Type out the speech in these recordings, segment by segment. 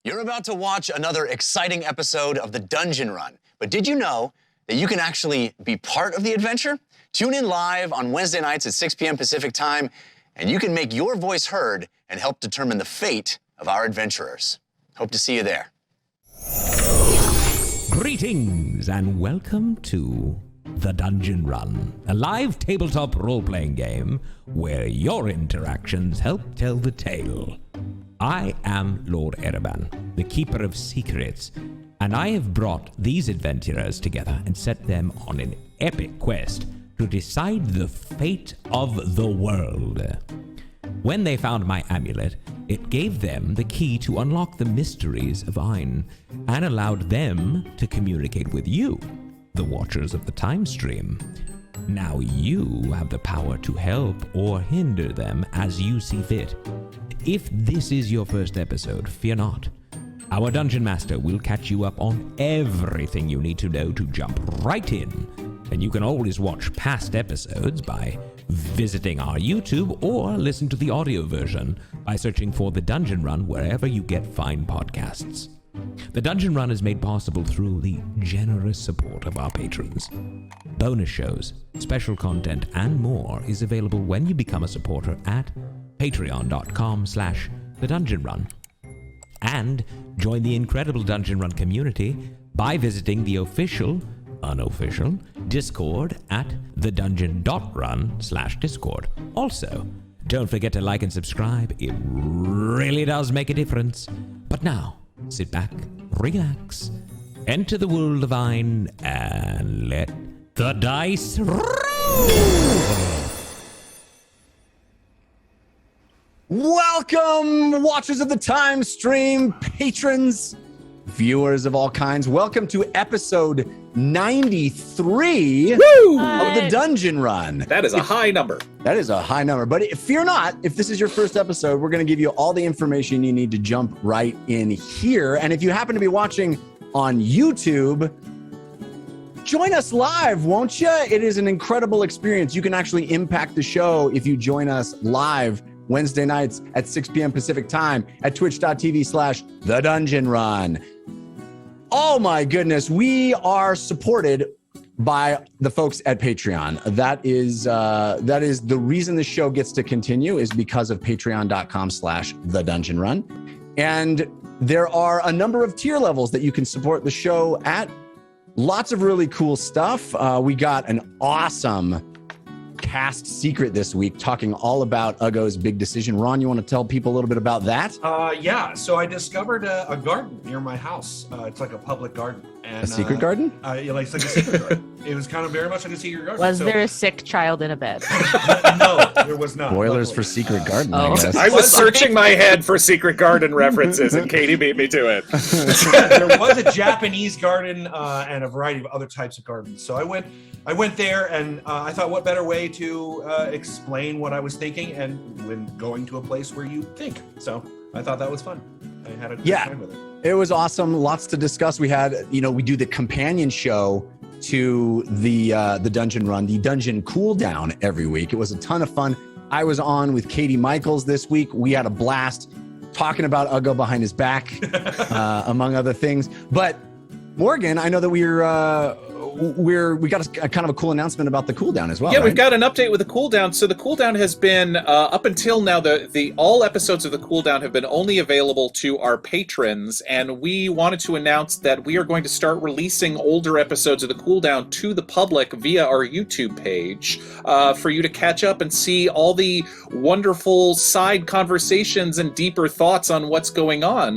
You're about to watch another exciting episode of the Dungeon Run. But did you know that you can actually be part of the adventure? Tune in live on Wednesday nights at 6 p.m. Pacific time, and you can make your voice heard and help determine the fate of our adventurers. Hope to see you there. Greetings and welcome to The Dungeon Run, a live tabletop role-playing game where your interactions help tell the tale. I am Lord Ereban, the Keeper of Secrets, and I have brought these adventurers together and set them on an epic quest to decide the fate of the world. When they found my amulet, it gave them the key to unlock the mysteries of Ayn and allowed them to communicate with you, the Watchers of the Time Stream. Now you have the power to help or hinder them as you see fit. If this is your first episode, fear not. Our Dungeon Master will catch you up on everything you need to know to jump right in. And you can always watch past episodes by visiting our YouTube or listen to the audio version by searching for The Dungeon Run wherever you get fine podcasts. The Dungeon Run is made possible through the generous support of our patrons. Bonus shows, special content, and more is available when you become a supporter at patreon.com/thedungeonrun. And join the incredible Dungeon Run community by visiting the official, unofficial Discord at thedungeon.run/discord. Also, don't forget to like and subscribe. It really does make a difference. But now, sit back, relax, enter the world of Ayn, and let the dice roll! Welcome, watchers of the Time Stream, patrons, viewers of all kinds. Welcome to episode 93 of the Dungeon Run. That is a high number. That is a high number. But fear not, if this is your first episode, we're going to give you all the information you need to jump right in here. And if you happen to be watching on YouTube, join us live, won't you? It is an incredible experience. You can actually impact the show if you join us live Wednesday nights at 6 p.m. Pacific time at twitch.tv/The Dungeon Run. Oh my goodness, we are supported by the folks at Patreon. That is the reason the show gets to continue is because of patreon.com/The Dungeon Run. And there are a number of tier levels that you can support the show at. Lots of really cool stuff. We got an awesome cast secret this week talking all about Ugo's big decision. Ron, you want to tell people a little bit about that? Yeah, so I discovered a garden near my house. It's like a public garden. And, a secret garden? Yeah, it's like a secret garden. It was kind of very much like a secret garden. Was there a sick child in a bed? No, there was not. Spoilers luckily. for Secret Garden, Oh. I guess. I was searching my head for Secret Garden references, and Katie beat me to it. There was a Japanese garden and a variety of other types of gardens. So I went there, and I thought, what better way to explain what I was thinking, and when going to a place where you think. So I thought that was fun. I had a good time with it. It was awesome. Lots to discuss. We had, we do the companion show to the Dungeon Run, the Dungeon Cool Down every week. It was a ton of fun. I was on with Katie Michaels this week. We had a blast talking about Ugo behind his back, among other things. But Morgan, I know that we got a kind of a cool announcement about the cooldown as well. Yeah, right? we've got an update with the cooldown. So the cooldown has been up until now. The all episodes of the cooldown have been only available to our patrons, and we wanted to announce that we are going to start releasing older episodes of the cooldown to the public via our YouTube page for you to catch up and see all the wonderful side conversations and deeper thoughts on what's going on.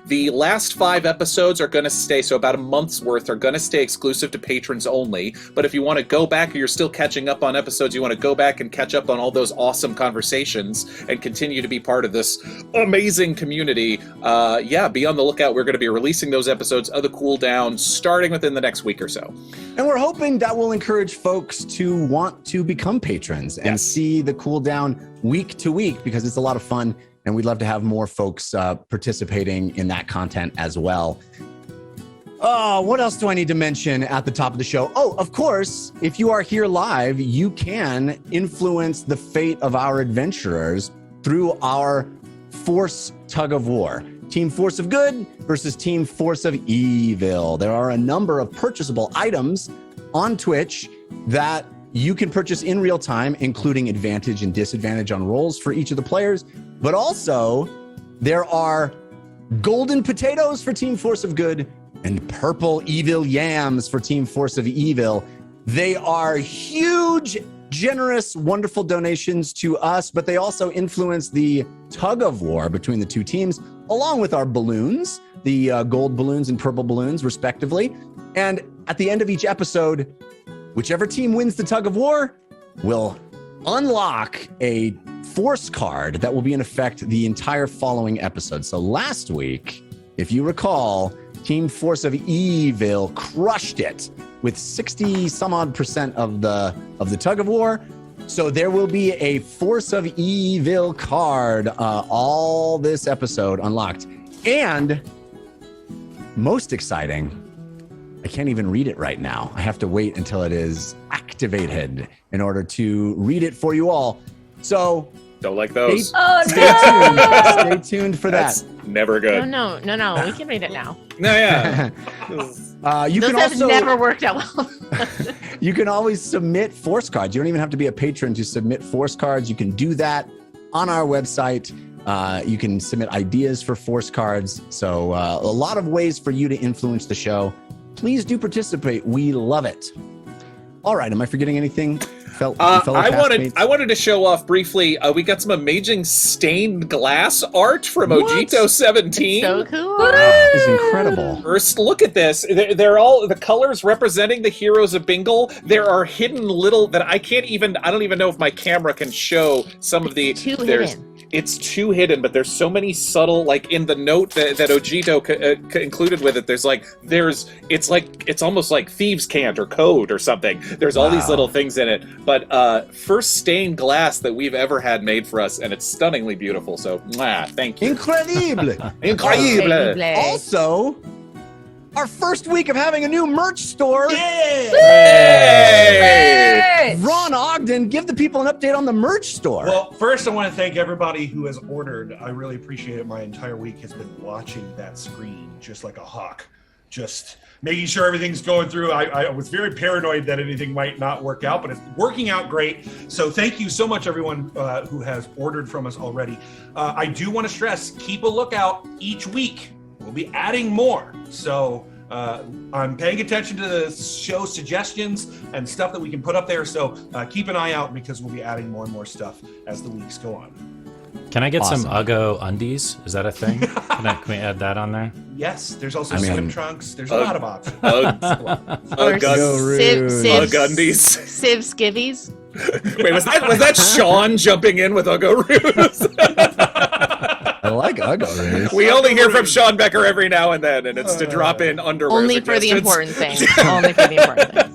The last 5 episodes are going to stay, so about a month's worth are going to stay exclusive to patrons only. But if you want to go back, or you're still catching up on episodes, you want to go back and catch up on all those awesome conversations and continue to be part of this amazing community, be on the lookout. We're going to be releasing those episodes of the cooldown starting within the next week or so. And we're hoping that will encourage folks to want to become patrons and see the cooldown week to week, because it's a lot of fun, and we'd love to have more folks participating in that content as well. Oh, what else do I need to mention at the top of the show? Oh, of course, if you are here live, you can influence the fate of our adventurers through our Force tug of war. Team Force of Good versus Team Force of Evil. There are a number of purchasable items on Twitch that you can purchase in real time, including advantage and disadvantage on rolls for each of the players. But also, there are golden potatoes for Team Force of Good and purple evil yams for Team Force of Evil. They are huge, generous, wonderful donations to us, but they also influence the tug of war between the two teams, along with our balloons, the gold balloons and purple balloons, respectively. And at the end of each episode, whichever team wins the tug of war will unlock a force card that will be in effect the entire following episode. So last week, if you recall, Team Force of Evil crushed it with 60 some odd % of the tug of war. So there will be a Force of Evil card all this episode unlocked. And most exciting, I can't even read it right now. I have to wait until it is activated in order to read it for you all. So Don't like those. stay tuned for That's that. never good. No. We can read it now. No, yeah. You Those can have also never worked out well. you can always submit force cards. You don't even have to be a patron to submit force cards. You can do that on our website. You can submit ideas for force cards. So a lot of ways for you to influence the show. Please do participate. We love it. All right. Am I forgetting anything? I wanted to show off briefly. We got some amazing stained glass art from Ojito 17. So cool. That is incredible. First, look at this. They're all the colors representing the heroes of Bingle. There are hidden little that I don't even know if my camera can show some of the. It's too hidden, but there's so many subtle, like in the note that Ojito included with it. It's almost like thieves' cant or code or something. There's all these little things in it. But first stained glass that we've ever had made for us, and it's stunningly beautiful. So, thank you. Incredible. Incredible. Also, our first week of having a new merch store. Yay! Ron Ogden, give the people an update on the merch store. Well, first I want to thank everybody who has ordered. I really appreciate it. My entire week has been watching that screen just like a hawk, just making sure everything's going through. I was very paranoid that anything might not work out, but it's working out great. So thank you so much, everyone who has ordered from us already. I do want to stress, keep a lookout each week. We'll be adding more. So I'm paying attention to the show suggestions and stuff that we can put up there. So keep an eye out because we'll be adding more and more stuff as the weeks go on. Can I get some Uggo undies? Is that a thing? Can we add that on there? Yes, there's also swim trunks. There's a lot of options. Uggundies. Civ skivvies. Wait, was that Sean jumping in with Uggaroos? I like Uggo. We only hear from Sean Becker every now and then, and it's to drop in underwear. Only for the important things. Only for the important things.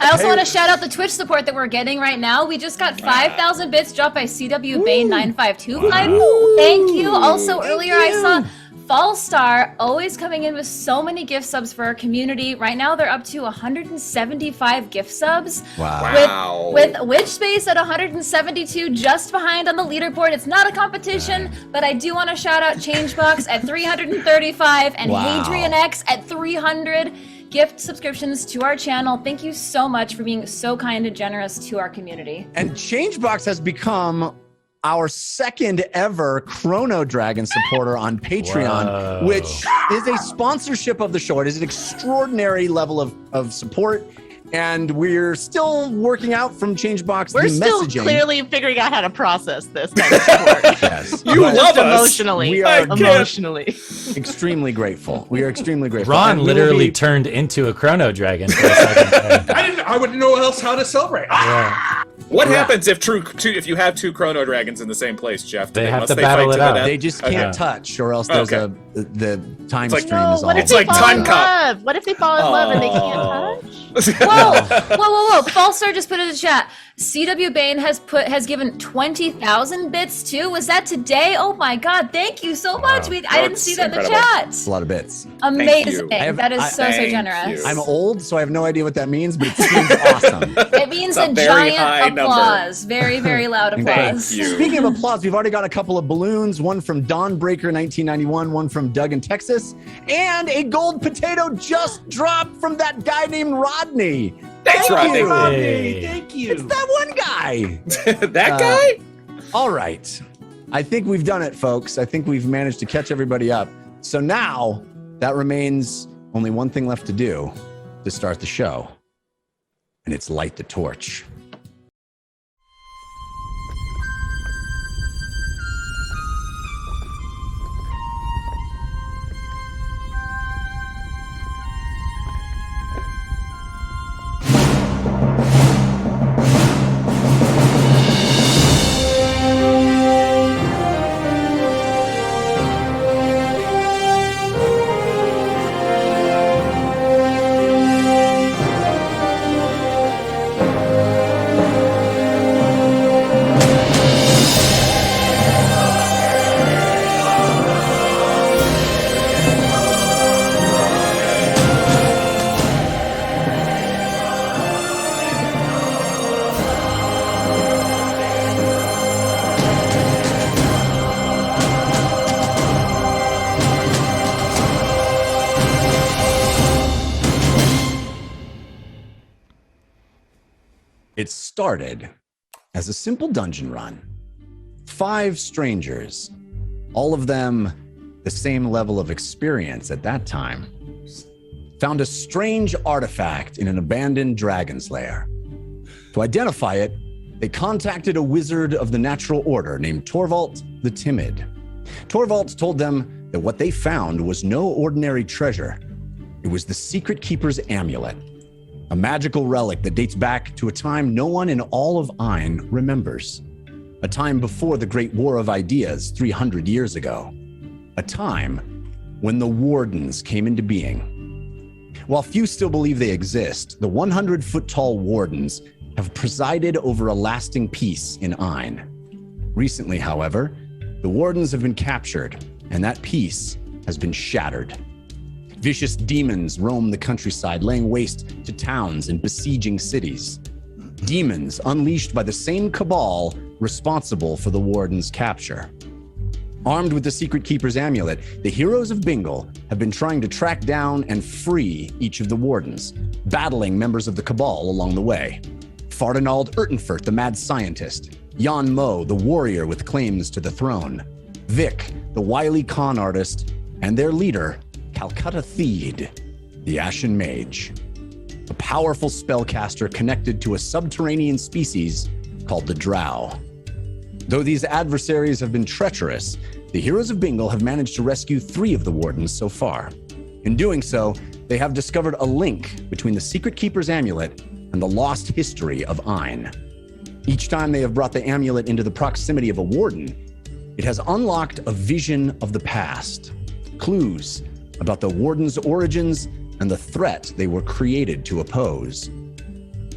I also want to shout out the Twitch support that we're getting right now. We just got 5,000 bits dropped by CW Bane 9525. Thank you. Also, earlier I saw Fallstar always coming in with so many gift subs for our community. Right now they're up to 175 gift subs. Wow. With Witch Space at 172, just behind on the leaderboard. It's not a competition, but I do want to shout out Changebox at 335 and Hadrian X at 300. Gift subscriptions to our channel. Thank you so much for being so kind and generous to our community. And Changebox has become our second ever Chrono Dragon supporter on Patreon, which is a sponsorship of the show. It is an extraordinary level of support. And we're still working out from Changebox the messaging. We're still clearly figuring out how to process this kind of support. Yes. You love us. Emotionally. We are emotionally. Extremely grateful. We are extremely grateful. Ron literally turned into a Chrono Dragon for a second. I wouldn't know else how to celebrate. Yeah. What happens if you have two Chrono Dragons in the same place, Jeff? They have must to battle fight it to the out. death? They just can't touch, or else there's the time stream No, is all. what if It's they like fall Time in Cop. love? What if they fall in love and they can't touch? Whoa. Fallstar just put in the chat. CW Bane has given 20,000 bits too. Was that today? Oh my god, thank you so much. I didn't see that in the incredible. It's chat. a lot of bits. Amazing. I have- That is so Thank generous. you. I'm old, so I have no idea what that means, but it seems awesome. It means It's a a very high giant number. applause. Very, very loud applause. Thank you. Speaking of applause, we've already got a couple of balloons, one from Dawnbreaker 1991, one from Doug in Texas, and a gold potato just dropped from that guy named Rodney. Thanks, Rodney. Rodney, thank you. It's that one guy. That guy? All right. I think we've done it, folks. I think we've managed to catch everybody up. So now that remains only one thing left to do to start the show, and it's light the torch. It started as a simple dungeon run. 5 strangers, all of them the same level of experience at that time, found a strange artifact in an abandoned dragon's lair. To identify it, they contacted a wizard of the natural order named Torvald the Timid. Torvald told them that what they found was no ordinary treasure. It was the Secret Keeper's amulet, a magical relic that dates back to a time no one in all of Ain remembers. A time before the Great War of Ideas 300 years ago. A time when the Wardens came into being. While few still believe they exist, the 100-foot-tall Wardens have presided over a lasting peace in Ain. Recently, however, the Wardens have been captured, and that peace has been shattered. Vicious demons roam the countryside, laying waste to towns and besieging cities. Demons unleashed by the same cabal responsible for the Warden's capture. Armed with the Secret Keeper's amulet, the heroes of Bingle have been trying to track down and free each of the Wardens, battling members of the cabal along the way. Fardinald Urtenfurt, the mad scientist. Jan Mo, the warrior with claims to the throne. Vic, the wily con artist, and their leader, Calcutta Theed, the Ashen Mage, a powerful spellcaster connected to a subterranean species called the Drow. Though these adversaries have been treacherous, the heroes of Bingle have managed to rescue 3 of the Wardens so far. In doing so, they have discovered a link between the Secret Keeper's amulet and the lost history of Ain. Each time they have brought the amulet into the proximity of a Warden, it has unlocked a vision of the past, clues about the Warden's origins and the threat they were created to oppose.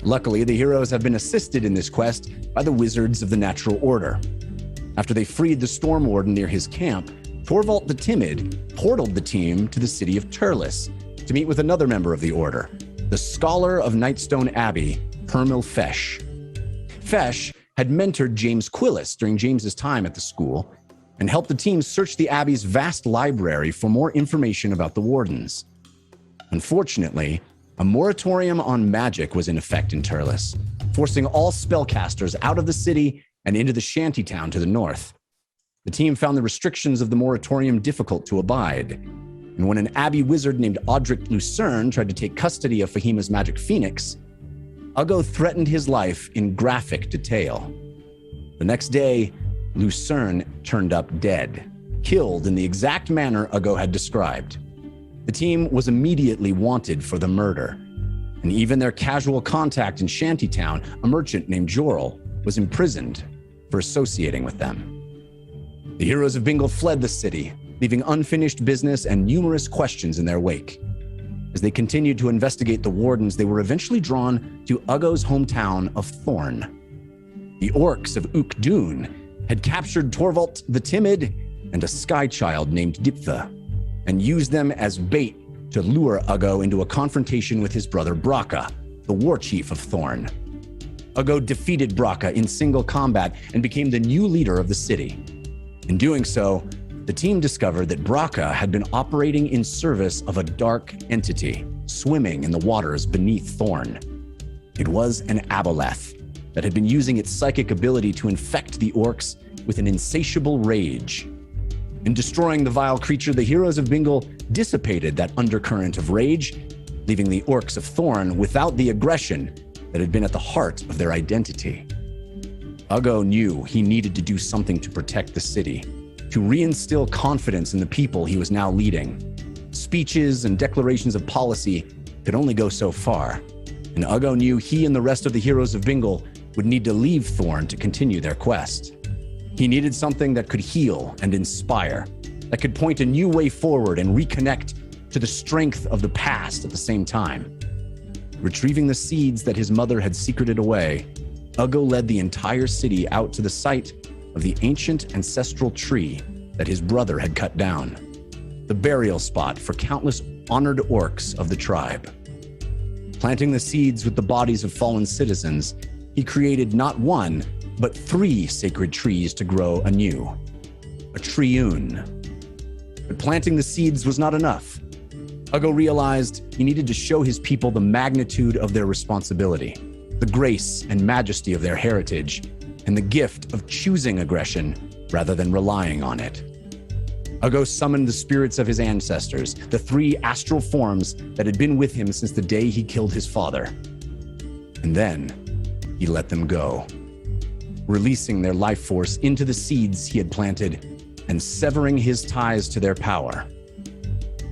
Luckily, the heroes have been assisted in this quest by the Wizards of the Natural Order. After they freed the Storm Warden near his camp, Torvald the Timid portaled the team to the city of Terlis to meet with another member of the Order, the Scholar of Nightstone Abbey, Hermil Fesh. Fesh had mentored James Quillis during James's time at the school and helped the team search the Abbey's vast library for more information about the Wardens. Unfortunately, a moratorium on magic was in effect in Terlis, forcing all spellcasters out of the city and into the shantytown to the north. The team found the restrictions of the moratorium difficult to abide, and when an Abbey wizard named Audric Lucerne tried to take custody of Fahima's magic phoenix, Uggo threatened his life in graphic detail. The next day, Lucerne turned up dead, killed in the exact manner Uggo had described. The team was immediately wanted for the murder, and even their casual contact in Shantytown, a merchant named Jorl, was imprisoned for associating with them. The heroes of Bingle fled the city, leaving unfinished business and numerous questions in their wake. As they continued to investigate the Wardens, they were eventually drawn to Uggo's hometown of Thorn. The orcs of Ukdun had captured Torvald the Timid and a sky child named Diptha, and used them as bait to lure Uggo into a confrontation with his brother Braca, the war chief of Thorn. Ugo defeated Braca in single combat and became the new leader of the city. In doing so, the team discovered that Braca had been operating in service of a dark entity swimming in the waters beneath Thorn. It was an aboleth that had been using its psychic ability to infect the orcs with an insatiable rage. In destroying the vile creature, the heroes of Bingle dissipated that undercurrent of rage, leaving the orcs of Thorn without the aggression that had been at the heart of their identity. Ugo knew he needed to do something to protect the city, to reinstill confidence in the people he was now leading. Speeches and declarations of policy could only go so far, and Ugo knew he and the rest of the heroes of Bingle would need to leave Thorn to continue their quest. He needed something that could heal and inspire, that could point a new way forward and reconnect to the strength of the past at the same time. Retrieving the seeds that his mother had secreted away, Ugo led the entire city out to the site of the ancient ancestral tree that his brother had cut down, the burial spot for countless honored orcs of the tribe. Planting the seeds with the bodies of fallen citizens, he created not one, but 3 sacred trees to grow anew, a triune. But planting the seeds was not enough. Ugo realized he needed to show his people the magnitude of their responsibility, the grace and majesty of their heritage, and the gift of choosing aggression rather than relying on it. Ugo summoned the spirits of his ancestors, the 3 astral forms that had been with him since the day he killed his father. And then he let them go, releasing their life force into the seeds he had planted and severing his ties to their power.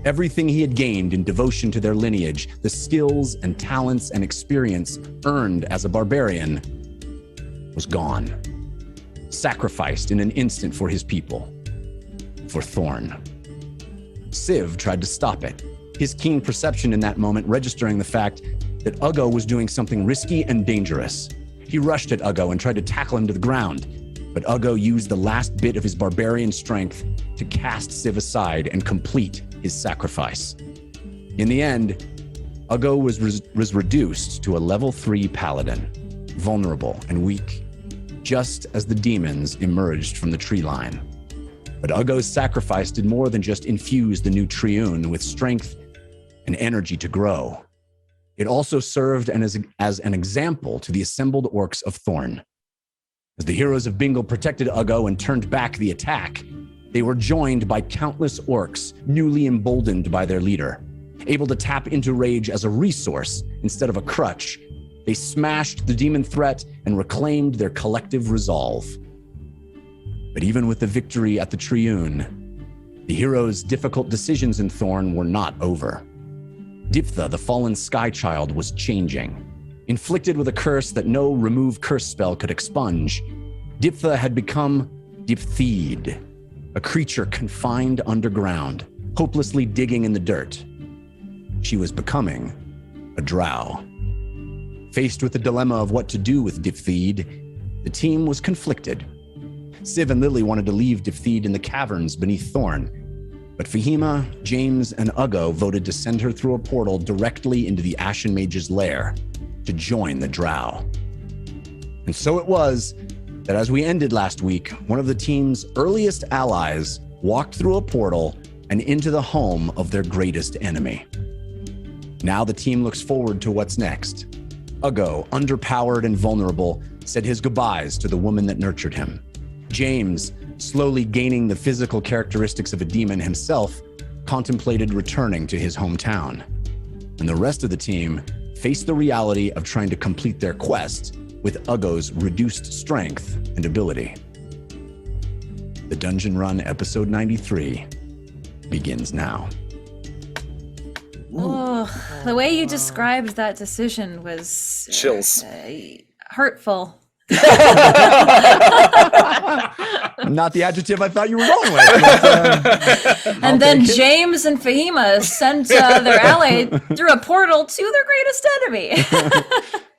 Everything he had gained in devotion to their lineage, the skills and talents and experience earned as a barbarian, was gone, sacrificed in an instant for his people, for Thorn. Civ tried to stop it, his keen perception in that moment registering the fact that Ugo was doing something risky and dangerous. He rushed at Ugo and tried to tackle him to the ground, but Ugo used the last bit of his barbarian strength to cast Civ aside and complete his sacrifice. In the end, Ugo was reduced to a level 3 paladin, vulnerable and weak, just as the demons emerged from the tree line. But Ugo's sacrifice did more than just infuse the new triune with strength and energy to grow. It also served as an example to the assembled orcs of Thorn. As the heroes of Bingle protected Ugo and turned back the attack, they were joined by countless orcs newly emboldened by their leader. Able to tap into rage as a resource instead of a crutch, they smashed the demon threat and reclaimed their collective resolve. But even with the victory at the Triune, the heroes' difficult decisions in Thorn were not over. Diptha, the fallen sky child, was changing. Inflicted with a curse that no remove curse spell could expunge, Diptha had become Diptheed, a creature confined underground, hopelessly digging in the dirt. She was becoming a drow. Faced with the dilemma of what to do with Diptheed, the team was conflicted. Civ and Lily wanted to leave Diptheed in the caverns beneath Thorn, but Fahima, James, and Ugo voted to send her through a portal directly into the Ashen Mage's lair to join the drow. And so it was that as we ended last week, one of the team's earliest allies walked through a portal and into the home of their greatest enemy. Now the team looks forward to what's next. Ugo, underpowered and vulnerable, said his goodbyes to the woman that nurtured him. James, slowly gaining the physical characteristics of a demon himself, contemplated returning to his hometown. And the rest of the team faced the reality of trying to complete their quest with Ugo's reduced strength and ability. The Dungeon Run episode 93 begins now. Oh, the way you described that decision was Chills. Hurtful. Not the adjective I thought you were going with. But, and then James and Fahima sent their ally through a portal to their greatest enemy.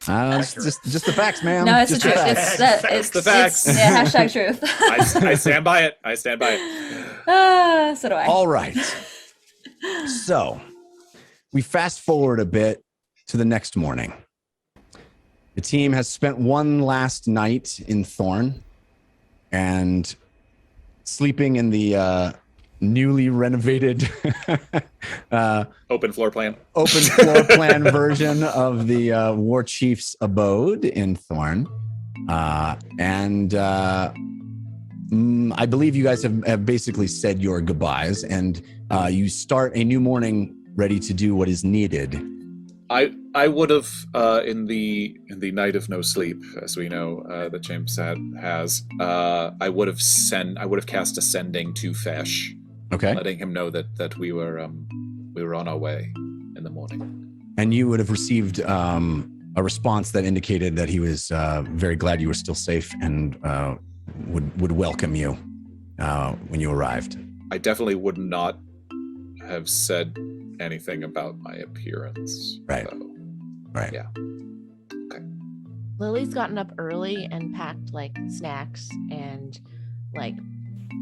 It's just the facts, man. No, it's just the truth. It's the facts. Yeah, hashtag truth. I stand by it. I stand by it. So do I. All right. So we fast forward a bit to the next morning. The team has spent one last night in Thorn and sleeping in the newly renovated Open floor plan. open floor plan version of the War Chief's abode in Thorn. I believe you guys have basically said your goodbyes, and you start a new morning ready to do what is needed. I would have in the night of no sleep, as we know that James has. I would have cast Ascending to Fesh, Okay. letting him know that we were on our way in the morning. And you would have received a response that indicated that he was very glad you were still safe and would welcome you when you arrived. I definitely would not have said anything about my appearance. Right. Though. Right. Yeah. Lily's gotten up early and packed like snacks and like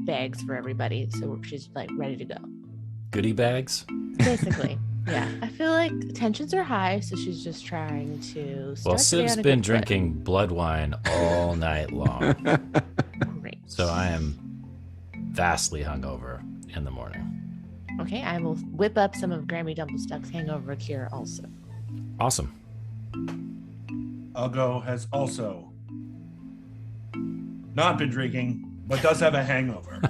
bags for everybody, so she's like ready to go. Goodie bags. Basically, yeah. I feel like tensions are high, so she's just trying to. Well, start the day Siv's on a been good foot. drinking blood wine all night long, Great. so I am vastly hungover in the morning. Okay, I will whip up some of Grammy Dumblestuck's hangover cure also. Awesome. Ugo has also not been drinking, but does have a hangover.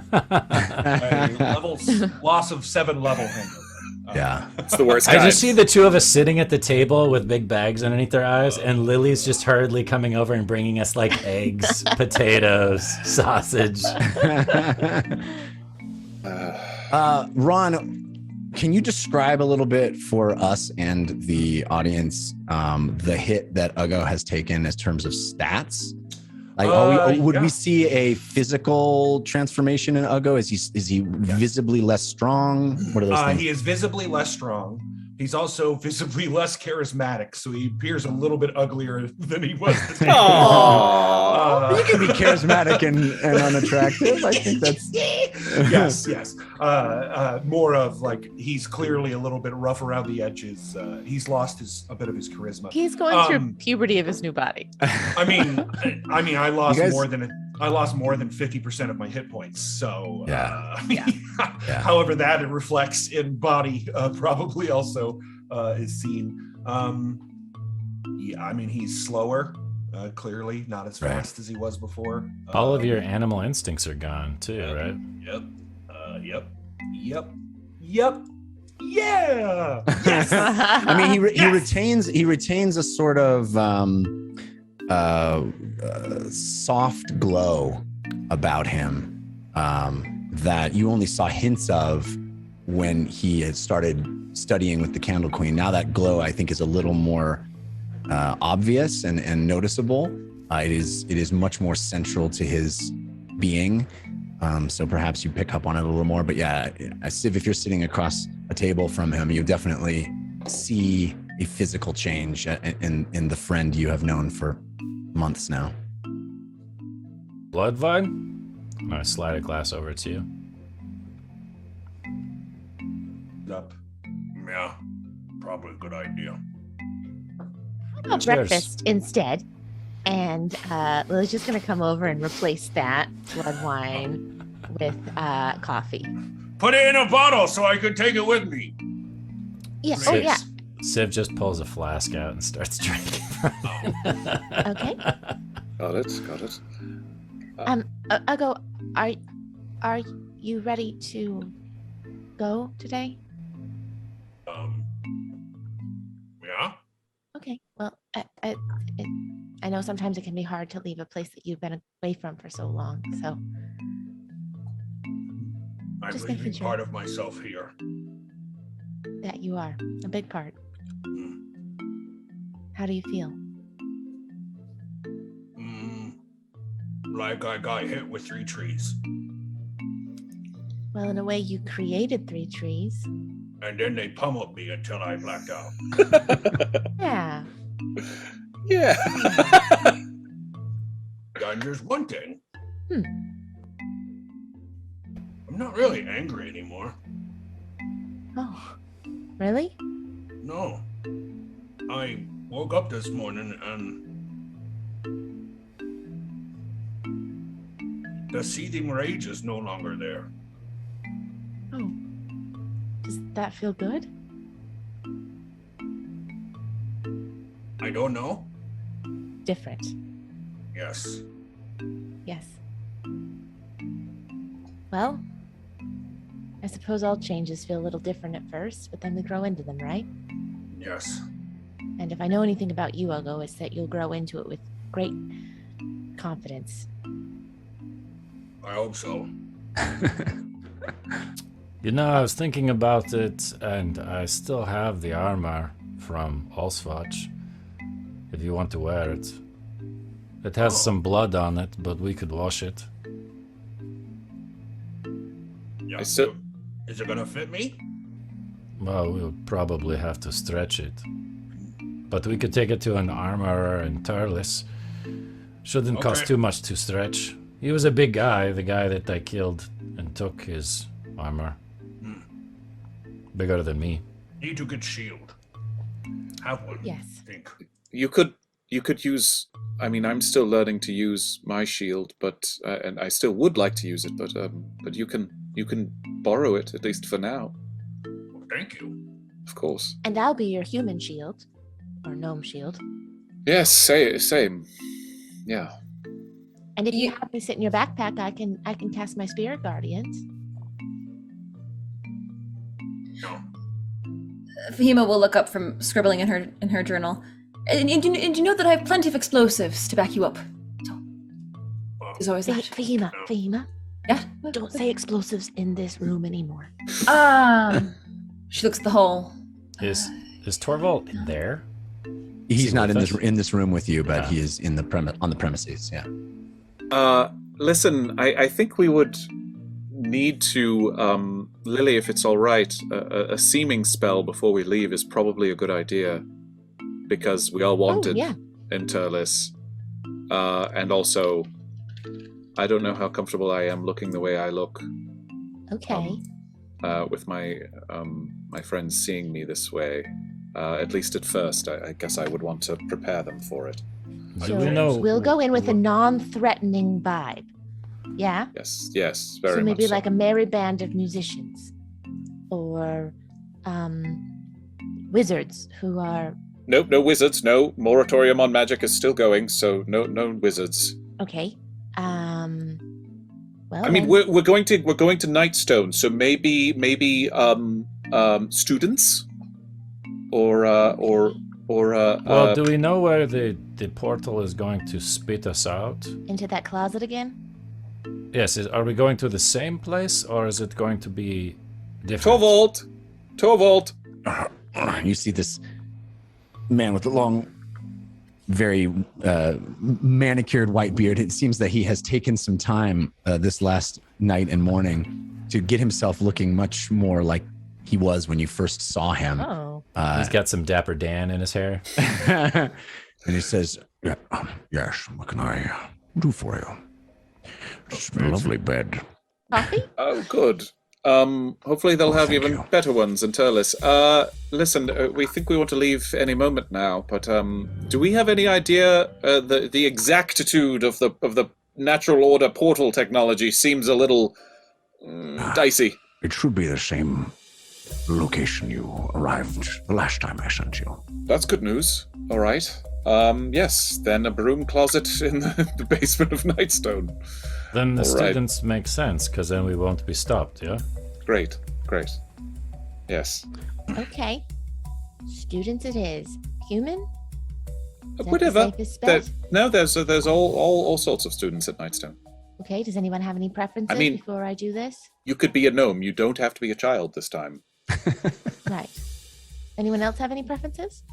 Loss of 7 level hangover. Yeah. It's the worst I kind. just see the two of us sitting at the table with big bags underneath their eyes, and Lily's just hurriedly coming over and bringing us like eggs, potatoes, sausage. Ron, can you describe a little bit for us and the audience the hit that Ugo has taken in terms of stats? Like, would we see a physical transformation in Ugo? Is he visibly less strong? What are those things? He is visibly less strong. He's also visibly less charismatic, so he appears a little bit uglier than he was. You can be charismatic and unattractive. I think that's yes. More of like he's clearly a little bit rough around the edges. He's lost a bit of his charisma. He's going through puberty of his new body. I mean, I lost guys- more than 50% of my hit points. So, Yeah. however that it reflects in body probably also is seen. He's slower, clearly not as fast as he was before. All of your animal instincts are gone too, right? Yep. Yeah. Yes. I mean, he Yes! retains a sort of soft glow about him that you only saw hints of when he had started studying with the Candle Queen. Now that glow, I think, is a little more obvious and noticeable. It is much more central to his being. So perhaps you pick up on it a little more. But yeah, Siv, if you're sitting across a table from him, you definitely see a physical change in the friend you have known for months now. Blood vine? I'm gonna slide a glass over to you. Up. Yeah, probably a good idea. How about Cheers. breakfast instead? And Lily's just going to come over and replace that blood wine with coffee. Put it in a bottle so I could take it with me. Yeah. Oh, yeah. Siv just pulls a flask out and starts drinking. Okay. Got it. Ugo, are you ready to go today? Yeah. Okay. Well, I know sometimes it can be hard to leave a place that you've been away from for so long. So I'm Just leaving making sure. part of myself here. that you are a big part. Mm. How do you feel? Like I got hit with 3 trees. Well, in a way, you created 3 trees. And then they pummeled me until I blacked out. Yeah. Yeah. And there's one thing. Hmm. I'm not really angry anymore. Oh, really? No. I woke up this morning and The seething rage is no longer there. Oh. Does that feel good? I don't know. Different. Yes. Yes. Well, I suppose all changes feel a little different at first, but then we grow into them, right? Yes. And if I know anything about you, Ugo, it's that you'll grow into it with great confidence. I hope so. You know, I was thinking about it, and I still have the armor from Allsvatch. If you want to wear it. It has some blood on it, but we could wash it. Yeah. Is it- Is it gonna fit me? Well, we'll probably have to stretch it. But we could take it to an armorer in Terlis. Shouldn't cost Okay. too much to stretch. He was a big guy, the guy that I killed and took his armor. Bigger than me. Need to get shield. Have one. Yes. I think. You could use. I mean, I'm still learning to use my shield, but and I still would like to use it, but you can borrow it at least for now, Well, thank you. of course. And I'll be your human shield. Or gnome shield. Yes, same. Yeah. And if you have me sit in your backpack, I can cast my spirit guardians. No. Fahima will look up from scribbling in her journal. And you know that I have plenty of explosives to back you up. So there's always that. Fahima, Yeah. don't say explosives in this room anymore. She looks at the hole. Is Torvald there? He's not with us? in this room with you, but Yeah. he is in the on the premises. Yeah. Listen, I think we would need to, Lily, if it's all right, a seeming spell before we leave is probably a good idea, because we are wanted yeah. in Terlis, and also, I don't know how comfortable I am looking the way I look, Okay. with my my friends seeing me this way. At least at first, I guess I would want to prepare them for it. Do we know? We'll go in with a non-threatening vibe. Yeah? Yes, very So maybe much. like a merry band of musicians. Or wizards who are Nope, no wizards. No moratorium on magic is still going, so no wizards. okay. Well, I mean, then- we're going to Nightstone, so maybe students, or Well, do we know where the portal is going to spit us out? into that closet again? Yes, are we going to the same place, or is it going to be different? Torvald. You see this man with a long, very manicured white beard. It seems that he has taken some time this last night and morning to get himself looking much more like he was when you first saw him. Oh. He's got some Dapper Dan in his hair. And he says, yes, what can I do for you? It's a lovely bed. Coffee? Oh, good. Hopefully they'll have thank even you. better ones in Terlis. Listen, we think we want to leave any moment now, but do we have any idea the exactitude of the natural order portal technology seems a little dicey. It should be the same location you arrived the last time I sent you. That's good news. All right. Yes, then a broom closet in the basement of Nightstone. Then the All right. students make sense, because then we won't be stopped, yeah? Great. Yes. Okay. Students it is. Human? Is that Whatever. the safest bet? There's all sorts of students at Nightstone. Okay, does anyone have any preferences I mean- before I do this? You could be a gnome. You don't have to be a child this time. Right. Anyone else have any preferences?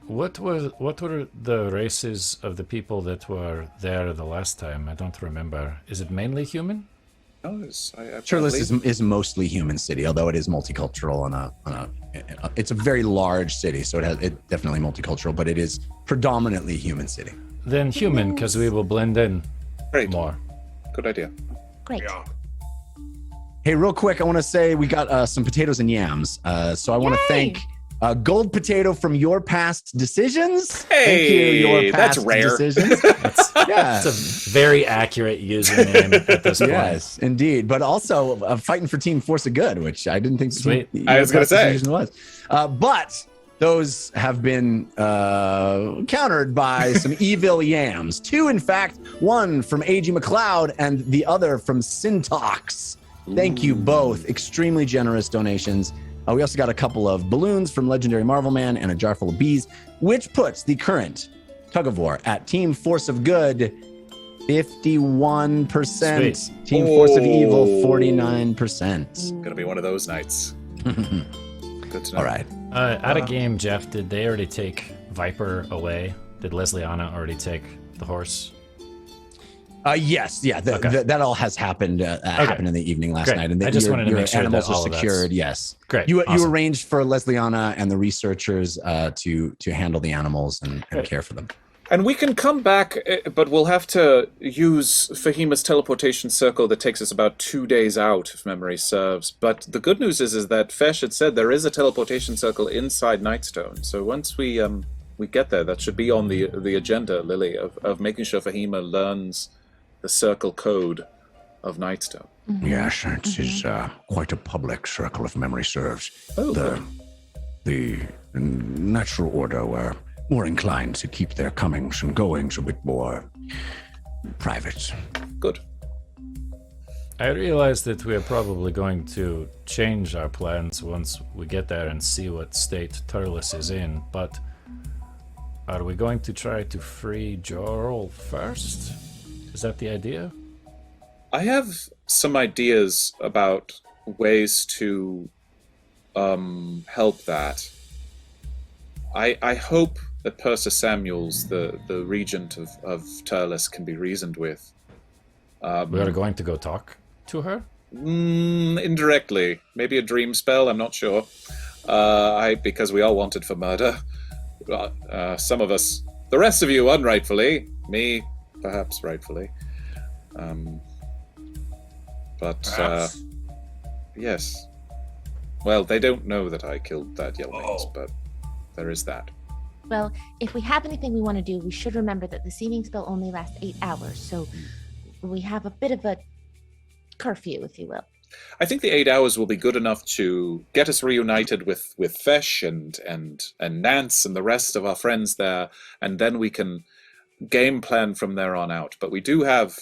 What were the races of the people that were there the last time? I don't remember. Is it mainly human? No, Terlis is mostly human city, although it is multicultural it's a very large city, so it definitely multicultural, but it is predominantly human city. Then human, because we will blend in Great. more. Good idea. Great. Yeah. Hey, real quick, I want to say we got some potatoes and yams. So I want to Yay! thank Gold potato from your past decisions. Hey, Thank you, your that's past rare. decisions. That's a very accurate username at this point. Yes, indeed. But also fighting for Team Force of Good, which I didn't think Sweet. I was going to say. was. But those have been countered by some evil yams. 2, in fact, one from A.G. McLeod and the other from Syntax. Thank you both. Extremely generous donations. We also got a couple of balloons from Legendary Marvel Man and a jar full of bees, which puts the current tug of war at Team Force of Good 51%. Sweet. Team Force of Evil 49%. Gonna be one of those nights. Good to know. All right. At a game, Jeff, did they already take Viper away? Did Leslie Anna already take the horse? Yes, yeah, Okay. that all has happened. Happened in the evening last Great. night, and I just wanted to your make sure animals that all are of that's- secured. Yes, Great. You Awesome. arranged for Lesliana and the researchers to handle the animals and care for them. And we can come back, but we'll have to use Fahima's teleportation circle that takes us about 2 days out, if memory serves. But the good news is that Fesh had said there is a teleportation circle inside Nightstone. So once we get there, that should be on the agenda, Lily, of making sure Fahima learns the circle code of Nightstone. Yes, it is quite a public circle, if memory serves. Oh, The natural order were more inclined to keep their comings and goings a bit more private. good. I realize that we are probably going to change our plans once we get there and see what state Terlis is in, but are we going to try to free Jorl first? Is that the idea? I have some ideas about ways to help that. I hope that Persa Samuels, the regent of Terlis, can be reasoned with. We are going to go talk to her? Indirectly. Maybe a dream spell, I'm not sure. Because we are wanted for murder. Some of us, the rest of you unrightfully, me perhaps rightfully. Perhaps. Yes. Well, they don't know that I killed that Yellowwings, but there is that. Well, if we have anything we want to do, we should remember that the seeming spell only lasts 8 hours, so we have a bit of a curfew, if you will. I think the 8 hours will be good enough to get us reunited with Fesh and Nance and the rest of our friends there, and then we can game plan from there on out. But we do have,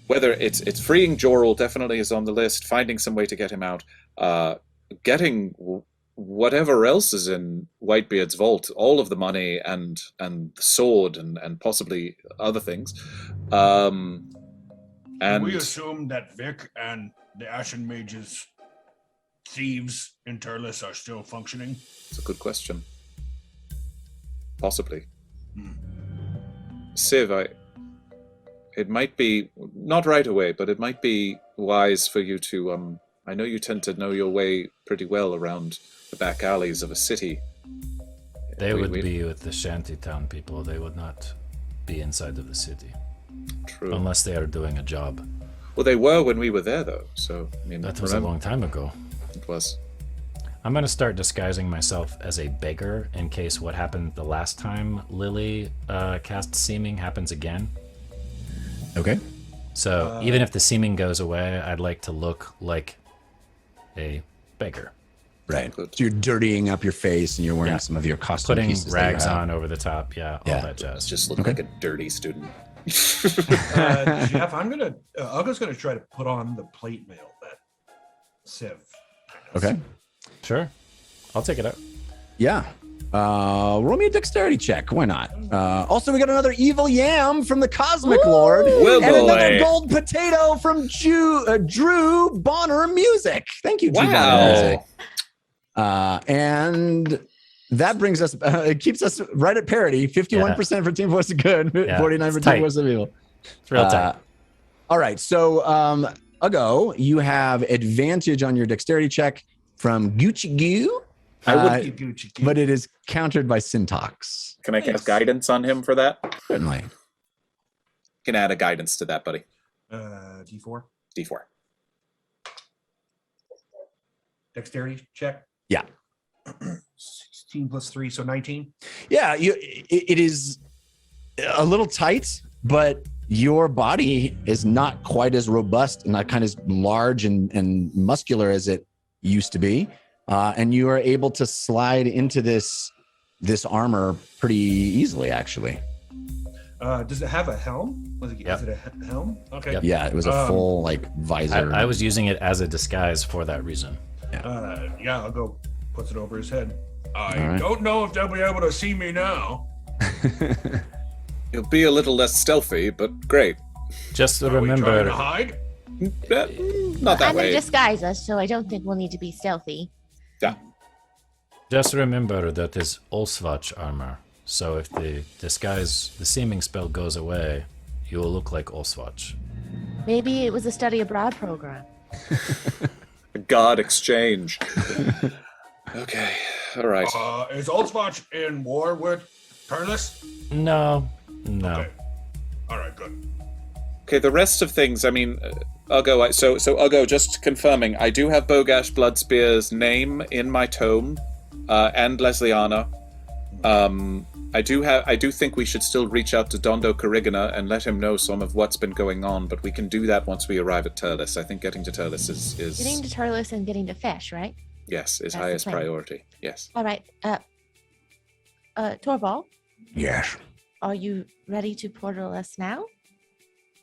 whether it's freeing Jorl definitely is on the list, finding some way to get him out, getting whatever else is in Whitebeard's vault, all of the money and the sword and possibly other things. And we assume that Vic and the Ashen Mages thieves in Terlis are still functioning? It's a good question. Possibly. Civ, it might be, not right away, but it might be wise for you to, I know you tend to know your way pretty well around the back alleys of a city. They would be with the shantytown people. They would not be inside of the city. True. Unless they are doing a job. Well, they were when we were there, though, so, I mean... That was a long time ago. It was. I'm going to start disguising myself as a beggar in case what happened the last time Lily cast Seeming happens again. Okay. So even if the Seeming goes away, I'd like to look like a beggar. Right. So you're dirtying up your face and you're wearing some of your costume Putting pieces that you rags have. on over the top, all that jazz. Just look like a dirty student. Jeff, Ugo's gonna try to put on the plate mail that Civ. Okay. Sure. I'll take it out. Yeah. Roll me a dexterity check. Why not? Also, we got another evil yam from the Cosmic Lord. Well, and another boy. gold potato from Drew Bonner Music. Thank you, Drew Bonner Music. And that brings us, it keeps us right at parity. 51% for Team Force of Good, 49 for Team Force of Evil. It's real tight. All right. So, Ugo, you have advantage on your dexterity check from Gucci Goo. But it is countered by Syntax. Can I cast guidance on him for that? Certainly. Can add a guidance to that, buddy. D4. D4. Dexterity check. Yeah. 16. 16 plus 3, so 19. Yeah, it is a little tight, but your body is not quite as robust and not kind of as large and muscular as it used to be. And you are able to slide into this armor pretty easily, actually. Does it have a helm? Is it a helm? Okay. Yep. Yeah, it was a full visor. I was using it as a disguise for that reason. Yeah, I'll go puts it over his head. I don't know if they'll be able to see me now. You'll be a little less stealthy, but great. Just Are we trying remember, to hide? Not that I'm way. in disguise us, so I don't think we'll need to be stealthy. Yeah. just remember that is Olsvach armor. So if the seeming spell goes away, you will look like Olsvach. Maybe it was a study abroad program. A god exchange. Okay, all right. Is Oldswatch in war with Terlis? No. Okay. All right, good. Okay, the rest of things, I mean, Uggo, so Uggo, just confirming, I do have Bogash Bloodspear's name in my tome, and Lesliana. I do think we should still reach out to Dondo Carigana and let him know some of what's been going on, but we can do that once we arrive at Terlis. I think getting to Terlis is Getting to Terlis and getting to Fish, right? yes, is That's the highest plan. priority. Yes. All right. Torvald, Yes, are you ready to portal us now?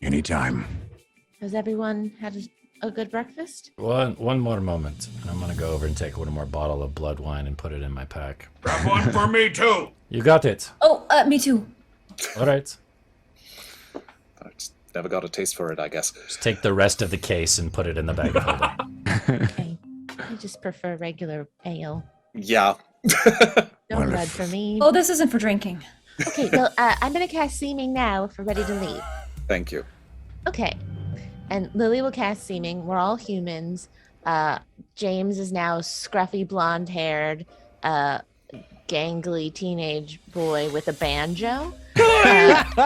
anytime. Has everyone had a good breakfast? One more moment. I'm gonna go over and take one more bottle of blood wine and put it in my pack. Grab one for me too. You got it. Oh, me too. All right. I just never got a taste for it, I guess. Just take the rest of the case and put it in the bag of holding. Okay. I just prefer regular ale. Yeah. No Well, blood for me. Oh, this isn't for drinking. Okay, well, I'm going to cast Seeming now if we're ready to leave. Thank you. Okay. And Lily will cast Seeming. We're all humans. James is now scruffy, blonde-haired, gangly teenage boy with a banjo.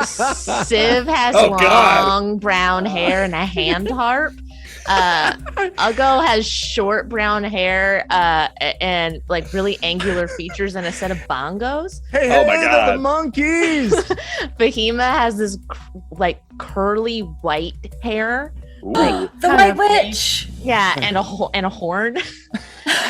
Civ has long brown hair and a hand harp. Uggo has short brown hair and like really angular features and a set of bongos. Hey, Oh my they're God. the monkeys! Behemoth has this like curly white hair. The kind White of- Witch! Yeah, and a horn.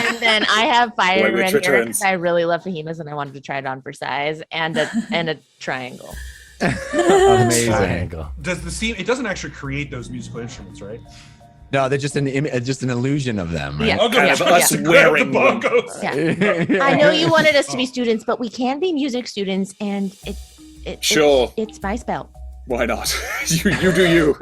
And then I have fire White Witch red hair returns. because I really love Behemoth and I wanted to try it on for size and a triangle. Amazing. Triangle. Does the scene? It doesn't actually create those musical instruments, right? No, they're just an illusion of them, right? Yeah. I'll go Kind of try us to grab wearing the one. bongos. Yeah. I know you wanted us to be students, but we can be music students, and Sure. it's my spell. Why not? you do you.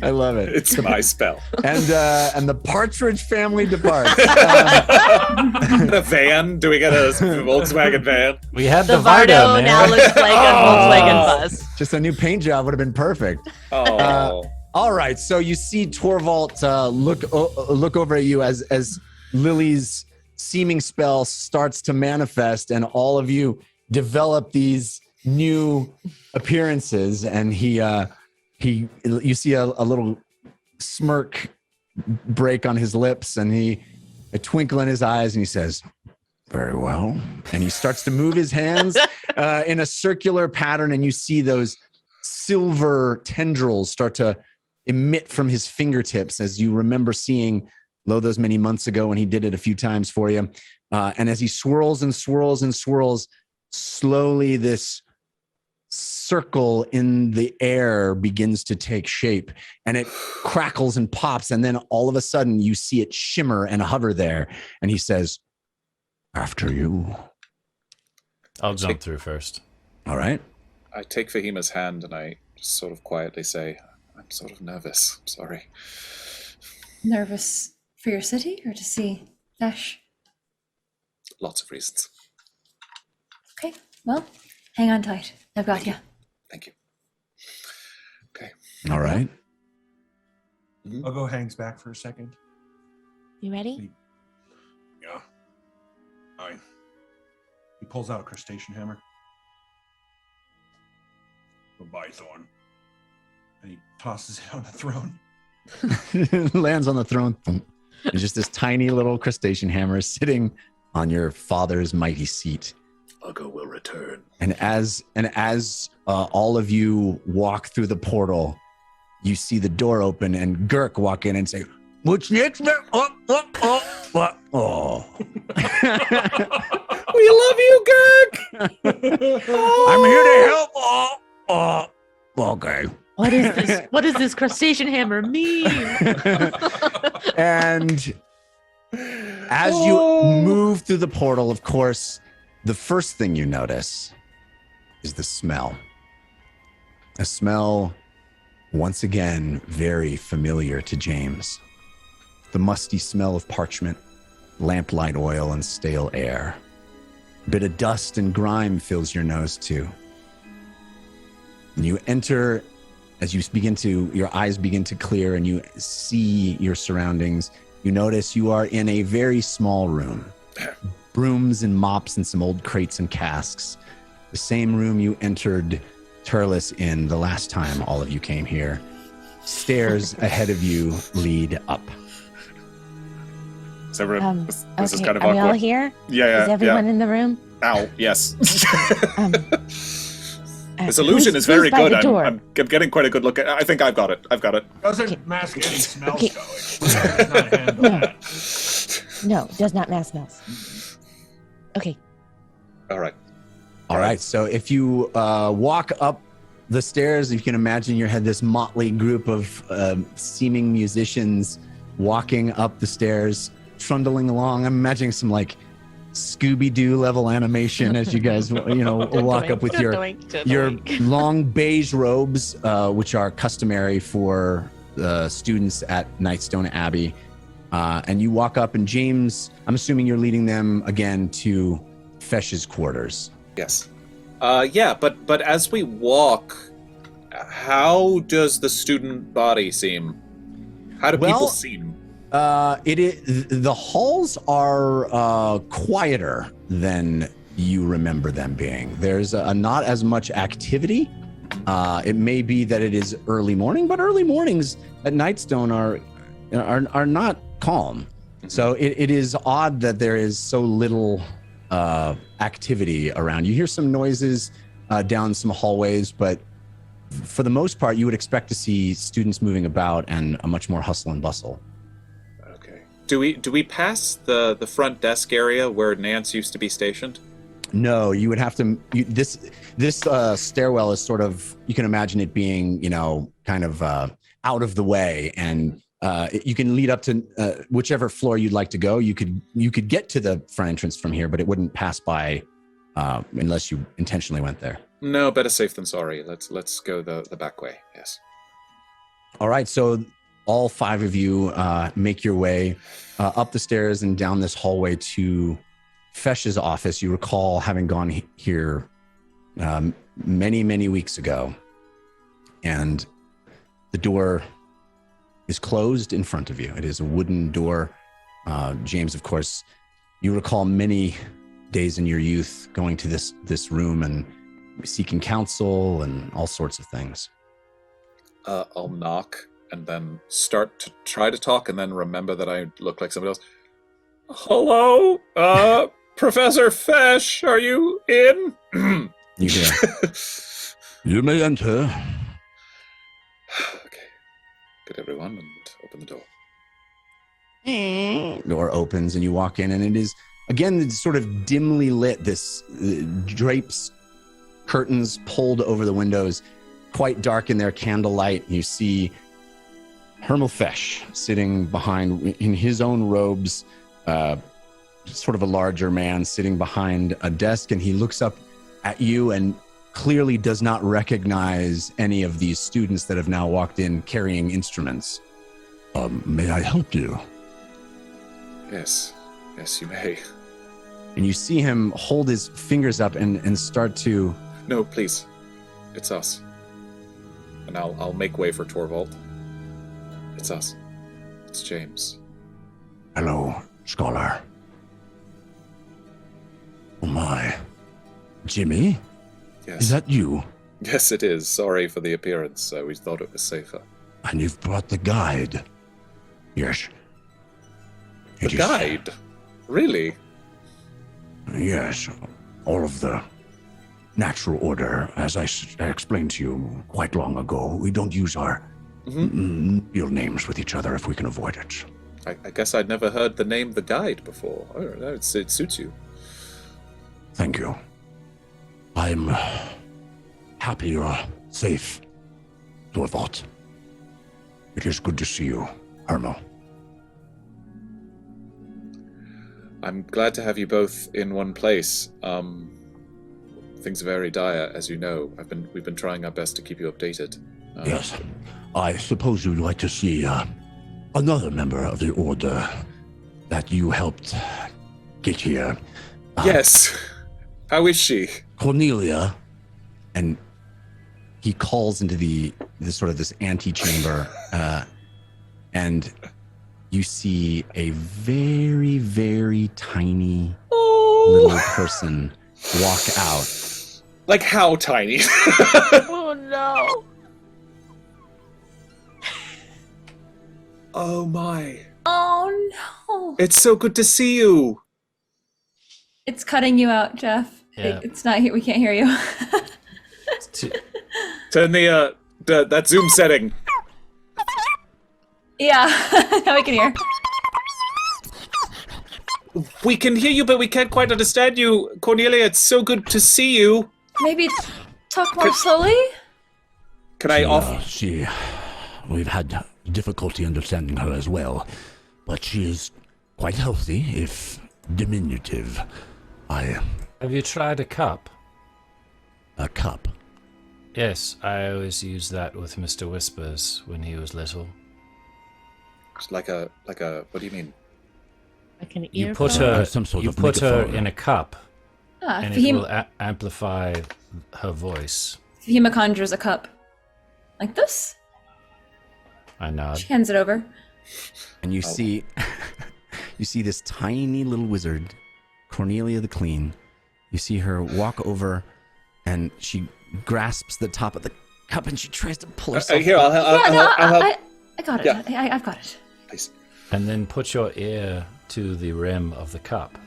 I love it. It's my spell. And the Partridge family departs. A van? Do we get a Volkswagen van? We had The the Varda, Vardo man. now looks like a Volkswagen bus. Just a new paint job would have been perfect. Oh. All right, so you see Torvald look over at you as Lily's seeming spell starts to manifest, and all of you develop these new appearances. And you see a little smirk break on his lips, and a twinkle in his eyes, and he says, Very well. and he starts to move his hands in a circular pattern, and you see those silver tendrils start to emit from his fingertips, as you remember seeing those many months ago when he did it a few times for you. And as he swirls and swirls and swirls, slowly this circle in the air begins to take shape, and it crackles and pops, and then all of a sudden you see it shimmer and hover there, and he says, After you. I'll jump through first. all right. I take Fahima's hand and I just sort of quietly say, I'm sort of nervous. I'm sorry. Nervous for your city or to see Fesh? Lots of reasons. Okay, well, hang on tight. I've got you. Thank you. Okay. All right. Uggo hangs back for a second. You ready? Yeah. Fine. He pulls out a crustacean hammer. Goodbye, Thorn. And he tosses it on the throne. Lands on the throne. There's just this tiny little crustacean hammer sitting on your father's mighty seat. Uggo will return. And as all of you walk through the portal, you see the door open and Girk walk in and say, "What's next?" Oh. We love you, Girk. I'm here to help. Okay. What is this? What does this crustacean hammer mean? And as you move through the portal, of course, the first thing you notice is the smell. A smell, once again, very familiar to James. The musty smell of parchment, lamplight oil, and stale air. A bit of dust and grime fills your nose too. And you enter, as you your eyes begin to clear and you see your surroundings, you notice you are in a very small room. Brooms and mops and some old crates and casks. The same room you entered Terlis in the last time all of you came here. Stairs ahead of you lead up. So this is kind of are we all awkward. here? Yeah. Is everyone in the room? Ow, yes. This who's illusion is very by good. the door? I'm getting quite a good look at I think I've got it. Doesn't mask any smells Okay. going. Does not handle that. No, does not mask smells. Okay. All right. All right, so if you walk up the stairs, you can imagine you had this motley group of seeming musicians walking up the stairs, trundling along. I'm imagining some like Scooby-Doo level animation as you guys, walk up with your long beige robes, which are customary for students at Nightstone Abbey. And you walk up, and James, I'm assuming you're leading them again to Fesh's quarters. Yes. But as we walk, how does the student body seem? How do people seem? The halls are quieter than you remember them being. There's not as much activity. It may be that it is early morning, but early mornings at Nightstone are not calm. So it is odd that there is so little activity around. You hear some noises down some hallways, but for the most part, you would expect to see students moving about and a much more hustle and bustle. Okay. Do we pass the front desk area where Nance used to be stationed? No, you would have to. This stairwell is sort of, you can imagine it being, kind of out of the way, and you can lead up to whichever floor you'd like to go. You could get to the front entrance from here, but it wouldn't pass by unless you intentionally went there. No, better safe than sorry. Let's go the back way. Yes. All right, so all five of you make your way up the stairs and down this hallway to Fesh's office. You recall having gone here many, many weeks ago, and the door is closed in front of you. It is a wooden door. James, of course, you recall many days in your youth going to this room and seeking counsel and all sorts of things. I'll knock and then start to try to talk, and then remember that I look like somebody else. Hello, Professor Fesh, are you in? You do. You may enter. Okay. Good, everyone, and open the door. Door opens and you walk in, and it is, again, it's sort of dimly lit. This drapes, curtains pulled over the windows, quite dark in their candlelight. You see Hermel Fesh sitting behind, in his own robes, sort of a larger man sitting behind a desk, and he looks up at you and clearly does not recognize any of these students that have now walked in carrying instruments. May I help you? Yes, you may. And you see him hold his fingers up and start to... No, please. It's us. And I'll make way for Torvald. It's us. It's James. Hello, scholar. Oh my. Jimmy? Yes. Is that you? Yes, it is. Sorry for the appearance. We thought it was safer. And you've brought the guide. Yes. The guide? Really? Yes, all of the natural order, as I explained to you quite long ago. We don't use our real names with each other if we can avoid it. I guess I'd never heard the name The Guide before. Oh, no, it suits you. Thank you. I'm happy you're safe, Thorvald. It is good to see you, Hermo. I'm glad to have you both in one place. Things are very dire, as you know. We've been trying our best to keep you updated. Yes. I suppose you'd like to see another member of the Order that you helped get here. Yes. How is she? Cornelia, and he calls into this antechamber, and you see a very, very tiny little person walk out. Like how tiny? Oh no. Oh my. Oh no. It's so good to see you. It's cutting you out, Jeff. Yeah. It's not here. We can't hear you. Turn that Zoom setting. Yeah, now we can hear. We can hear you, but we can't quite understand you. Cornelia, it's so good to see you. Maybe talk more slowly? Can I offer? We've had difficulty understanding her as well, but she is quite healthy, if diminutive. Have you tried a cup? A cup? Yes, I always used that with Mr. Whispers when he was little. Like a. What do you mean? Like an You ear. put her. Some sort You of put her megaphone. in a cup, and it Fahim, will amplify her voice. Fahima conjures a cup. Like this? I nod. She hands it over. And you see this tiny little wizard, Cornelia the Clean. You see her walk over, and she grasps the top of the cup, and she tries to pull herself Here, up. I'll help. I got it. Yeah. I've got it. Please. And then put your ear to the rim of the cup.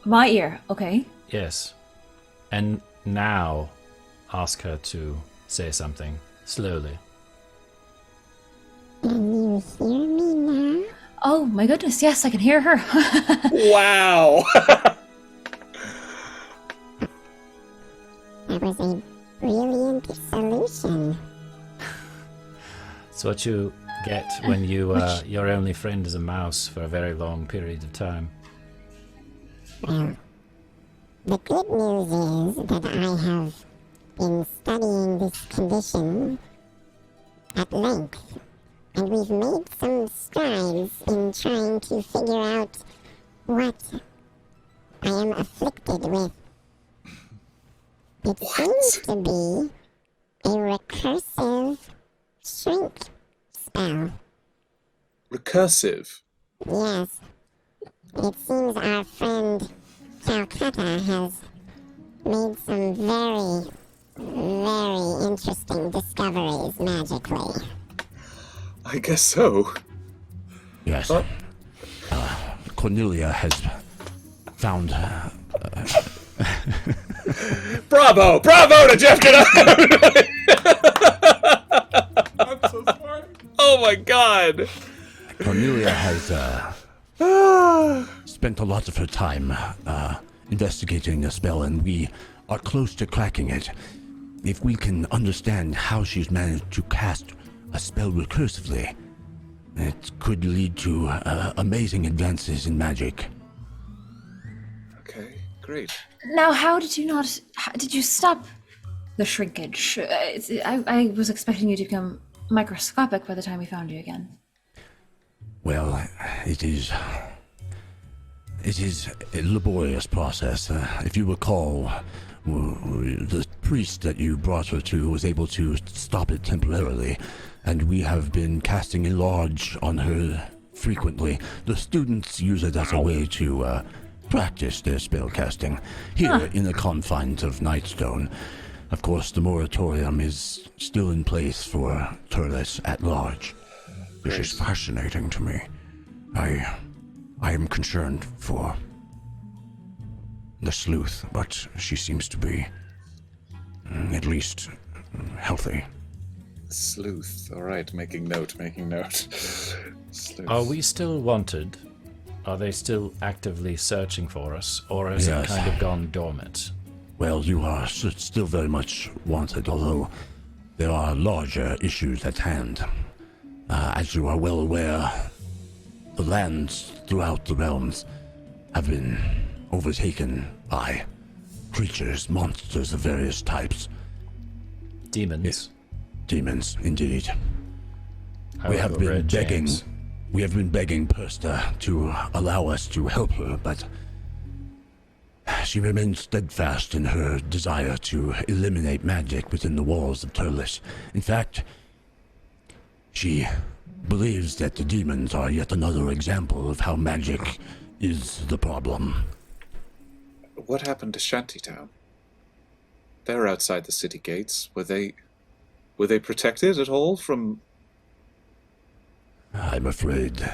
My ear, okay. Yes. And now ask her to say something slowly. Can you hear me now? Oh my goodness, yes, I can hear her. Wow. That was a brilliant solution. It's what you get when your only friend is a mouse for a very long period of time. Well, the good news is that I have been studying this condition at length, and we've made some strides in trying to figure out what I am afflicted with. It seems to be a recursive shrink spell. Recursive. Yes. It seems our friend Calcutta has made some very, very interesting discoveries magically. I guess so. Yes. Cornelia has found. Bravo to Jeff Canard. I'm so sorry. Oh my God. Cornelia has spent a lot of her time investigating the spell, and we are close to cracking it. If we can understand how she's managed to cast a spell recursively, it could lead to amazing advances in magic. Okay, great. Now, did you stop the shrinkage? I was expecting you to become microscopic by the time we found you again. Well, it is a laborious process. If you recall, the priest that you brought her to was able to stop it temporarily, and we have been casting a lodge on her frequently. The students use it as a way to practice their spell casting here in the confines of Nightstone. Of course, the moratorium is still in place for Terlis at large. This is fascinating to me. I am concerned for the sleuth, but she seems to be at least healthy. Sleuth. All right, making note. Sleuth. Are we still wanted? Are they still actively searching for us, or has Yes. it kind of gone dormant? Well, you are still very much wanted, although there are larger issues at hand. As you are well aware, the lands throughout the realms have been overtaken by creatures, monsters of various types. Demons. Demons, indeed. I We will have go been Red begging. James. We have been begging Persta to allow us to help her, but she remains steadfast in her desire to eliminate magic within the walls of Terlis. In fact, she believes that the demons are yet another example of how magic is the problem. What happened to Shantytown? They're outside the city gates. Were they protected at all from... I'm afraid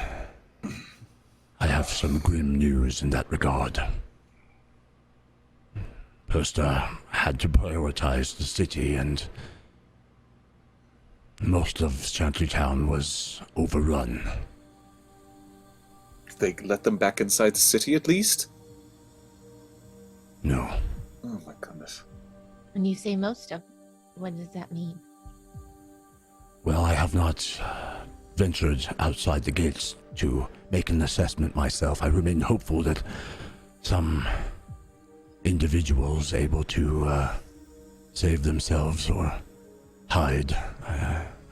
I have some grim news in that regard. Persta had to prioritize the city, and most of Shantytown was overrun. They let them back inside the city at least? No. Oh my goodness. When you say most of, what does that mean? Well, I have not ventured outside the gates to make an assessment myself. I remain hopeful that some individuals able to save themselves or hide.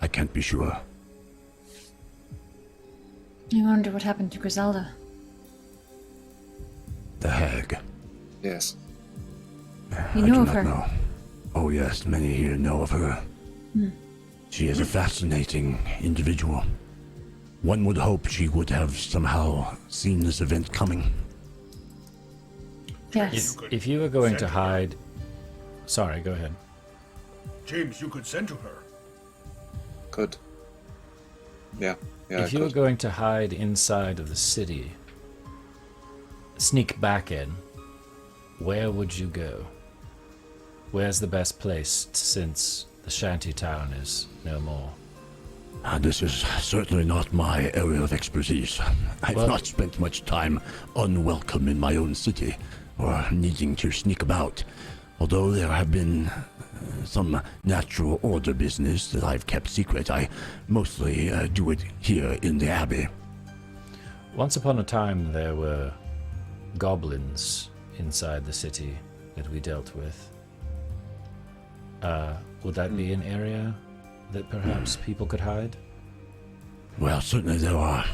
I can't be sure. I wonder what happened to Griselda. The hag. Yes. You I know do of not her? know. Oh yes, many here know of her. She is a fascinating individual. One would hope she would have somehow seen this event coming. Yes. If you were going to hide... Sorry, go ahead. James, you could send to her. Good. Yeah. Yeah. If you were going to hide inside of the city, sneak back in, where would you go? Where's the best place since the shanty town is no more? This is certainly not my area of expertise. I've Well- not spent much time unwelcome in my own city, or needing to sneak about. Although there have been some natural order business that I've kept secret, I mostly do it here in the Abbey. Once upon a time, there were goblins inside the city that we dealt with. Would that be an area that perhaps people could hide? Well, certainly there are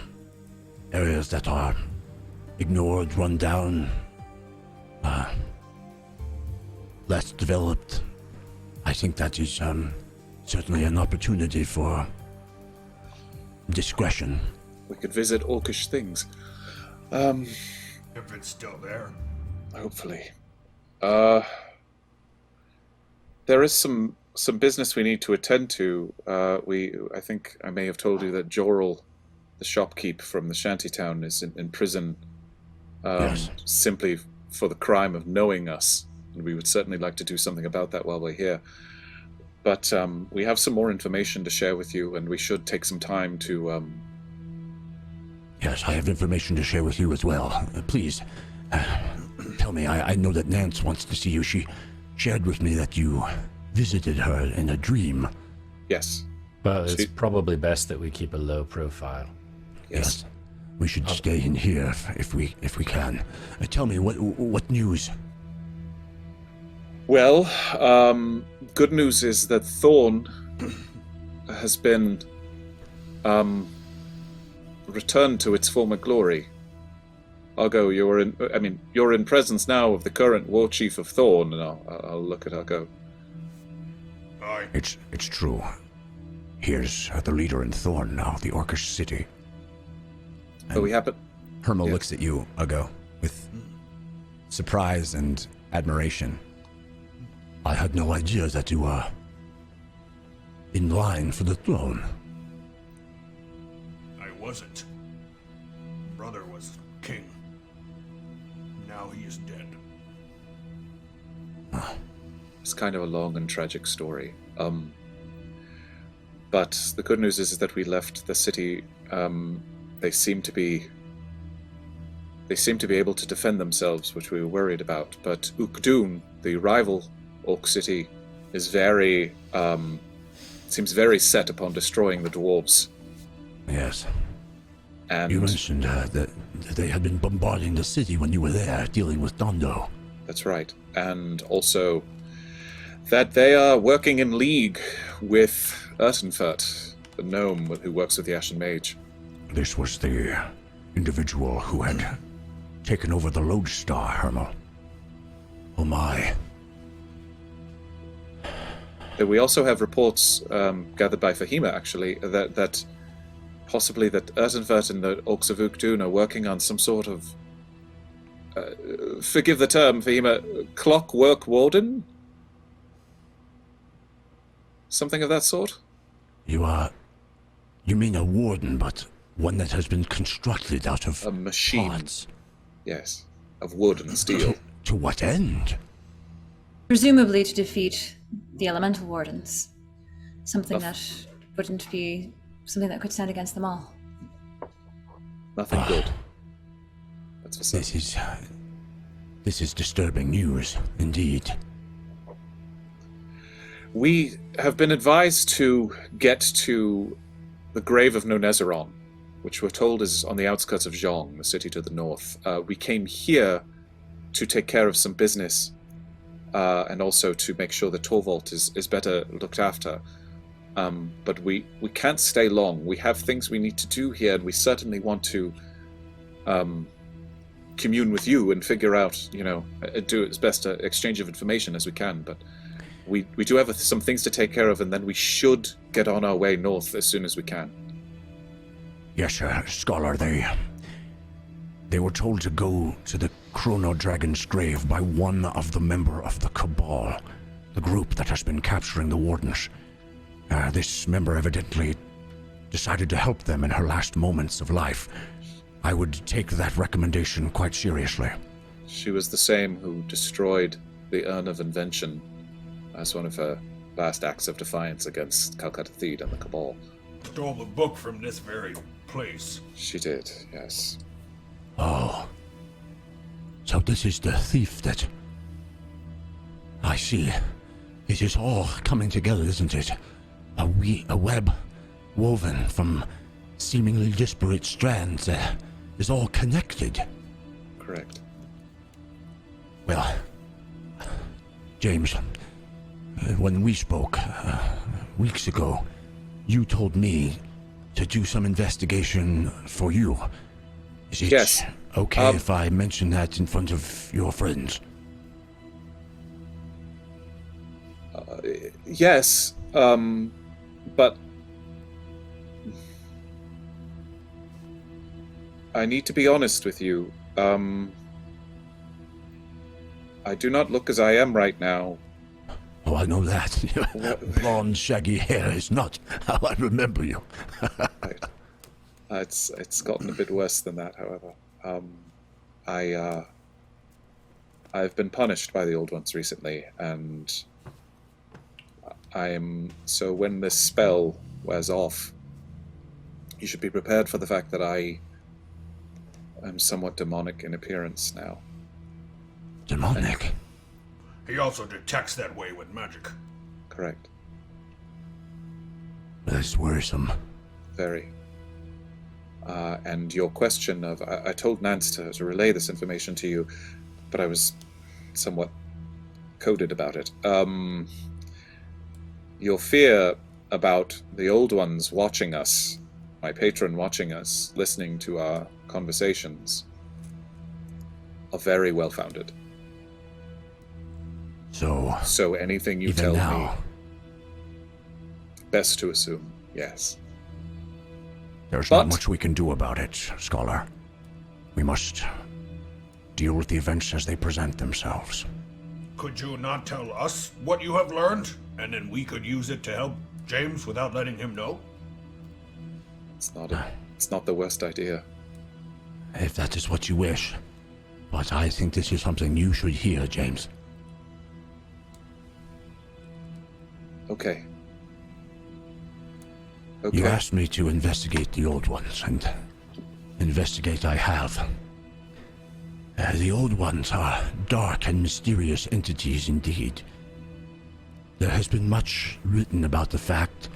areas that are ignored, run down, less developed. I think that is certainly an opportunity for discretion. We could visit Orcish things. If it's still there. Hopefully. There is some business we need to attend to. I think I may have told you that Jorel, the shopkeep from the shantytown, is in prison Yes. simply for the crime of knowing us. And we would certainly like to do something about that while we're here. But we have some more information to share with you, and we should take some time to... Yes, I have information to share with you as well. Please, tell me, I know that Nance wants to see you. She shared with me that you visited her in a dream. Yes. But it's See- probably best that we keep a low profile. Yes. We should stay in here if we can. Tell me, what news? Well, good news is that Thorn has been returned to its former glory. Argo, you're in presence now of the current war chief of Thorn, and I'll look at Argo. Aye. It's true. Here's the leader in Thorn now, the Orcish city. So we happen. Herma Yeah. looks at you, Ugo, with surprise and admiration. I had no idea that you were in line for the throne. I wasn't. Brother was king. Now he is dead. It's kind of a long and tragic story. But the good news is that we left the city. They seem to be able to defend themselves, which we were worried about. But Ukdun, the rival Orc city, is seems very set upon destroying the dwarves. Yes. And you mentioned that they had been bombarding the city when you were there, dealing with Dondo. That's right. And also that they are working in league with Urtenfurt, the gnome who works with the Ashen Mage. This was the individual who had taken over the Lodestar, Hermel. Oh my. We also have reports gathered by Fahima, actually, that possibly that Urtenfurt and the Orcs of Ukdun are working on some sort of, forgive the term, Fahima, clockwork warden? Something of that sort? You mean a warden, but one that has been constructed out of a machine. Parts. Yes, of wood and steel. To what end? Presumably to defeat the elemental wardens. Something that wouldn't be something that could stand against them all. Nothing good. That's for certain. This is disturbing news, indeed. We have been advised to get to the grave of Nonezeron, which we're told is on the outskirts of Zhong, the city to the north. We came here to take care of some business, and also to make sure that Torvald is better looked after. But we can't stay long. We have things we need to do here, and we certainly want to commune with you and figure out, do as best an exchange of information as we can. But we do have some things to take care of, and then we should get on our way north as soon as we can. Yes, sir, Scholar, they were told to go to the Chrono Dragon's grave by one of the member of the Cabal, the group that has been capturing the Wardens. This member evidently decided to help them in her last moments of life. I would take that recommendation quite seriously. She was the same who destroyed the Urn of Invention as one of her last acts of defiance against Calcutta Theed and the Cabal. Stole the book from this very place. She did, yes. Oh. So this is the thief that... I see. It is all coming together, isn't it? A web woven from seemingly disparate strands is all connected. Correct. Well, James, when we spoke weeks ago, you told me to do some investigation for you. Is it yes. Okay if I mention that in front of your friends? Yes, but I need to be honest with you. I do not look as I am right now. Oh, I know that. Blonde, shaggy hair is not how I remember you. Right. It's gotten a bit worse than that, however. I've been punished by the Old Ones recently, and so when this spell wears off, you should be prepared for the fact that I am somewhat demonic in appearance now. Demonic? He also detects that way with magic. Correct. That's worrisome. Very. And your question of... I told Nance to relay this information to you, but I was somewhat coded about it. Your fear about the Old Ones watching us, my patron watching us, listening to our conversations, are very well-founded. So anything you even tell now, me, best to assume, yes. There's not much we can do about it, Scholar. We must deal with the events as they present themselves. Could you not tell us what you have learned, and then we could use it to help James without letting him know? It's not the worst idea. If that is what you wish. But I think this is something you should hear, James. Okay. You asked me to investigate the Old Ones, and investigate I have. The Old Ones are dark and mysterious entities indeed. There has been much written about the fact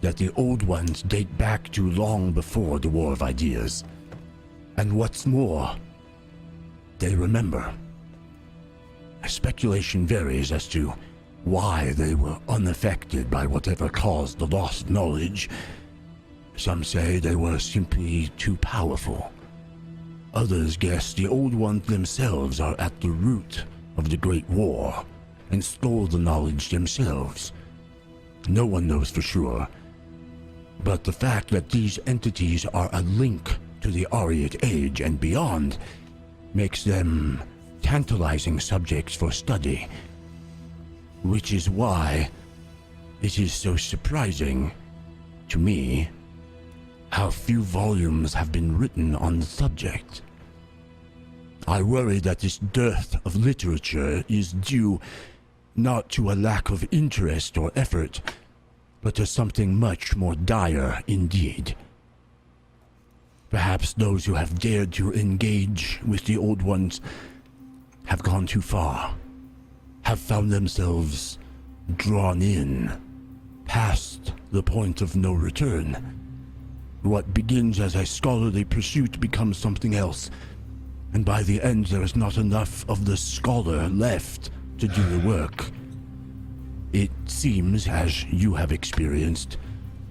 that the Old Ones date back to long before the War of Ideas. And what's more, they remember. Speculation varies as to why they were unaffected by whatever caused the lost knowledge. Some say they were simply too powerful. Others guess the Old Ones themselves are at the root of the Great War and stole the knowledge themselves. No one knows for sure, but the fact that these entities are a link to the Ariate Age and beyond makes them tantalizing subjects for study, which is why it is so surprising to me how few volumes have been written on the subject. I worry that this dearth of literature is due not to a lack of interest or effort, but to something much more dire indeed. Perhaps those who have dared to engage with the Old Ones have gone too far, have found themselves drawn in, past the point of no return. What begins as a scholarly pursuit becomes something else, and by the end there is not enough of the scholar left to do the work. It seems, as you have experienced,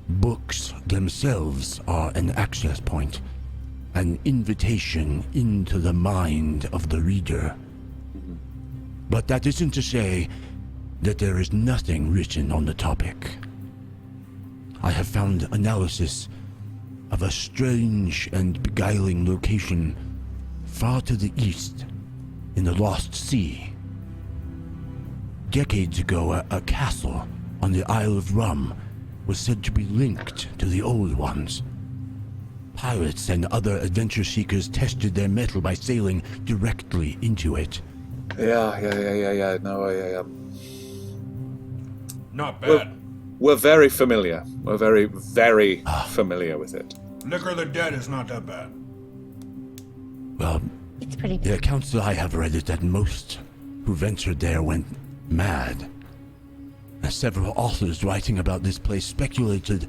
books themselves are an access point, an invitation into the mind of the reader. But that isn't to say that there is nothing written on the topic. I have found analysis of a strange and beguiling location far to the east in the Lost Sea. Decades ago, a castle on the Isle of Rum was said to be linked to the Old Ones. Pirates and other adventure seekers tested their mettle by sailing directly into it. Yeah. No, Not bad. We're very familiar. We're very, very familiar with it. Liquor of the Dead is not that bad. Well, It's pretty the accounts that I have read is that most who ventured there went mad. Several authors writing about this place speculated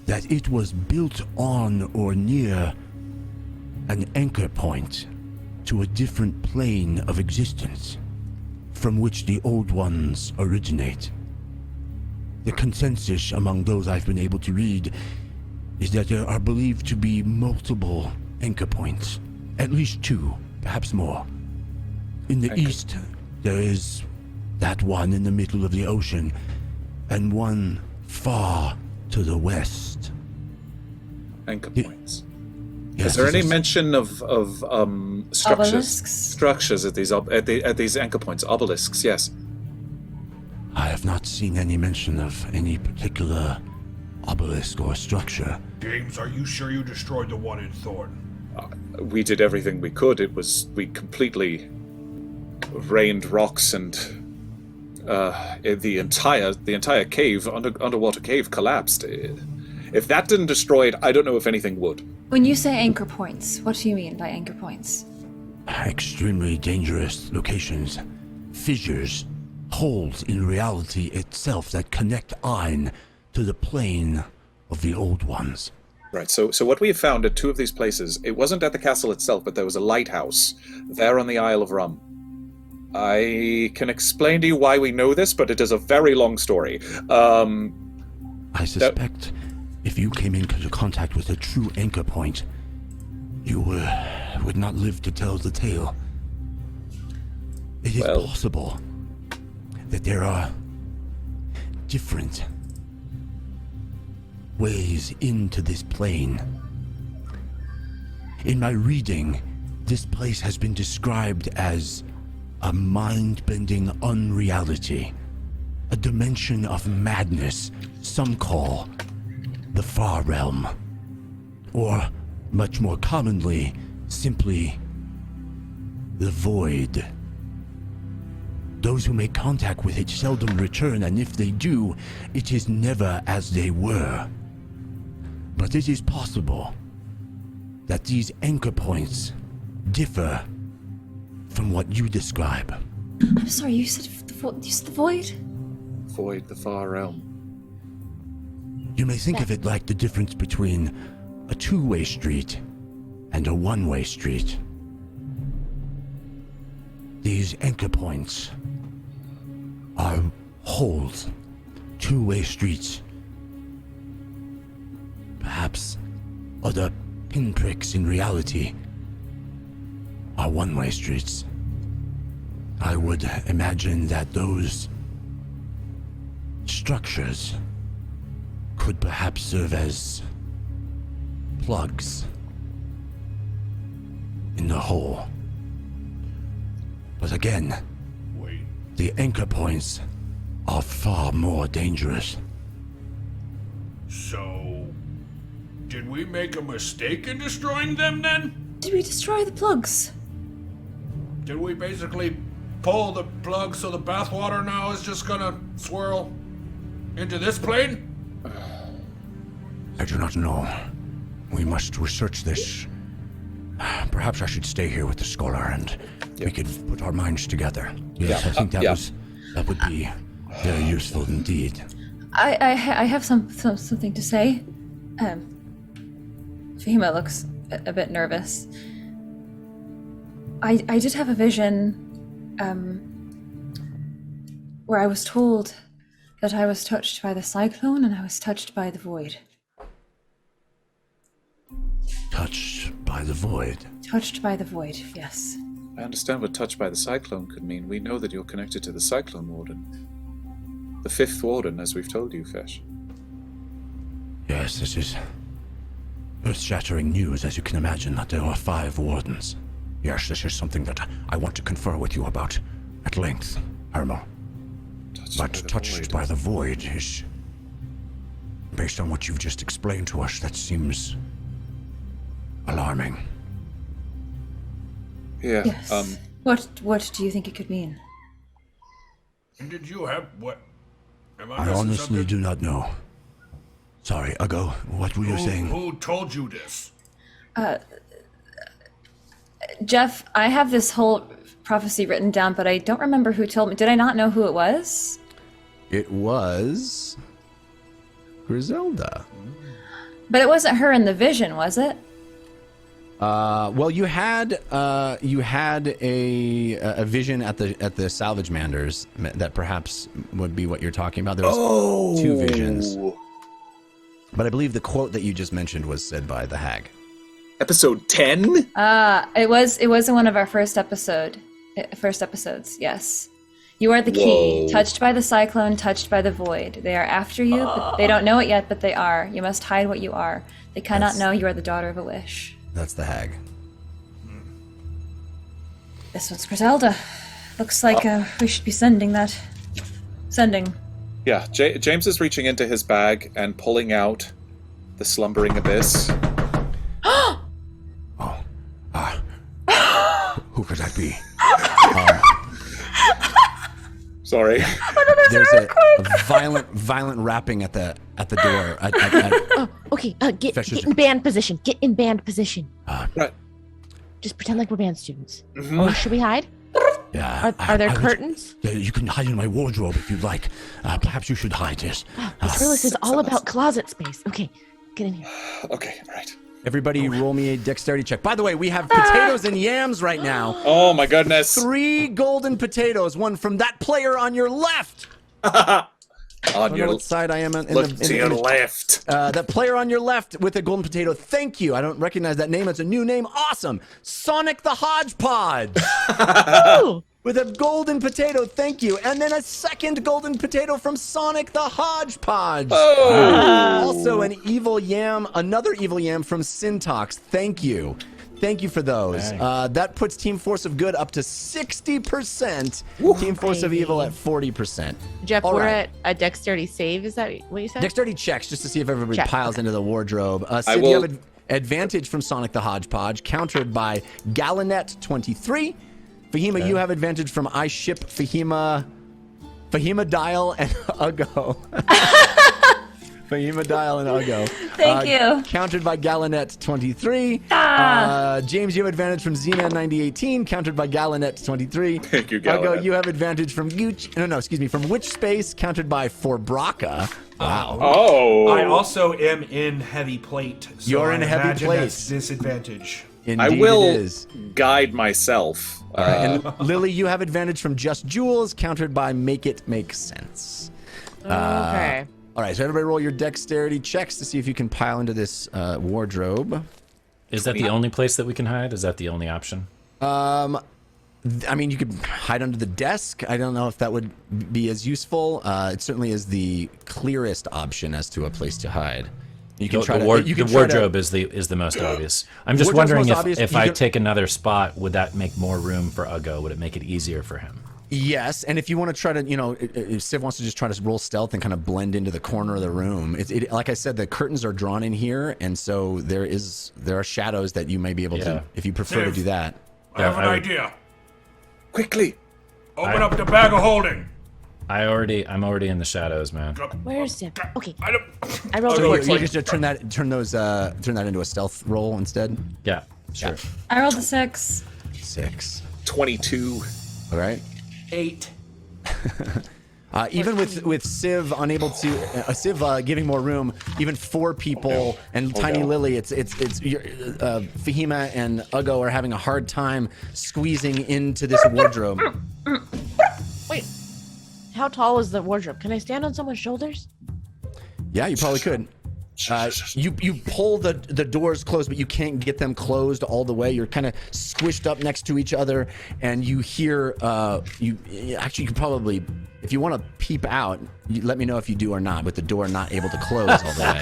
that it was built on or near an anchor point to a different plane of existence from which the Old Ones originate. The consensus among those I've been able to read is that there are believed to be multiple anchor points, at least two, perhaps more. In the east, there is that one in the middle of the ocean, and one far to the west. Anchor points. Yes, Is there any yes. mention of structures? Obelisks? Structures at these anchor points. Obelisks, yes. I have not seen any mention of any particular obelisk or structure. James, are you sure you destroyed the one in Thorn? We did everything we could. We completely rained rocks, and the entire cave, underwater cave, collapsed. If that didn't destroy it, I don't know if anything would. When you say anchor points, what do you mean by anchor points? Extremely dangerous locations. Fissures. Holes in reality itself that connect Ein to the plane of the Old Ones. Right, so what we have found at two of these places, it wasn't at the castle itself, but there was a lighthouse there on the Isle of Rum. I can explain to you why we know this, but it is a very long story. I suspect if you came into contact with a true anchor point, you would not live to tell the tale. It is possible that there are different ways into this plane. In my reading, this place has been described as a mind-bending unreality, a dimension of madness some call the Far Realm, or much more commonly, simply the Void. Those who make contact with it seldom return, and if they do, it is never as they were. But it is possible that these anchor points differ from what you describe. I'm sorry, you said the void? Void, the far realm. You may think of it like the difference between a two-way street and a one-way street. These anchor points are holes, two-way streets. Perhaps other pinpricks in reality are one-way streets. I would imagine that those structures could perhaps serve as plugs in the hole. But again, the anchor points are far more dangerous. So, did we make a mistake in destroying them then? Did we destroy the plugs? Did we basically pull the plug so the bathwater now is just gonna swirl into this plane? I do not know. We must research this. Perhaps I should stay here with the scholar and we could put our minds together. Yes, I think that would be very useful indeed. I have something to say. Fahima looks a bit nervous. I did have a vision where I was told that I was touched by the cyclone and I was touched by the void. Touched by the void? Touched by the void, yes. I understand what touched by the cyclone could mean. We know that you're connected to the Cyclone Warden. The 5th Warden, as we've told you, Fish. Yes, this is earth-shattering news, as you can imagine, that there are 5 wardens. Yes, this is something that I want to confer with you about at length, Hermo. Touched by the void is... Based on what you've just explained to us, that seems... alarming. Yeah, yes. What do you think it could mean? Did you have what? I honestly do not know. Sorry, Ugo, what were you saying? Who told you this? Jeff, I have this whole prophecy written down, but I don't remember who told me. Did I not know who it was? It was Griselda. But it wasn't her in the vision, was it? Well, you had a vision at the salvage manders that perhaps would be what you're talking about. There was 2 visions, but I believe the quote that you just mentioned was said by the hag. Episode 10? It was in one of our first episodes. Yes, you are the key. Touched by the cyclone, touched by the void. They are after you, but they don't know it yet. But they are. You must hide what you are. They cannot know you are the daughter of a wish. That's the hag. This one's Griselda. Looks like we should be sending that. Sending. Yeah, James is reaching into his bag and pulling out the slumbering abyss. Who could that be? Sorry. There's a violent rapping at the door. Okay. Get in band position. Get in band position. Right. Just pretend like we're band students. Mm-hmm. Oh, should we hide? Yeah. Are there curtains? You can hide in my wardrobe if you'd like. Perhaps you should hide this. Terlis is all about closet space. Okay, get in here. Okay, right. Everybody roll me a dexterity check. By the way, we have potatoes and yams right now. Oh my goodness. 3 golden potatoes, one from that player on your left. On your what side I am in look the to your left. That player on your left with a golden potato. Thank you. I don't recognize that name. It's a new name. Awesome. Sonic the Hodgepodge. With a golden potato. Thank you. And then a second golden potato from Sonic the Hodgepodge. Also an evil yam. Another evil yam from Syntax. Thank you. Thank you for those. That puts Team Force of Good up to 60%. Team Force of Evil at 40%. Jeff, we're at a dexterity save. Is that what you said? Dexterity checks just to see if everybody piles into the wardrobe. Sid, you have advantage from Sonic the Hodgepodge, countered by Gallinet 23, Fahima, you have advantage from I ship Fahima Dial and Uggo. Fahima Dial and Uggo. Thank you. Countered by Galanet 23. James, you have advantage from Xena 9018, countered by Galanet 23. Thank you, Uggo, Galanet. you have advantage from from Witch Space, countered by Forbraka. Wow. Oh. I also am in heavy plate. So You're in I heavy imagine plate. That's disadvantage. Indeed I will it is. guide myself. All right, and Lily, you have advantage from Just Jewels, countered by Make It Make Sense. Okay. All right, so everybody roll your dexterity checks to see if you can pile into this wardrobe. Is that the only place that we can hide? Is that the only option? I mean, you could hide under the desk. I don't know if that would be as useful. It certainly is the clearest option as to a place to hide. You can try The wardrobe is the most obvious. I'm just Wardrobe's wondering most obvious. if You I can- take another spot, would that make more room for Uggo? Would it make it easier for him? Yes, and if you want to try to, if Civ wants to just try to roll stealth and kind of blend into the corner of the room, like I said, the curtains are drawn in here, and so there are shadows that you may be able to, if you prefer to Civ, do that. I have an idea. Quickly. Open up the bag of holding. I'm already in the shadows, man. Where's Zip? Okay. I don't... I rolled So a you 14. just turn that into a stealth roll instead. Yeah, sure. I rolled a 6. 6. 22. All right. 8. Even with Civ unable to, Civ giving more room, even 4 people and Tiny Lily, Fahima and Uggo are having a hard time squeezing into this wardrobe. Wait. How tall is the wardrobe? Can I stand on someone's shoulders? Yeah, you probably could. You pull the doors closed, but you can't get them closed all the way. You're kind of squished up next to each other, and you hear. You could probably, if you want to peep out, you let me know if you do or not. With the door not able to close all the way.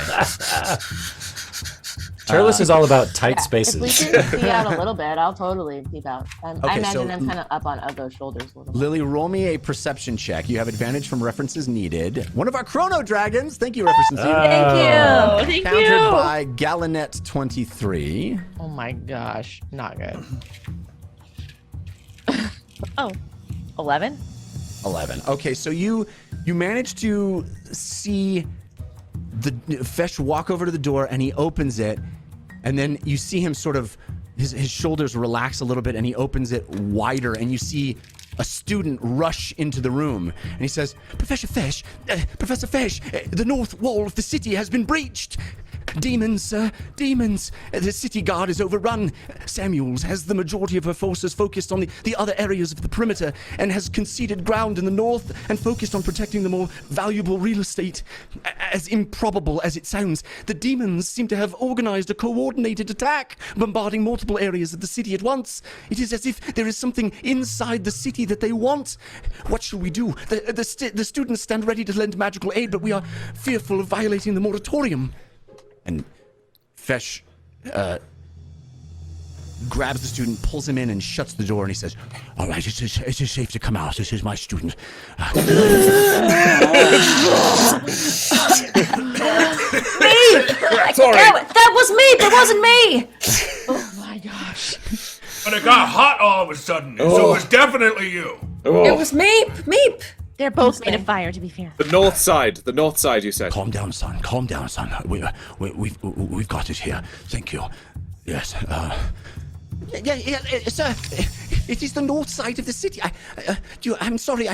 Terlis is all about tight If we spaces. can see out a little bit, I'll totally peep out. I Okay, imagine so- I'm kind of up on Uggo's shoulders a little bit. Lily, roll me a perception check. You have advantage from references needed. One of our Chrono Dragons. Thank you, references needed. Thank you. Thank Countered by Galanet 23. Oh my gosh. Not good. Oh. 11? 11. Okay, so you manage to see the Fesh walk over to the door, and he opens it, and then you see him sort of his shoulders relax a little bit, and he opens it wider, and you see a student rush into the room, and he says, Professor Fesh, the north wall of the city has been breached. Demons, sir, demons. The city guard is overrun. Samuels has the majority of her forces focused on the other areas of the perimeter and has conceded ground in the north and focused on protecting the more valuable real estate. As improbable as it sounds, the demons seem to have organized a coordinated attack, bombarding multiple areas of the city at once. It is as if there is something inside the city that they want. What shall we do? The students stand ready to lend magical aid, but we are fearful of violating the moratorium. And Fesh grabs the student, pulls him in, and shuts the door, and he says, all right, it is safe to come out. This is my student. Me! That was me! That wasn't me! Oh my gosh. But it got hot all of a sudden, so it was definitely you. It was Meep! Meep! They're both made of fire, to be fair. The north side, you said. Calm down, son. Calm down, son. We've got it here. Thank you. Yes. Sir, it is the north side of the city. I'm sorry.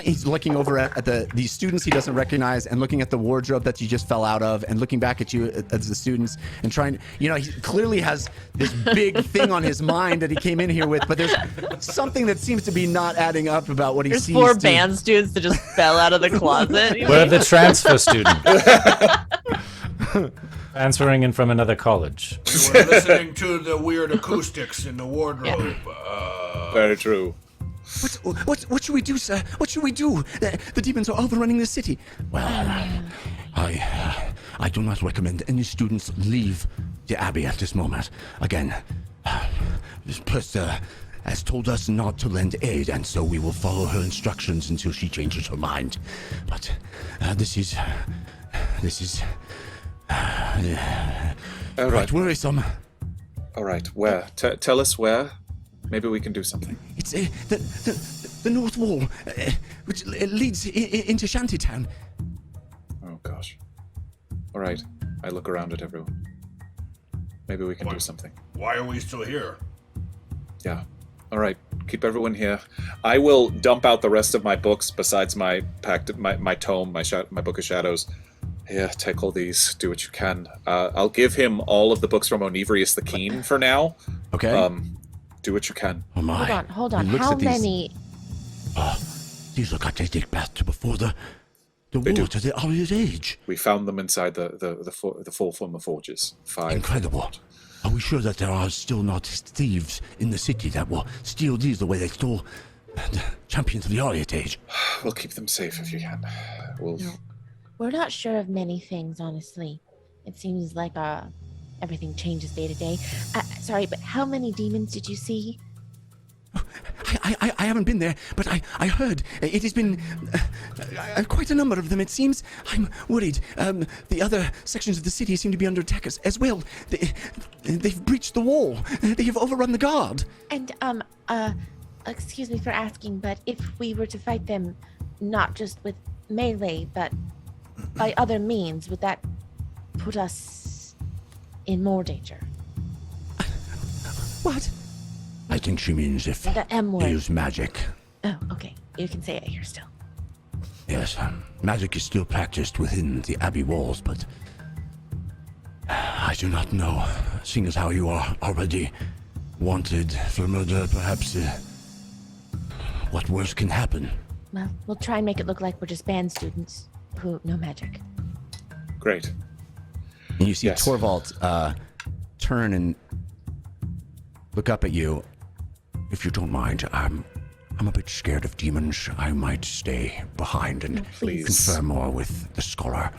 He's looking over at these students he doesn't recognize and looking at the wardrobe that you just fell out of and looking back at you as the students and trying, he clearly has this big thing on his mind that he came in here with, but there's something that seems to be not adding up about what he There's sees. 4 band students that just fell out of the closet. We're the transfer student. Transferring in from another college. You were listening to the weird acoustics in the wardrobe. Very true. What should we do, sir? What should we do? The demons are overrunning the city. Well, I do not recommend any students leave the Abbey at this moment. Again, this person has told us not to lend aid, and so we will follow her instructions until she changes her mind. But this is All right. quite worrisome. All right. Where? Tell us where. Maybe we can do something. It's the north wall, which leads into Shantytown. Oh gosh. All right. I look around at everyone. Maybe we can do something. Why are we still here? Yeah. All right. Keep everyone here. I will dump out the rest of my books besides my tome, my book of shadows. Yeah, take all these. Do what you can. I'll give him all of the books from Onivrius the Keen for now. Okay. Do what you can. Oh my. Hold on. He looks How at these- many? These look like they date back to before the war, to the Aria's age. We found them inside the full form of forges. 5. Incredible. Are we sure that there are still not thieves in the city that will steal these the way they stole the champions of the Ariat age? We'll keep them safe if you can. We'll. No. We're not sure of many things, honestly. It seems like everything changes day to day. Sorry, but how many demons did you see? I haven't been there, but I heard it has been quite a number of them. It seems I'm worried. The other sections of the city seem to be under attack as well. They've breached the wall. They have overrun the guard. And excuse me for asking, but if we were to fight them, not just with melee, but by other means, would that put us in more danger? What? I think she means if The M word. they use magic. Oh, okay. You can say it here still. Yes, magic is still practiced within the Abbey walls, but I do not know. Seeing as how you are already wanted for murder, perhaps what worse can happen? Well, we'll try and make it look like we're just band students who know magic. Great. And you see Yes. Torvald turn and look up at you. If you don't mind, I'm a bit scared of demons. I might stay behind and Please. confer more with the scholar.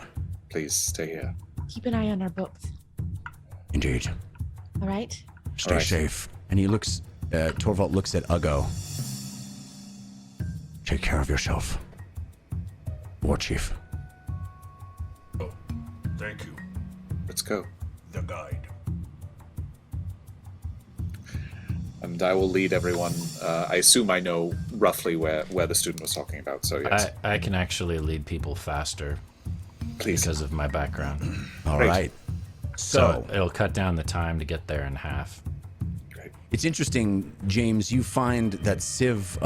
Please stay here. Keep an eye on our books. Indeed. All right? Stay All right. safe. And he looks, Torvald looks at Uggo. Take care of yourself, War Chief. Oh, thank you. Let's go. The guide. And I will lead everyone. I assume I know roughly where the student was talking about. So yes, I can actually lead people faster please. because of my background. All Great. right. So So it'll cut down the time to get there in half. it's interesting, James. You find that Civ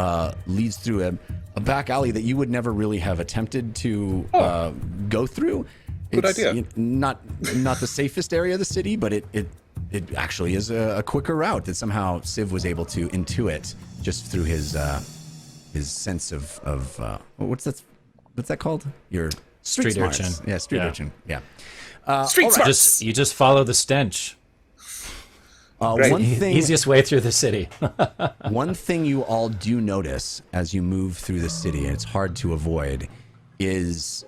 leads through a back alley that you would never really have attempted to go through. Good It's, idea. Not the safest area of the city, but it actually is a quicker route that somehow Civ was able to intuit just through his sense of what's that called? Your street Street smarts. urchin. Yeah, street Yeah. urchin. Yeah. Street all right. smarts. You just follow the stench. Great. One thing, Easiest way through the city. one thing you all do notice as you move through the city, and it's hard to avoid, is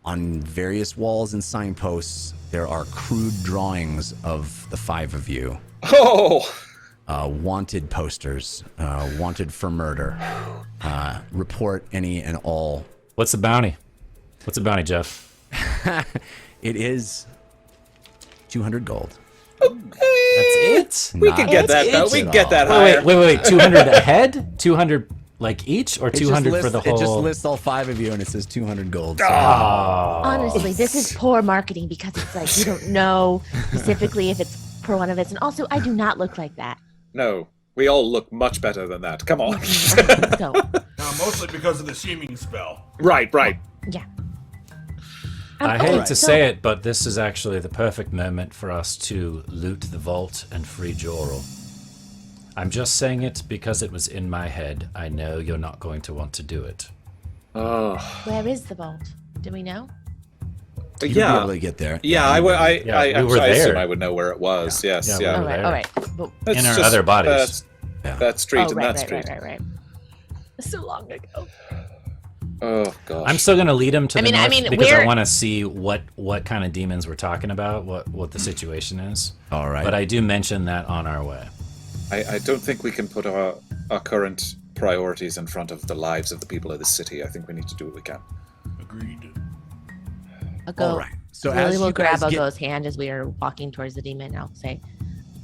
on various walls and signposts, there are crude drawings of the 5 of you. Oh, Wanted posters, wanted for murder. Report any and all. What's the bounty? What's the bounty, Jeff? It is 200 gold. That's it? we can get that though. We can get that higher. Wait. 200 ahead? 200 like each, or 200 for the whole? It just lists all 5 of you, and it says 200 gold. So Honestly, this is poor marketing because it's like you don't know specifically if it's per one of it. And also, I do not look like that. No, we all look much better than that. Come on. So, Now, mostly because of the seeming spell. right. yeah. I hate okay, to so- say it, but this is actually the perfect moment for us to loot the vault and free Jorel. I'm just saying it because it was in my head. I know you're not going to want to do it. Oh, Where is the vault? Do we know? you'll be yeah. able to get there. Yeah, I we were assume there. I would know where it was. Yes, Yeah, yeah. we were there. All right. But, That's In our just other bodies. That street oh, and right, that right, street. right. So long ago. Oh gosh. I'm still gonna lead him to the north because I we're- want to see what kind of demons we're talking about, what the situation is. All right. But I do mention that on our way. I don't think we can put our current priorities in front of the lives of the people of the city. I think we need to do what we can. Agreed. Uggo. All right. So Lily as will you grab guys get, Uggo's hand as we are walking towards the demon. I'll say,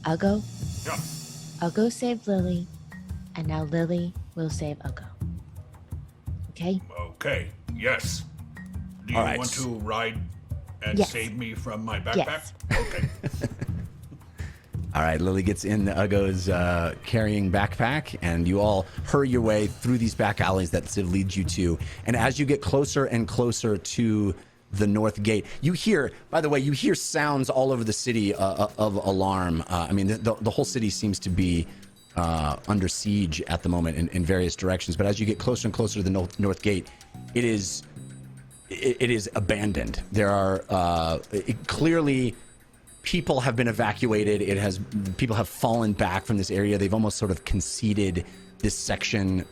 Uggo, Yeah. Uggo saved Lily, and now Lily will save Uggo. Okay? Okay, yes. Do you All right. want to ride and Yes. save me from my backpack? Yes. Okay. All right, Lily gets in Uggo's carrying backpack, and you all hurry your way through these back alleys that Civ leads you to. And as you get closer and closer to the north gate, you hear, by the way, you hear sounds all over the city of alarm. I mean, the whole city seems to be under siege at the moment in various directions. But as you get closer and closer to the north gate, it is abandoned. There are clearly people have been evacuated. People have fallen back from this area. They've almost sort of conceded this section,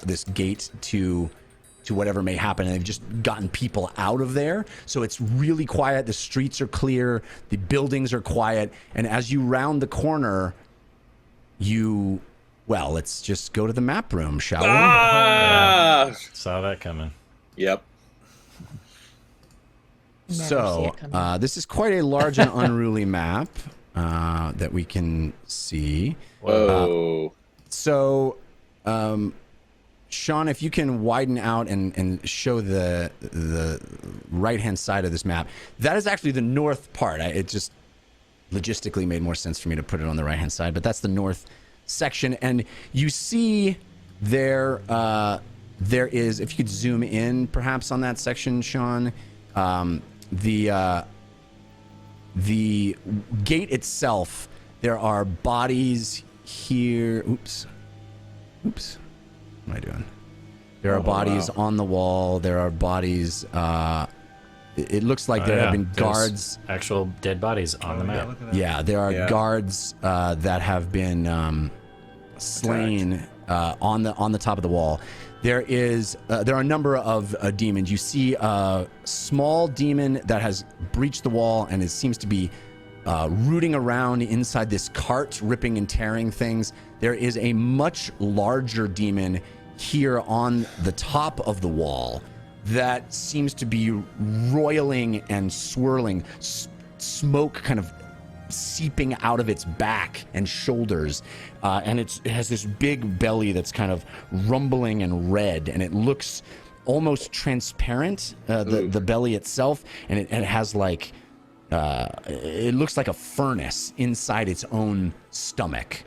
this gate to whatever may happen, and they've just gotten people out of there. So it's really quiet. The streets are clear. The buildings are quiet. And as you round the corner, let's just go to the map room, shall we? Ah! Saw that coming. Yep. Never see So it coming. this is quite a large and unruly map that we can see. Whoa. So, Sean, if you can widen out and show the right-hand side of this map, that is actually the north part. It just logistically made more sense for me to put it on the right-hand side, but that's the north section. And you see there is, if you could zoom in perhaps on that section, Sean, the gate itself, there are bodies here. Oops. What am I doing? There are bodies on the wall. There are bodies. It looks like there have been There's guards. actual dead bodies on the map. Yeah, there are guards that have been slain on the top of the wall. There are a number of demons. You see a small demon that has breached the wall and it seems to be rooting around inside this cart, ripping and tearing things. There is a much larger demon here on the top of the wall that seems to be roiling and swirling, smoke kind of seeping out of its back and shoulders, and it has this big belly that's kind of rumbling and red, and it looks almost transparent, the belly itself, and it has like it looks like a furnace inside its own stomach.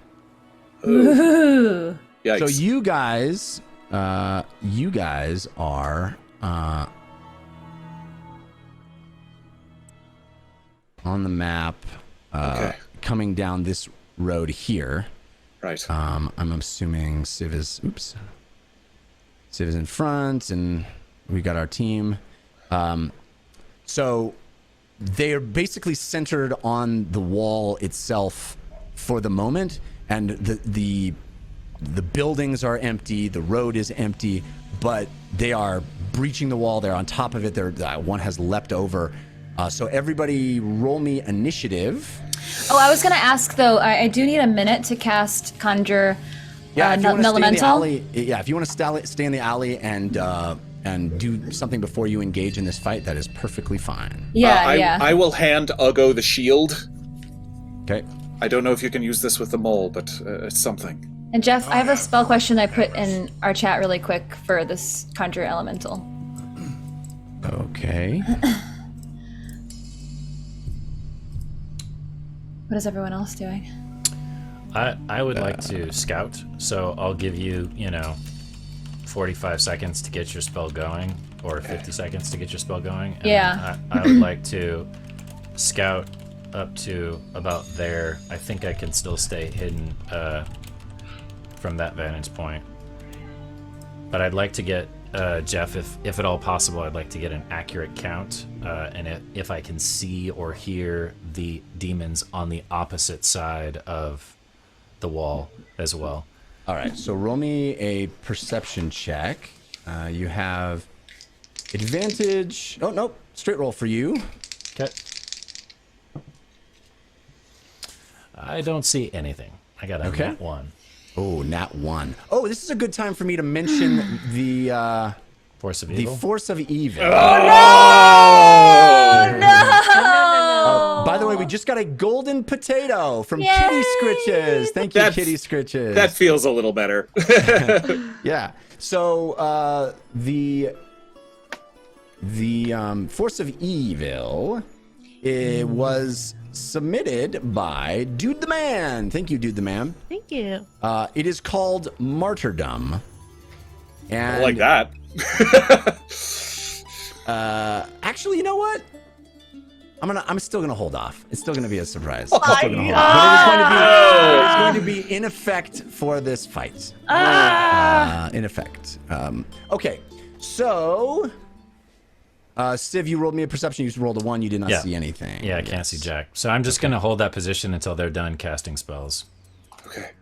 Ooh. Yikes. So you guys are on the map, coming down this road here. Right. I'm assuming Civ is in front, and we got our team. So they are basically centered on the wall itself for the moment, and the buildings are empty, the road is empty, but they are breaching the wall. They're on top of it. One has leapt over. So everybody roll me initiative. Oh, I was gonna ask though. I do need a minute to cast Conjure. If you want to stay in the Elemental. alley, if you want to stay in the alley and do something before you engage in this fight, that is perfectly fine. Yeah, I will hand Uggo the shield. Okay. I don't know if you can use this with the mole, but it's something. And Jeff, I have a spell question I put in our chat really quick for this Conjure Elemental. Okay. What is everyone else doing? I would like to scout, so I'll give you, 45 seconds to get your spell going, or 50 seconds to get your spell going. And Yeah. I would like to scout up to about there. I think I can still stay hidden from that vantage point. But I'd like to get, Jeff, if at all possible, I'd like to get an accurate count, and if I can see or hear the demons on the opposite side of the wall as well. All right, so roll me a perception check. You have advantage. Oh, nope. Straight roll for you. Okay. I don't see anything. I got a nat 1. Oh, nat 1. Oh, this is a good time for me to mention the Force of Evil. The Force of Evil. No! By the way, we just got a golden potato from Kitty Scritches. Thank you, Kitty Scritches. That feels a little better. Yeah. So the Force of Evil was submitted by Dude the Man. Thank you, Dude the Man. Thank you. It is called Martyrdom. And I like that. actually, you know what? I'm still gonna hold off. It's still gonna be a surprise. But it is going to be in effect for this fight. In effect. Okay. So, Civ, you rolled me a perception. You rolled a 1. You did not see anything. Yeah, I can't see jack. So I'm just gonna hold that position until they're done casting spells. Okay.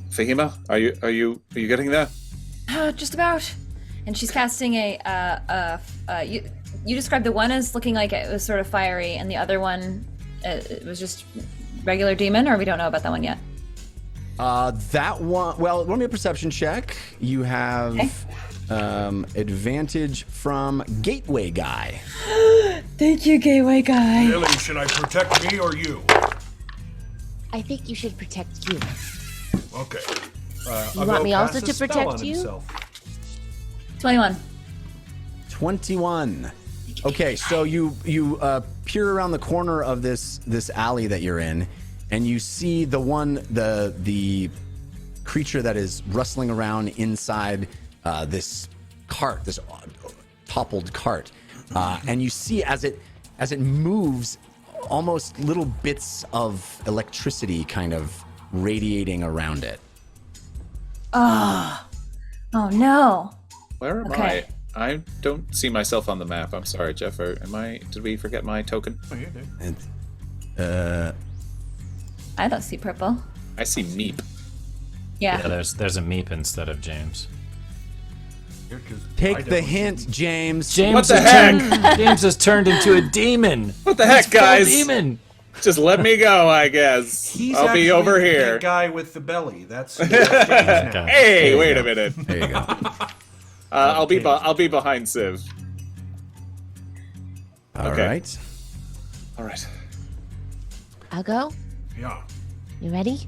Fahima, are you getting there? Just about. And she's casting you described the one as looking like it was sort of fiery, and the other one it was just regular demon, or we don't know about that one yet? That one, well, roll me a perception check. You have advantage from Gateway Guy. Thank you, Gateway Guy. Lily, should I protect me or you? I think you should protect you. Okay. You want me also to protect you? 21. 21. Okay, so you peer around the corner of this alley that you're in, and you see the creature that is rustling around inside this cart, this toppled cart, and you see as it moves, almost little bits of electricity kind of radiating around it. Oh no. Where am I? I don't see myself on the map. I'm sorry, Jeff. Did we forget my token? Oh, yeah, And, I don't see purple. I see Meep. Yeah. There's a meep instead of James. take the hint, James. What the heck? James has turned into a demon. What the heck, guys? Demon. Just let me go, I guess. I'll be over here. The guy with the belly. That's. Hey, wait a minute. There you go. I'll be behind Civ. All right. All right. I'll go. Yeah. You ready?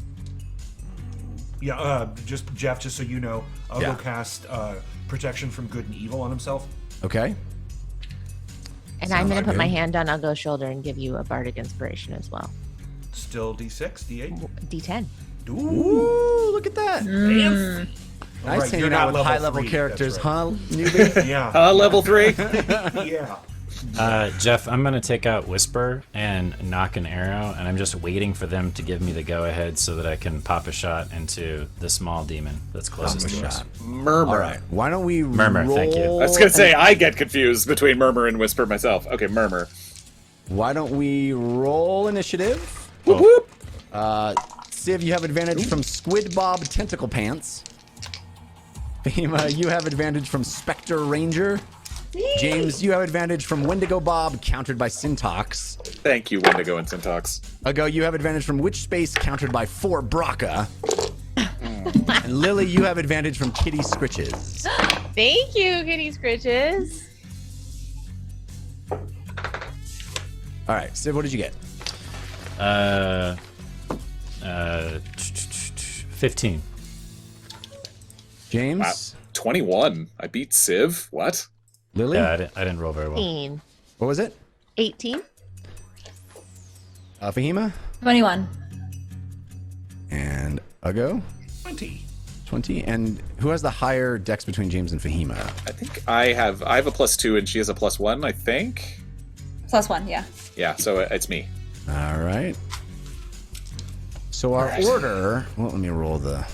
Yeah. Just Jeff. Just so you know, I'll go cast protection from good and evil on himself. Okay. And I'm going to put my hand on Ugo's shoulder and give you a bardic inspiration as well. Still D6, D8, D10. Ooh, look at that. Nice Right, hanging you're out not with level high-level 3, characters, that's huh, newbie? Yeah. Level 3. Yeah. Jeff, I'm gonna take out Whisper and knock an arrow, and I'm just waiting for them to give me the go-ahead so that I can pop a shot into the small demon that's closest to us. Murmur. All right. Why don't we Murmur, roll... thank you. I was gonna say I get confused between Murmur and Whisper myself. Okay, Murmur. Why don't we roll initiative? Whoop whoop. Civ, you have advantage from Squid Bob Tentacle Pants. Fahima, you have advantage from Spectre Ranger. James, you have advantage from Wendigo Bob, countered by Syntax. Thank you, Wendigo and Syntax. Ugo, you have advantage from Witch Space, countered by 4 Braca. And Lily, you have advantage from Kitty Scritches. Thank you, Kitty Scritches. All right, Civ, what did you get? 15. James? Wow. 21. I beat Civ. What? Lily? Yeah, I didn't roll very well. 18. What was it? 18. Fahima? 21. And Ugo? 20. And who has the higher dex between James and Fahima? I think I have a +2 and she has a +1, I think. +1, yeah. Yeah, so it's me. All right. So our order... Well, let me roll the...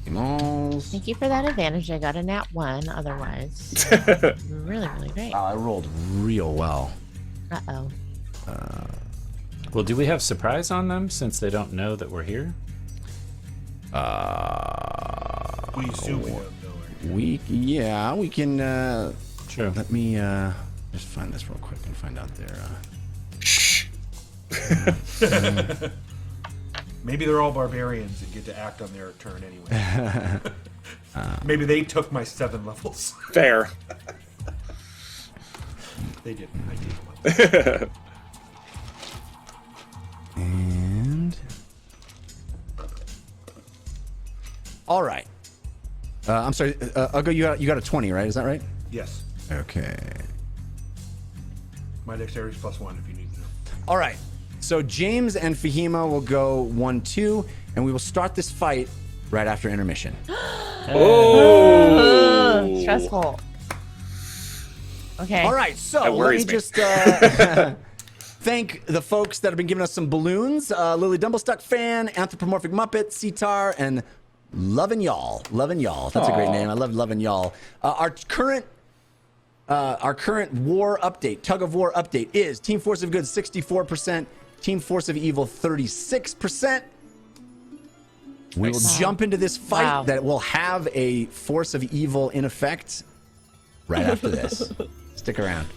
Malls. Thank you for that advantage. I got a nat 1 otherwise. Really, really great. Wow, I rolled real well. Uh-oh. Well, do we have surprise on them since they don't know that we're here? We assume we don't know. We can. Sure. Let me just find this real quick and find out their. Maybe they're all barbarians and get to act on their turn anyway. Maybe they took my 7 levels. Fair. They didn't. I did one. All right. I'm sorry, Ugo, you got a 20, right? Is that right? Yes. Okay. My dexterity is +1 if you need to know. All right. So James and Fahima will go 1-2, and we will start this fight right after intermission. Oh, stressful. Okay. All right. So That let worries me me. just thank the folks that have been giving us some balloons. Lily Dumblestuck Fan, Anthropomorphic Muppet, Sitar, and Lovin' Y'all. Lovin' Y'all. That's a great name. I love Lovin' Y'all. Our current war update, tug of war update, is Team Force of Good 64%, Team Force of Evil 36%. We will jump into this fight that will have a Force of Evil in effect right after this. Stick around.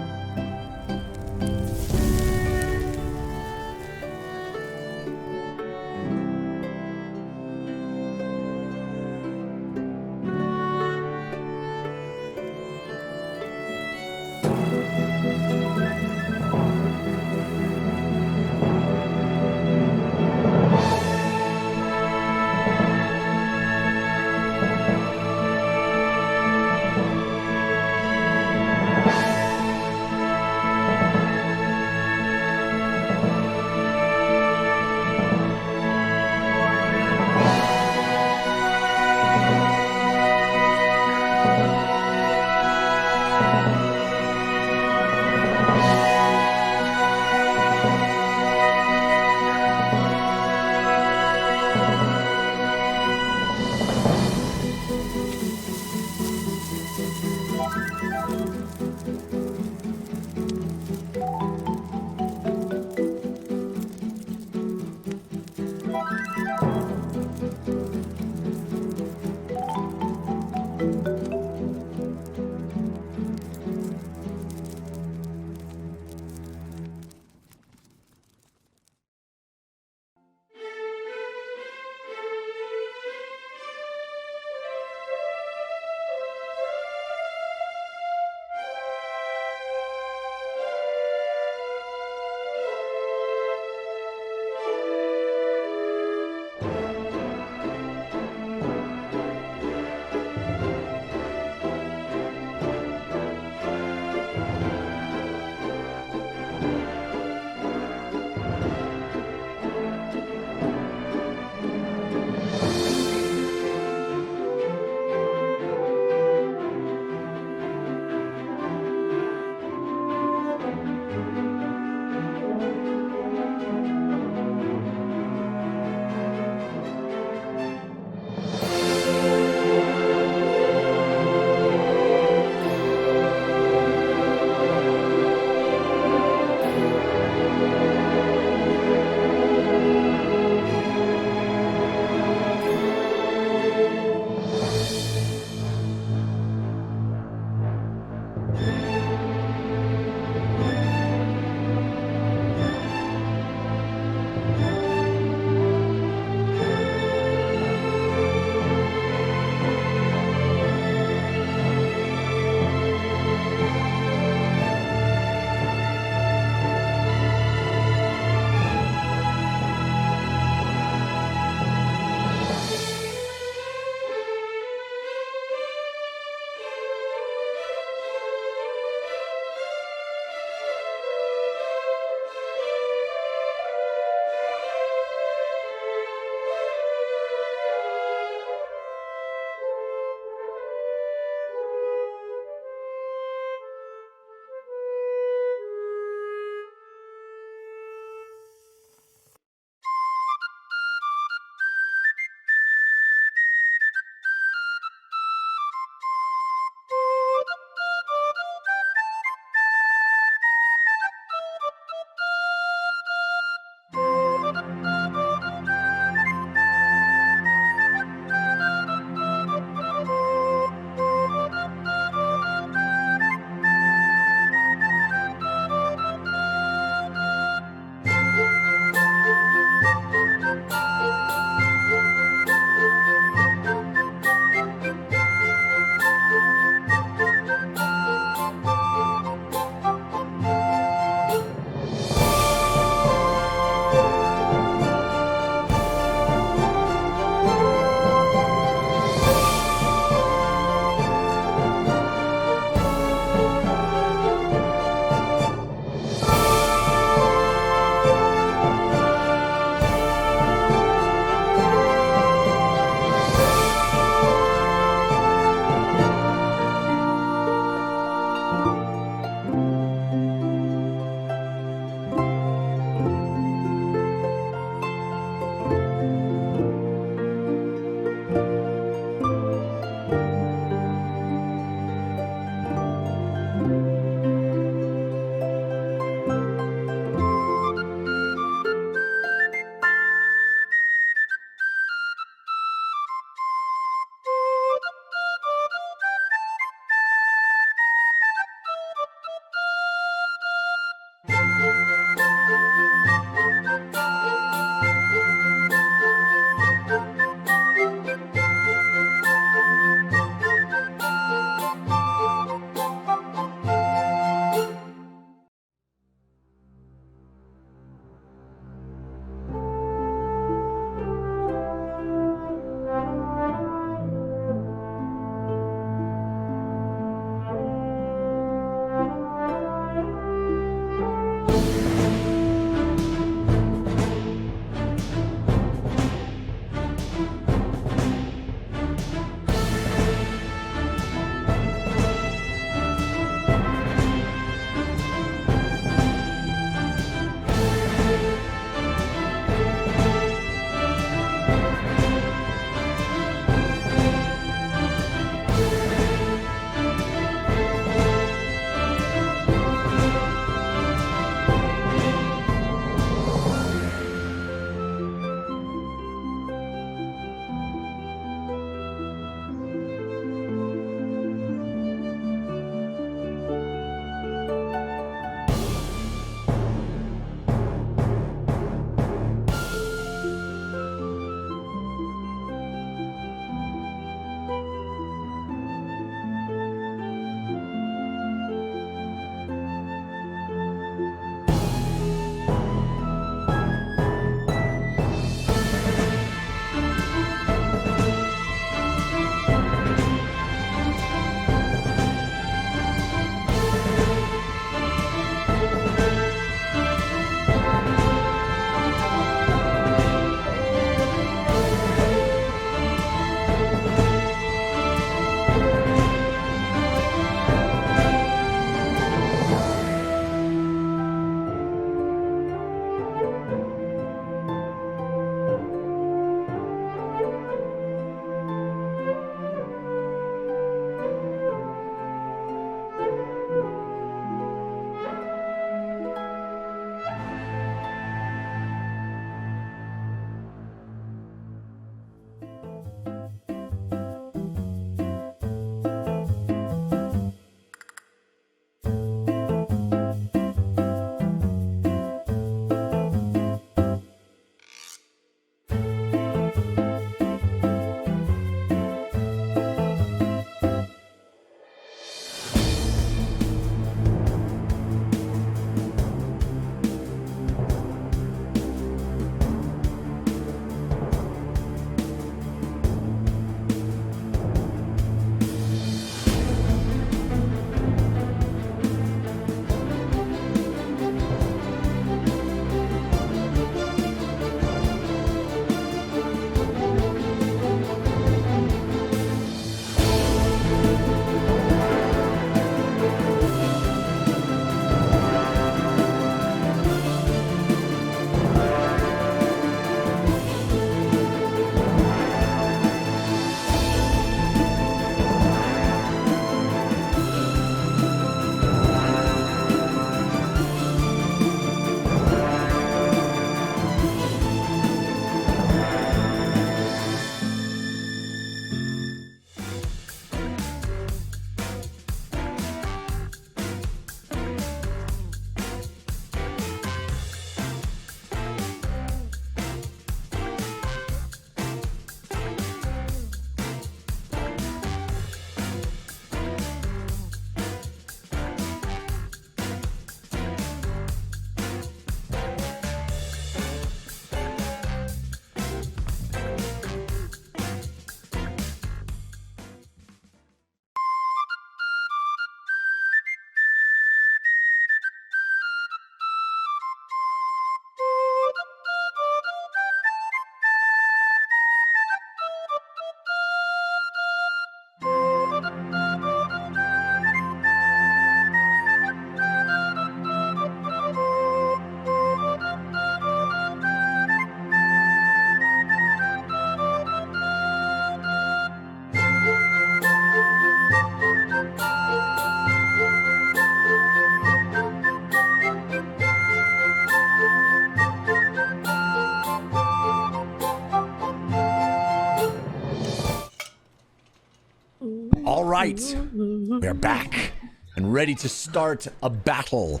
right, we are back and ready to start a battle.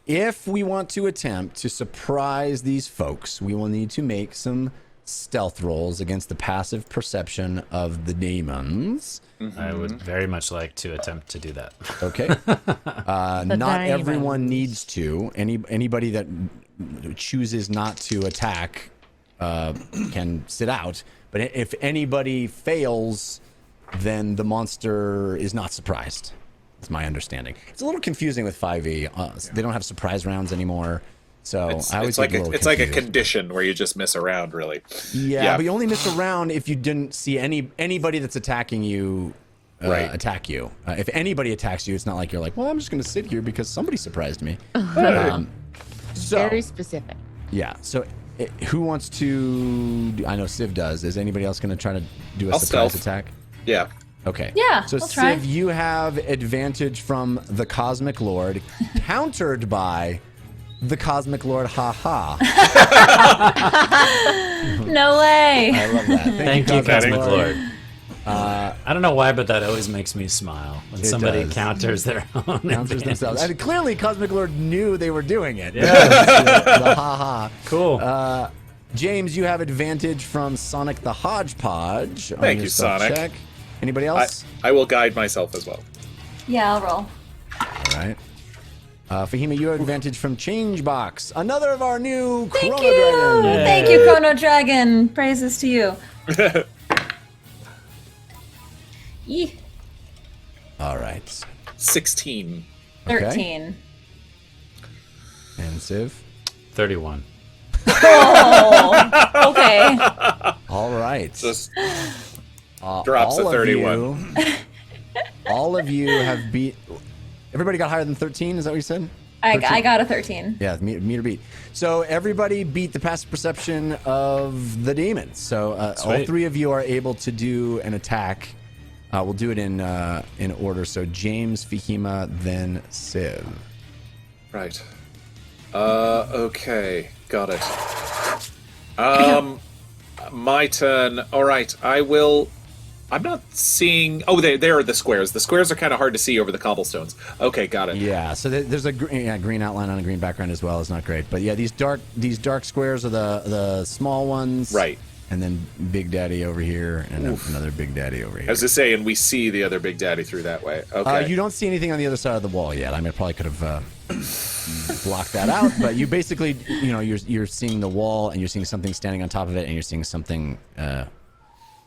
If we want to attempt to surprise these folks, we will need to make some stealth rolls against the passive perception of the demons. I would very much like to attempt to do that. Okay. Not everyone needs to. Anybody that chooses not to attack can sit out. But if anybody fails, then the monster is not surprised. That's my understanding. It's a little confusing with 5e. They don't have surprise rounds anymore. So it's like a condition where you just miss a round, really. Yeah, but you only miss a round if you didn't see anybody that's attacking you attack you. If anybody attacks you, it's not like you're like, well, I'm just going to sit here because somebody surprised me. Very specific. Yeah. So who wants to? I know Civ does. Is anybody else going to try to do a surprise attack? Yeah. Okay. Yeah, So I'll try. Civ, you have advantage from the Cosmic Lord, countered by the Cosmic Lord. Ha ha. No way. I love that. Thank you, Cosmic Lord. Lord. I don't know why, but that always makes me smile when somebody counters their own. Counters themselves. And clearly, Cosmic Lord knew they were doing it. Yeah. The ha ha. Cool. James, you have advantage from Sonic the Hodgepodge. On Thank your you, stealth Sonic. Check. Anybody else? I will guide myself as well. Yeah, I'll roll. All right. Fahima, you have advantage from Changebox. Another of our new Thank Chrono you. Dragon. Thank you, Chrono Dragon. Praises to you. Yee. All right. 16. 13. And Civ? 31. Oh, okay. All right. Just drops all a 31. All of you have beat... Everybody got higher than 13? Is that what you said? I got a 13. Yeah, meter beat. So everybody beat the passive perception of the demons. So all three of you are able to do an attack. We'll do it in order. So James, Fahima, then Civ. Right. Okay. Got it. My turn. All right. I'm not seeing... Oh, there are the squares. The squares are kind of hard to see over the cobblestones. Okay, got it. Yeah, so there's a green outline on a green background as well. It's not great. But yeah, these dark squares are the small ones. Right. And then Big Daddy over here, and another Big Daddy over here. As I say, and we see the other Big Daddy through that way. Okay. You don't see anything on the other side of the wall yet. I mean, I probably could have blocked that out, but you basically, you're seeing the wall, and you're seeing something standing on top of it, and you're seeing something...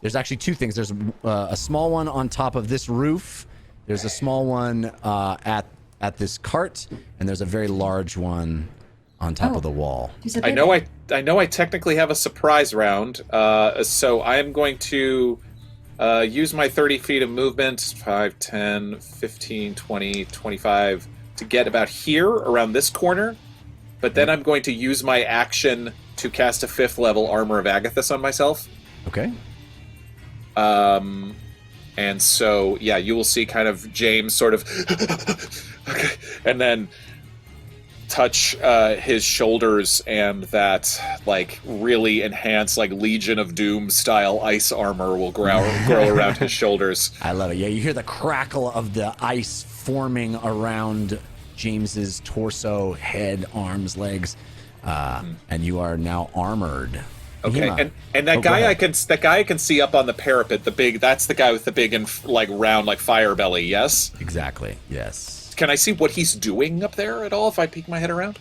There's actually two things. There's a small one on top of this roof. There's a small one at this cart, and there's a very large one on top of the wall. I know I technically have a surprise round, so I am going to use my 30 feet of movement, 5, 10, 15, 20, 25, to get about here, around this corner. But then I'm going to use my action to cast a 5th level Armor of Agathis on myself. Okay. And so, yeah, you will see kind of James sort of, okay, and then touch his shoulders, and that, like, really enhanced, like, Legion of Doom style ice armor will grow around his shoulders. I love it. Yeah, you hear the crackle of the ice forming around James's torso, head, arms, legs, and you are now armored. Okay, and that guy I can see up on the parapet, that's the guy with the big and like round like fire belly, yes? Exactly. Yes. Can I see what he's doing up there at all if I peek my head around?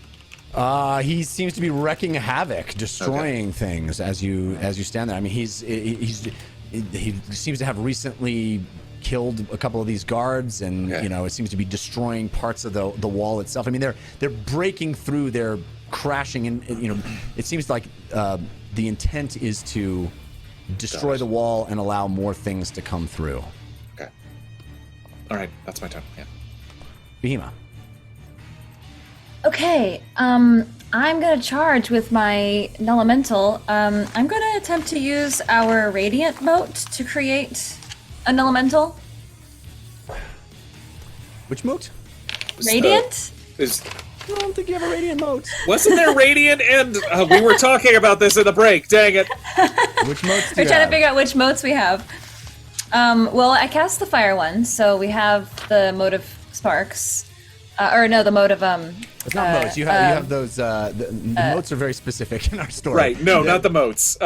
He seems to be wrecking havoc, destroying things as you stand there. I mean, he seems to have recently killed a couple of these guards, and it seems to be destroying parts of the wall itself. I mean, they're breaking through, they're crashing, and it seems like the intent is to destroy the wall and allow more things to come through. Okay. All right, that's my turn. Yeah. Fahima. Okay, I'm gonna charge with my Elemental. I'm gonna attempt to use our Radiant moat to create an Elemental. Which moat? Radiant? I don't think you have a Radiant moat. Wasn't there Radiant? And we were talking about this in the break. Dang it. Which moats do We're you trying have? to figure out which moats we have. Well, I cast the fire one, so we have the mode of sparks. The mode of It's not moats. You have those. The moats are very specific in our story. Right. No, not the moats.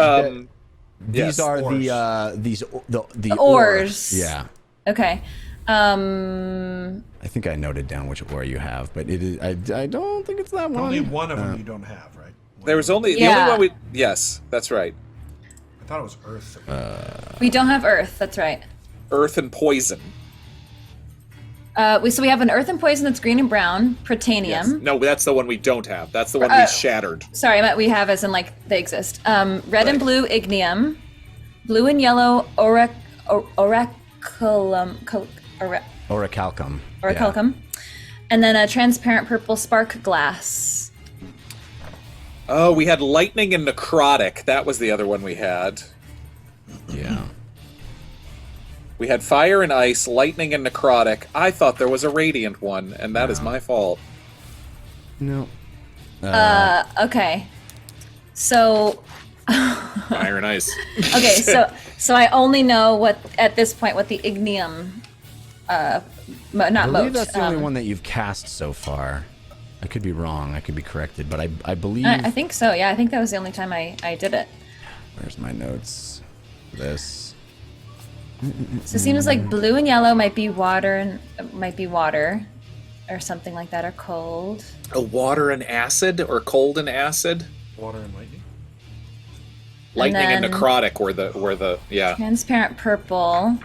These are Oars. the oars. Yeah. Okay. I think I noted down which oar you have, but it is. I don't think it's that one. Only one of them you don't have, right? There was only the only one we. Yes, that's right. I thought it was earth. We don't have earth. That's right. Earth and poison. We have an earth and poison that's green and brown. Protanium. Yes. No, that's the one we don't have. That's the one we shattered. Sorry, I meant we have as in like they exist. Red and blue ignium, blue and yellow Orichalcum. Orichalcum, and then a transparent purple spark glass. Oh, we had lightning and necrotic. That was the other one we had. Yeah. We had fire and ice, lightning and necrotic. I thought there was a radiant one, and that is my fault. No. Okay. So. Fire and ice. Okay, so I only know what at this point what the ignium, not I believe moat. that's the only one that you've cast so far. I could be wrong. I could be corrected, but I believe. I think so. Yeah, I think that was the only time I did it. Where's my notes? This. So it seems like blue and yellow might be water or something like that, or cold. A water and acid, or cold and acid. Water and lightning. Lightning and then- necrotic were the yeah. Transparent purple.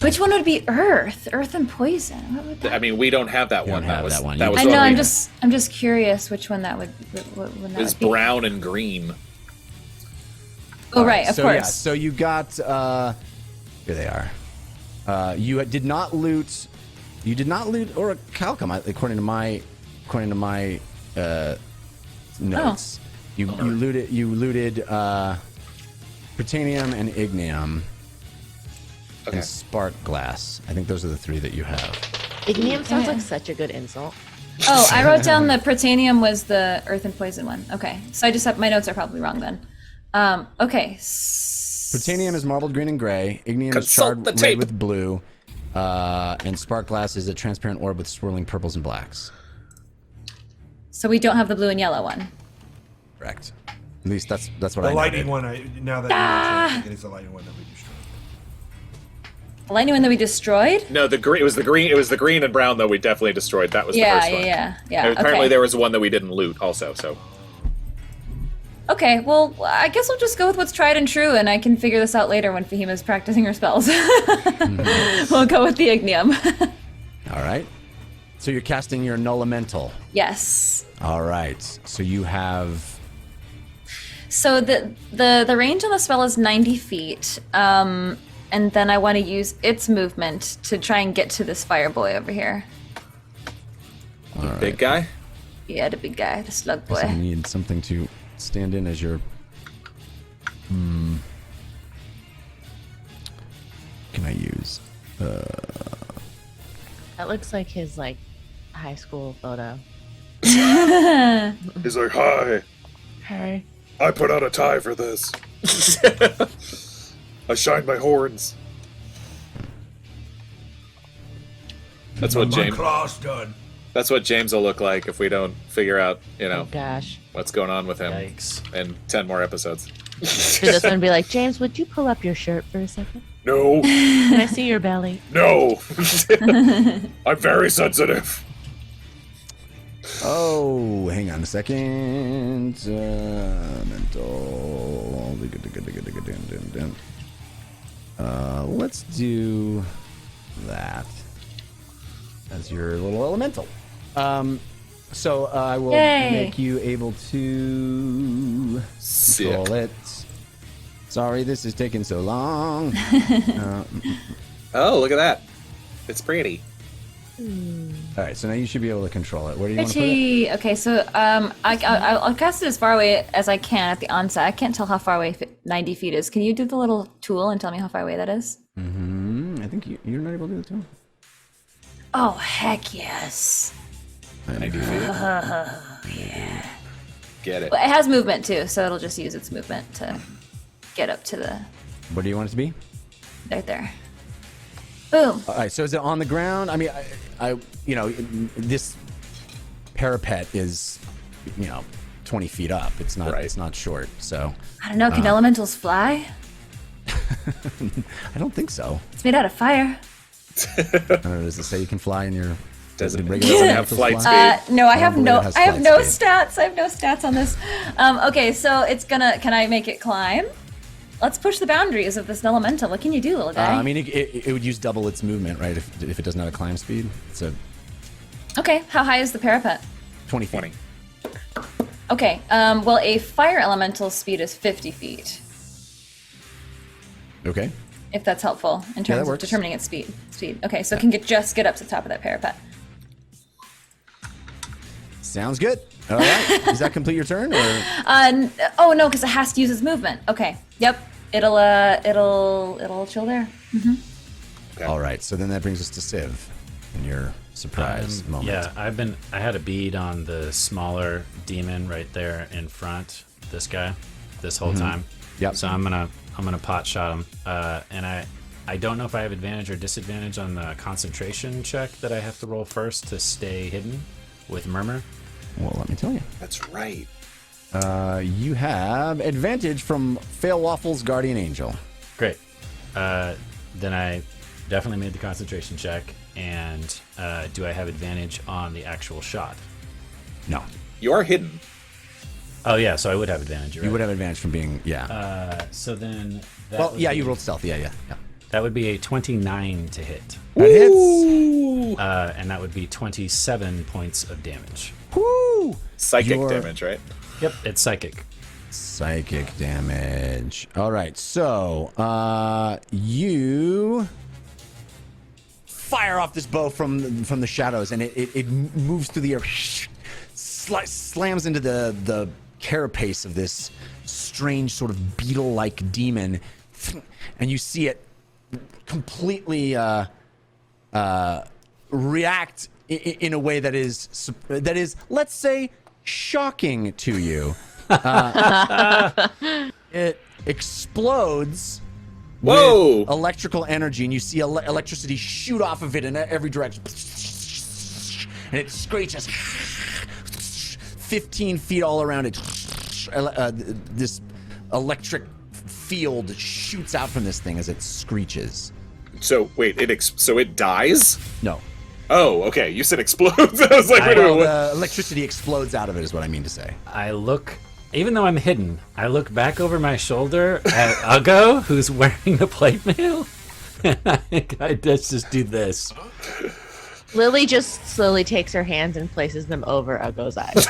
Which one would be earth? Earth and poison. What would that? I mean, we don't have that You one. don't have that one. That was I the know. one I'm we- just curious which one that would. What that It's would be. brown and green. Oh right, of so, course. Yeah, so you got. Here they are. You did not loot. You did not loot Orichalcum, according to my notes. You looted Protanium and Ignium. Okay. And Spark Glass. I think those are the three that you have. Ignium sounds like such a good insult. Oh, I wrote down the Protanium was the earth and poison one. Okay, so I just have my notes are probably wrong then. Okay. Protanium is marbled green and gray. Ignium is Consult charred the red tape. with blue. And Spark Glass is a transparent orb with swirling purples and blacks. So we don't have the blue and yellow one. Correct. At least that's what The I lightning noted. one. Now that you mention it, I think it is the lightning one that we destroyed. The lightning one that we destroyed? No, the green. It was the green. It was the green and brown that we definitely destroyed. That was the Yeah, first one. yeah. And apparently Okay. there was one that we didn't loot also. So Okay, well, I guess we'll just go with what's tried and true, and I can figure this out later when Fahima's practicing her spells. We'll go with the Ignium. All right. So you're casting your Null Elemental. Yes. All right. So you have. So the range on the spell is 90 feet, and then I want to use its movement to try and get to this fire boy over here. big guy. Yeah, the big guy, the slug I boy. need something to stand in as your. Can I use? That looks like his high school photo. He's like, hi, Hey. I put out a tie for this. I shined my horns. That's what My James. claw's done. That's what James will look like if we don't figure out, Oh gosh. what's going on with him Yikes. in 10 more episodes. Should this one be like, James, would you pull up your shirt for a second? No, Can I see your belly? no. I'm very sensitive. Oh, hang on a second. Mental. Let's do that as your little elemental. So I will Yay. make you able to Sick. control it. Sorry, this is taking so long. Oh, look at that. It's pretty. All right, so now you should be able to control it. Where do you want to put it? Pretty. Okay, so I'll cast it as far away as I can at the onset. I can't tell how far away 90 feet is. Can you do the little tool and tell me how far away that is? I think you're not able to do it too. Oh, heck yes. 90 feet. Get it. Well, it has movement too, so it'll just use its movement to get up to the Where do you want it to be? There. Boom. All right. So is it on the ground? I mean, this parapet is, 20 feet up. It's not. Right. It's not short. So. I don't know. Can elementals fly? I don't think so. It's made out of fire. Does it say you can fly in your? Doesn't flight have flight speed. No, I have believe no. it has I have flight no speed. stats. I have no stats on this. Okay, so it's gonna. Can I make it climb? Let's push the boundaries of this elemental. What can you do, little guy? I mean, it would use double its movement, right? If it doesn't have a climb speed, so Okay, how high is the parapet? 20 feet. Okay, well, a fire elemental speed is 50 feet, Okay. if that's helpful in that terms of works. determining its speed. Okay, so it can just get up to the top of that parapet. Sounds good. All right. Does that complete your turn? Or? Oh no, because it has to use its movement. Okay, yep, it'll chill there. All right. So then that brings us to Civ and your surprise moment. Yeah, I had a bead on the smaller demon right there in front. This guy, this whole time. Yep. So I'm gonna pot shot him. And I don't know if I have advantage or disadvantage on the concentration check that I have to roll first to stay hidden with Murmur. Well, let me tell you. That's right. You have advantage from Fail Waffle's Guardian Angel. Great. Then I definitely made the concentration check. And do I have advantage on the actual shot? No. You are hidden. Oh yeah, so I would have advantage. Right? You would have advantage from being So then. That well, would yeah, be- you rolled stealth. Yeah. That would be a 29 to hit. That hits. And that would be 27 points of damage. Woo! Psychic Your- damage, right? Yep, it's psychic. Psychic damage. All right. So, you fire off this bow from the shadows, and it moves through the air, slams into the carapace of this strange sort of beetle-like demon, and you see it completely react in a way that is, let's say, shocking to you. It explodes with electrical energy, and you see electricity shoot off of it in every direction. And it screeches 15 feet all around it. This electric field shoots out from this thing as it screeches. So wait, so it dies? No. Oh, okay. You said explodes. I was like, wait a minute. The electricity explodes out of it is what I mean to say. I look, even though I'm hidden, I look back over my shoulder at Uggo, who's wearing the plate mail, and I just do this. Lily just slowly takes her hands and places them over Uggo's eyes.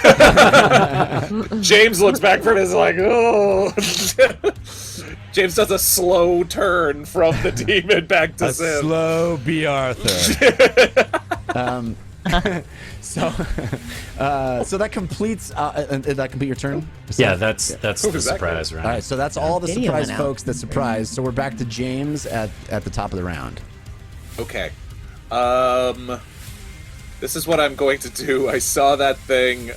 James looks back from his like, oh. James does a slow turn from the demon back to Sim. Slow B. Arthur. So that completes. Did that complete your turn? Yeah, that's the surprise round. All right, so that's all the Video surprise went out. folks that surprised. So we're back to James at the top of the round. Okay. This is what I'm going to do. I saw that thing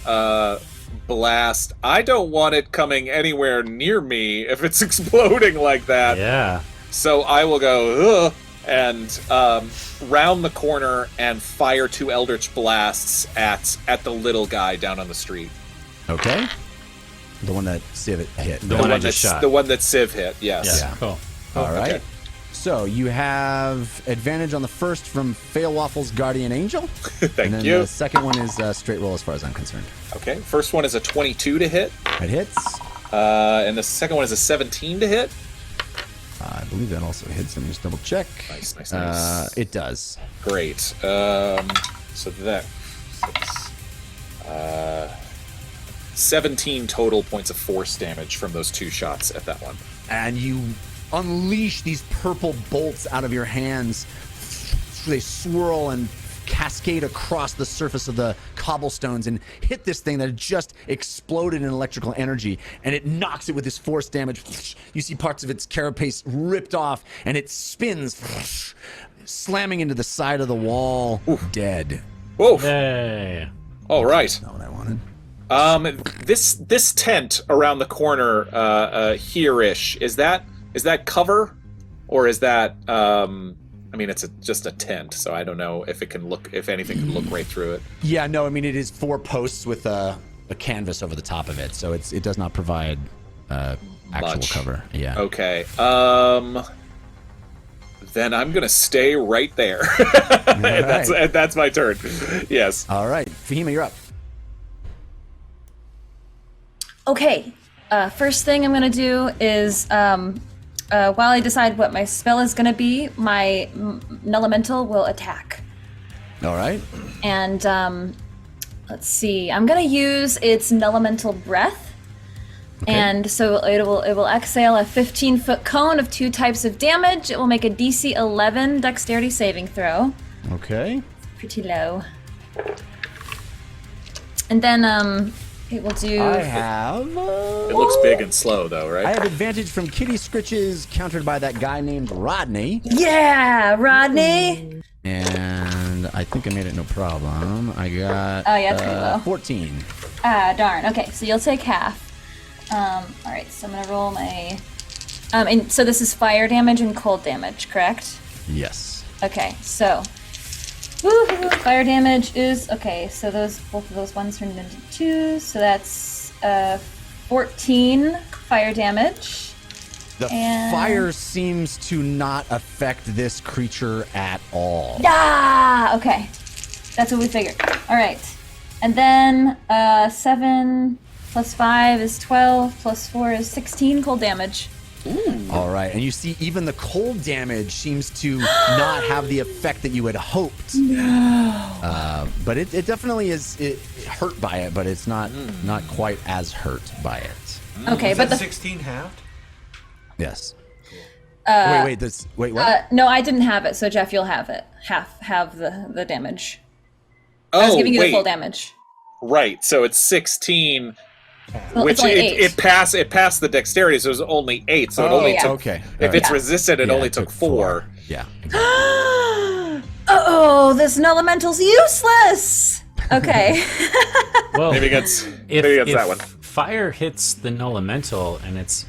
blast. I don't want it coming anywhere near me if it's exploding like that. Yeah. So I will go, ugh, and round the corner and fire 2 Eldritch Blasts at the little guy down on the street. Okay. The one that Civ hit. The one I just shot. The one that Civ hit, yes. Yeah. Cool. All right. Okay. So you have advantage on the first from Fail Waffle's Guardian Angel. Thank and then you. The second one is straight roll as far as I'm concerned. Okay, first one is a 22 to hit. It hits. And the second one is a 17 to hit. I believe that also hits. Let me just double check. Nice. It does. Great. So that 17 total points of force damage from those 2 shots at that one. And you unleash these purple bolts out of your hands. They swirl and cascade across the surface of the cobblestones and hit this thing that had just exploded in electrical energy, and it knocks it with this force damage. You see parts of its carapace ripped off, and it spins, slamming into the side of the wall. Dead. Whoa! Yay. All right. Not what I wanted. This tent around the corner here-ish, is that Is that cover, or is that? I mean, it's just a tent, so I don't know if it can look, if anything can look right through it. Yeah, no, I mean it is 4 posts with a canvas over the top of it, so it does not provide actual cover. Yeah. Okay. Then I'm gonna stay right there. And that's my turn. Yes. All right, Fahima, you're up. Okay. First thing I'm gonna do is, while I decide what my spell is gonna be, my elemental will attack. All right. And let's see. I'm gonna use its elemental breath. Okay. And so it will exhale a 15-foot cone of 2 types of damage. It will make a DC 11 dexterity saving throw. Okay. Pretty low. And then it will do. I have. It looks big and slow, though, right? I have advantage from Kitty Scritches, countered by that guy named Rodney. Yeah, Rodney. And I think I made it no problem. I got. Oh yeah, it's pretty low. 14. Ah, darn. Okay, so you'll take half. All right, so I'm gonna roll my. And so this is fire damage and cold damage, correct? Yes. Okay, so. Woohoo! Fire damage is okay. So both of those ones turned into 2. So that's 14 fire damage. The fire seems to not affect this creature at all. Ah, okay. That's what we figured. All right, and then 7 plus 5 is 12. Plus 4 is 16 cold damage. Ooh. All right, and you see even the cold damage seems to not have the effect that you had hoped. No. But it definitely is hurt by it, but it's not quite as hurt by it. Okay, but the 16 halved? Yes. Wait, what? No, I didn't have it, so Jeff, you'll have it. Have the damage. Oh, I was giving you the full damage. Right, so it's 16. Well, which it passed the dexterity, so it was only 8. So it only took. Okay. If it's resisted, it only took 4. Yeah. Oh, this elemental's useless. Okay. Well, maybe it's that one. Fire hits the elemental, and it's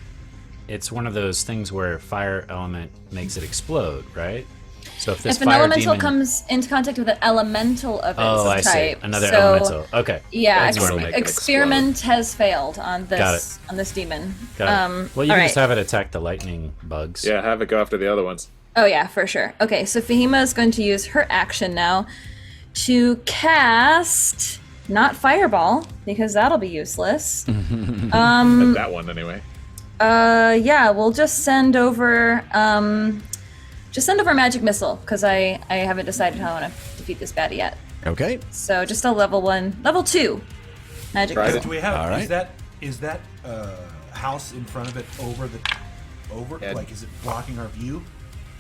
one of those things where fire element makes it explode, right? So if an elemental comes into contact with an elemental of its I type, see. Another elemental. Okay. Yeah, experiment has failed on this demon. Got it. Well, you can just have it attack the lightning bugs. Yeah, have it go after the other ones. Oh yeah, for sure. Okay, so Fahima is going to use her action now to cast not fireball because that'll be useless. That one anyway. Yeah, we'll just send over magic missile because I haven't decided how I want to defeat this baddie yet. Okay. So just a level 2 magic missile. Do we have? All right. Is that house in front of it over? Yeah. Like, is it blocking our view,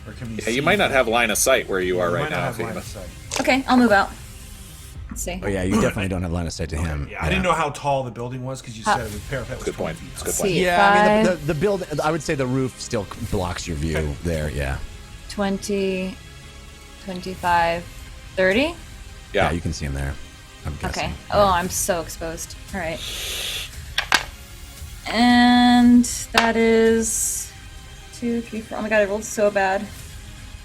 or can we? Yeah, see you might not have line of sight where you are right now. Line of sight. Okay, I'll move out. Let's see. Oh yeah, you definitely don't have line of sight to him. Yeah, I didn't know how tall the building was because you said it was parapet. Was Good point. 20 feet. It's a good point. Yeah, I mean the build. I would say the roof still blocks your view there. Yeah. 20, 25, 30? Yeah, you can see him there. I'm guessing. Okay. Oh, I'm so exposed. All right. And that is 2, 3, 4. Oh my god, I rolled so bad.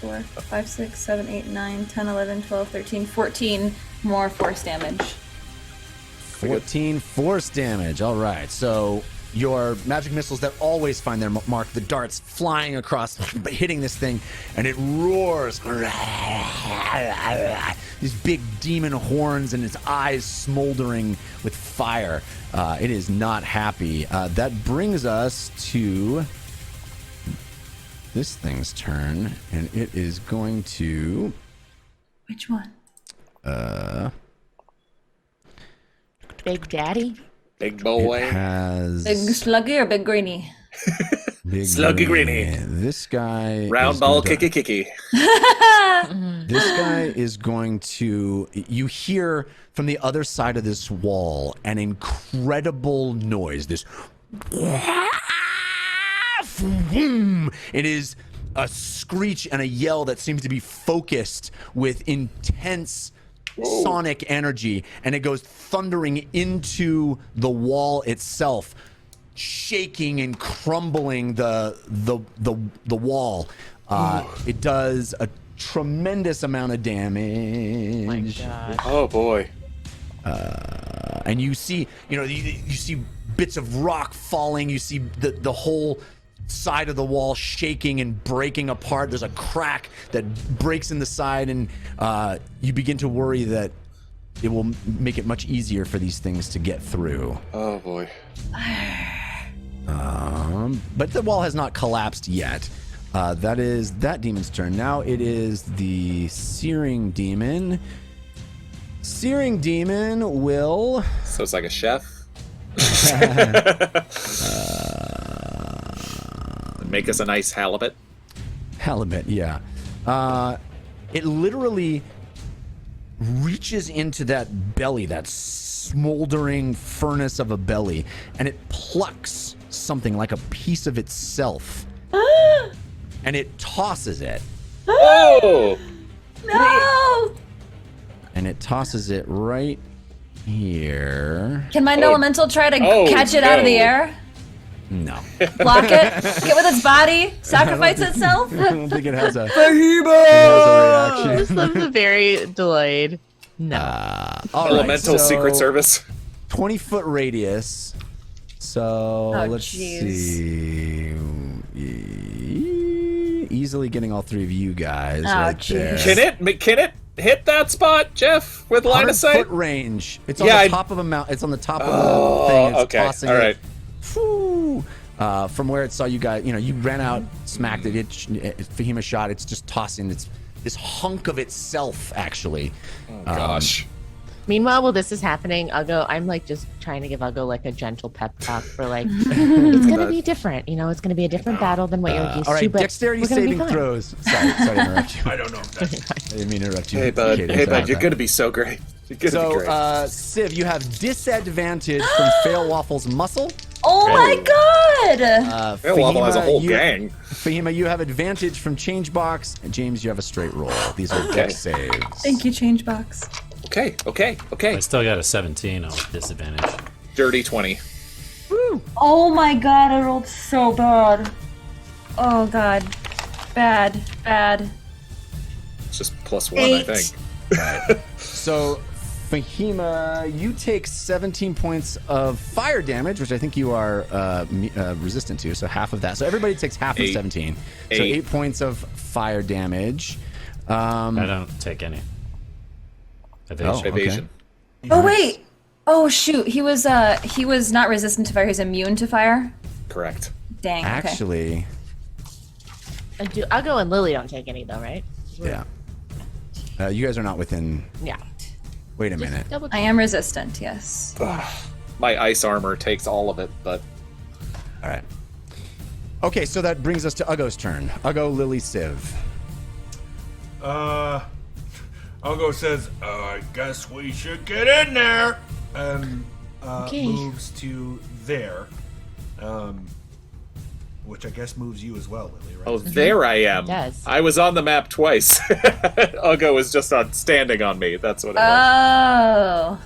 4, 5, 6, 7, 8, 9, 10, 11, 12, 13, 14 more force damage. 14 force damage. All right. So your magic missiles that always find their mark, the darts flying across, hitting this thing, and it roars. These big demon horns and its eyes smoldering with fire. It is not happy. That brings us to this thing's turn, and it is going to... Which one? Big Daddy? Big boy. It has... Big Sluggy or Big Greenie? Big Sluggy Greenie. This guy... Round ball, kicky. This guy is going to... You hear from the other side of this wall an incredible noise. This... It is a screech and a yell that seems to be focused with intense sonic energy, and it goes thundering into the wall itself. shaking and crumbling the wall. It does a tremendous amount of damage. My God. Oh boy. And you see, you see bits of rock falling. You see the whole side of the wall shaking and breaking apart. There's a crack that breaks in the side, and you begin to worry that it will make it much easier for these things to get through. Oh boy. But the wall has not collapsed yet. That is that demon's turn. Now it is the Searing Demon. Searing Demon will... So it's like a chef? Make us a nice halibut? Halibut, yeah. It literally reaches into that belly, that smoldering furnace of a belly, and it plucks something like a piece of itself. And it tosses it. Oh! No! And it tosses it right here. Can my elemental try to catch it out of the air? No. Block it? Get with its body? Sacrifice itself? I don't think it has a I just reaction. love the very delayed. No. All right, Elemental so Secret Service. 20-foot radius. So let's see. Easily getting all three of you guys right there. Can it hit that spot, Jeff, with line of sight? 100-foot range. It's on the top of a mountain. It's on the top of the thing. It's tossing all right. it. From where it saw you guys, you ran out, smacked it. Fahima shot. It's just tossing. It's this hunk of itself, actually. Oh gosh. Meanwhile, while this is happening, I'm like just trying to give Uggo like a gentle pep talk for like, it's gonna be different. It's gonna be a different battle than what you're used all right, to. But dexterity we're gonna be saving fine. throws. Sorry to interrupt you. I don't know if that's... I didn't mean to interrupt you. Hey bud, Katie, you're gonna be so great. You're gonna be great. So, Civ, you have disadvantage from Fail Waffle's muscle. Oh my god! Fail Waffle has a whole you, gang. Fahima, you have advantage from Changebox. And James, you have a straight roll. These are dex saves. Thank you, Changebox. Okay. I still got a 17 on disadvantage. Dirty 20. Oh my god, I rolled so bad. Oh god. Bad. It's just +1, 8. I think. So, Fahima, you take 17 points of fire damage, which I think you are resistant to, so half of that. So everybody takes half of 17. So 8 points of fire damage. I don't take any. Evasion. Oh wait. Oh shoot. He was not resistant to fire. He's immune to fire. Correct. Dang. Okay. Actually, Uggo and Lily don't take any though, right? yeah. You guys are not within... Yeah. Wait a minute. I am resistant. Yes. My ice armor takes all of it, but All right. Okay, so that brings us to Uggo's turn. Uggo, Lily, Civ. Uggo says, I guess we should get in there, and moves to there, which I guess moves you as well, Lily, right? oh, there I am. It does. I was on the map twice. Uggo was just standing on me. That's what it was. Oh.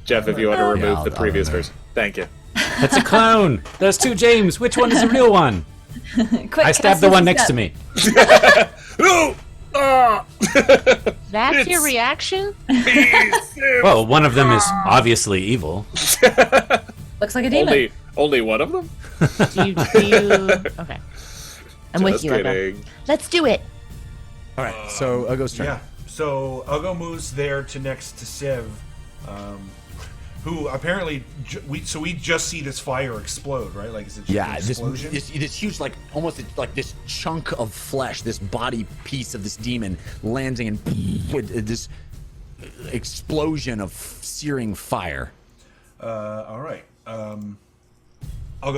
Jeff, if you want to remove I'll the previous remove. version. Thank you. That's a clone. There's two James. Which one is the real one? Quick, I stabbed the one next to me. No! Ah! That's your reaction? Well, one of them is obviously evil. Looks like a demon. Only one of them? Do you... Okay. I'm with Just you, Uggo. kidding. Let's do it. All right, so Uggo's turn. Yeah. So Uggo moves there to next to Civ, who apparently we just see this fire explode, right? Like, is it just Yeah, an this explosion? huge, like, almost like this chunk of flesh, this body piece of this demon landing in with this explosion of searing fire. All right. Uggo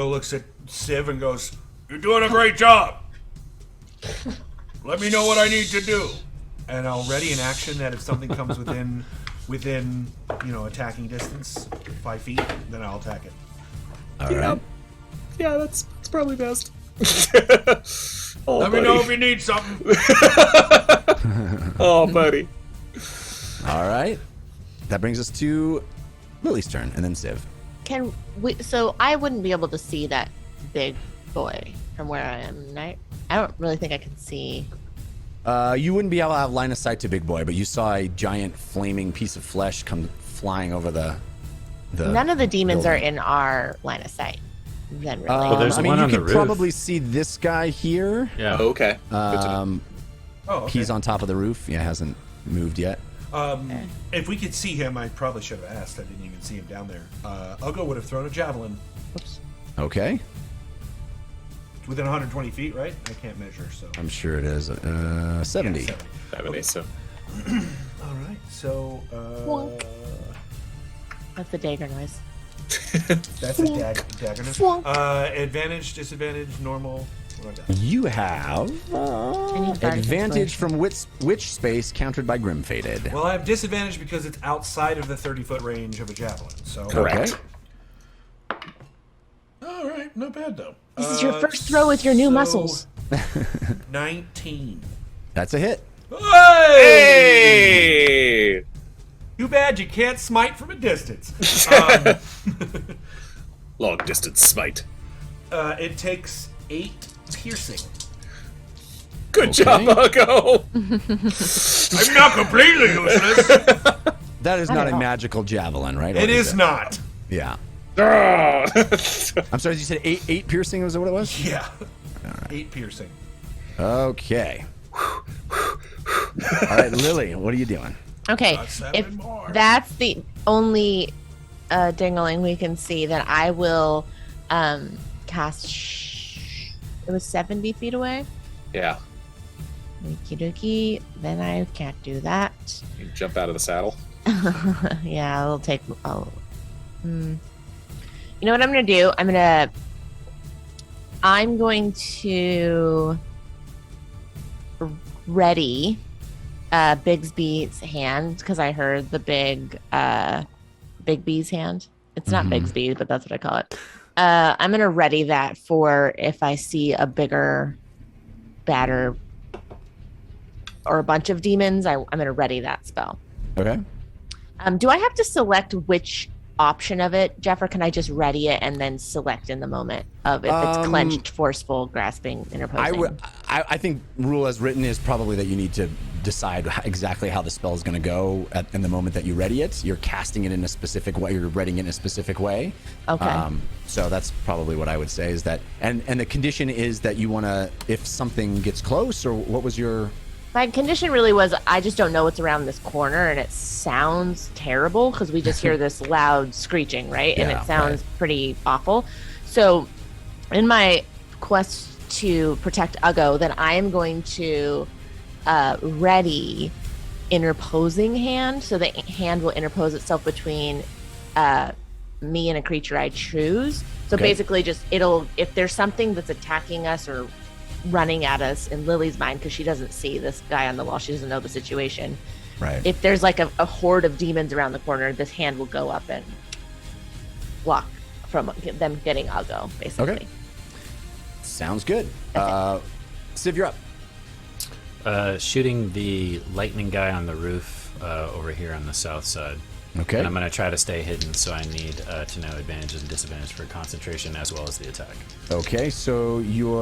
looks at Civ and goes, "You're doing a great job. Let me know what I need to do." And I'll ready an action that if something comes within attacking distance, 5 feet, then I'll attack it. All right. Yeah, that's probably best. Let me know if you need something. Oh, buddy. All right. That brings us to Lily's turn, and then Civ. Can we? So I wouldn't be able to see that big boy from where I am, right? I don't really think I can see. You wouldn't be able to have line of sight to Big Boy, but you saw a giant flaming piece of flesh come flying over the None of the demons building. are in our line of sight. Then really. Well, there's I mean, one you on the could roof. probably see this guy here. Yeah. Okay. Good to know. Okay. He's on top of the roof. Yeah, hasn't moved yet. If we could see him, I probably should have asked. I didn't even see him down there. Uggo would have thrown a javelin. Oops. Okay. Within 120 feet, right? I can't measure, so. I'm sure it is. 70. Yeah, 70, so. All right, so. Wonk. That's the dagger noise. That's a dagger. Swonk. Advantage, disadvantage, normal. What do I got? You have need guard advantage from witch space countered by Grim Fated. Well, I have disadvantage because it's outside of the 30-foot range of a javelin. So. Correct. Okay. All right, not bad though. This is your first throw with your new muscles. 19. That's a hit. Hey! Too bad you can't smite from a distance. Long distance smite. It takes 8 piercing. Good job, Uggo! I'm not completely useless. That is I not don't a know. magical javelin, right? It is not. Yeah. Ah! I'm sorry, you said 8 piercing, was that what it was? Yeah. 8 piercing. Okay. All right, Lily, what are you doing? Okay, Got 7 if more. that's the only dingling we can see, then I will cast. It was 70 feet away. Yeah. Okie dokie. Then I can't do that. You jump out of the saddle. Yeah, it'll take. You know what I'm gonna do? I'm going to ready Bigsby's hand because I heard the Big B's hand. It's not Bigsby, but that's what I call it. I'm gonna ready that for if I see a bigger, badder, or a bunch of demons. I'm gonna ready that spell. Okay. Do I have to select which option of it, Jeff, or can I just ready it and then select in the moment of if it's clenched, forceful, grasping, interposing? I think rule as written is probably that you need to decide exactly how the spell is going to go in the moment that you ready it. You're casting it in a specific way. You're readying it in a specific way. Okay. So that's probably what I would say is that, and the condition is that you want to, if something gets close, or what was your? My condition really was I just don't know what's around this corner, and it sounds terrible because we just hear this loud screeching, right? And Yeah, it sounds pretty awful. So, in my quest to protect Uggo, then I am going to ready interposing hand, so the hand will interpose itself between me and a creature I choose. So Okay. basically, just if there's something that's attacking us or running at us in Lily's mind, because she doesn't see this guy on the wall, she doesn't know the situation. Right. If there's like a horde of demons around the corner, this hand will go up and block from them getting Uggo, basically. Okay. Sounds good. Civ, you're up. Shooting the lightning guy on the roof over here on the south side. Okay. And I'm going to try to stay hidden, so I need to know advantages and disadvantages for concentration as well as the attack. Okay, so you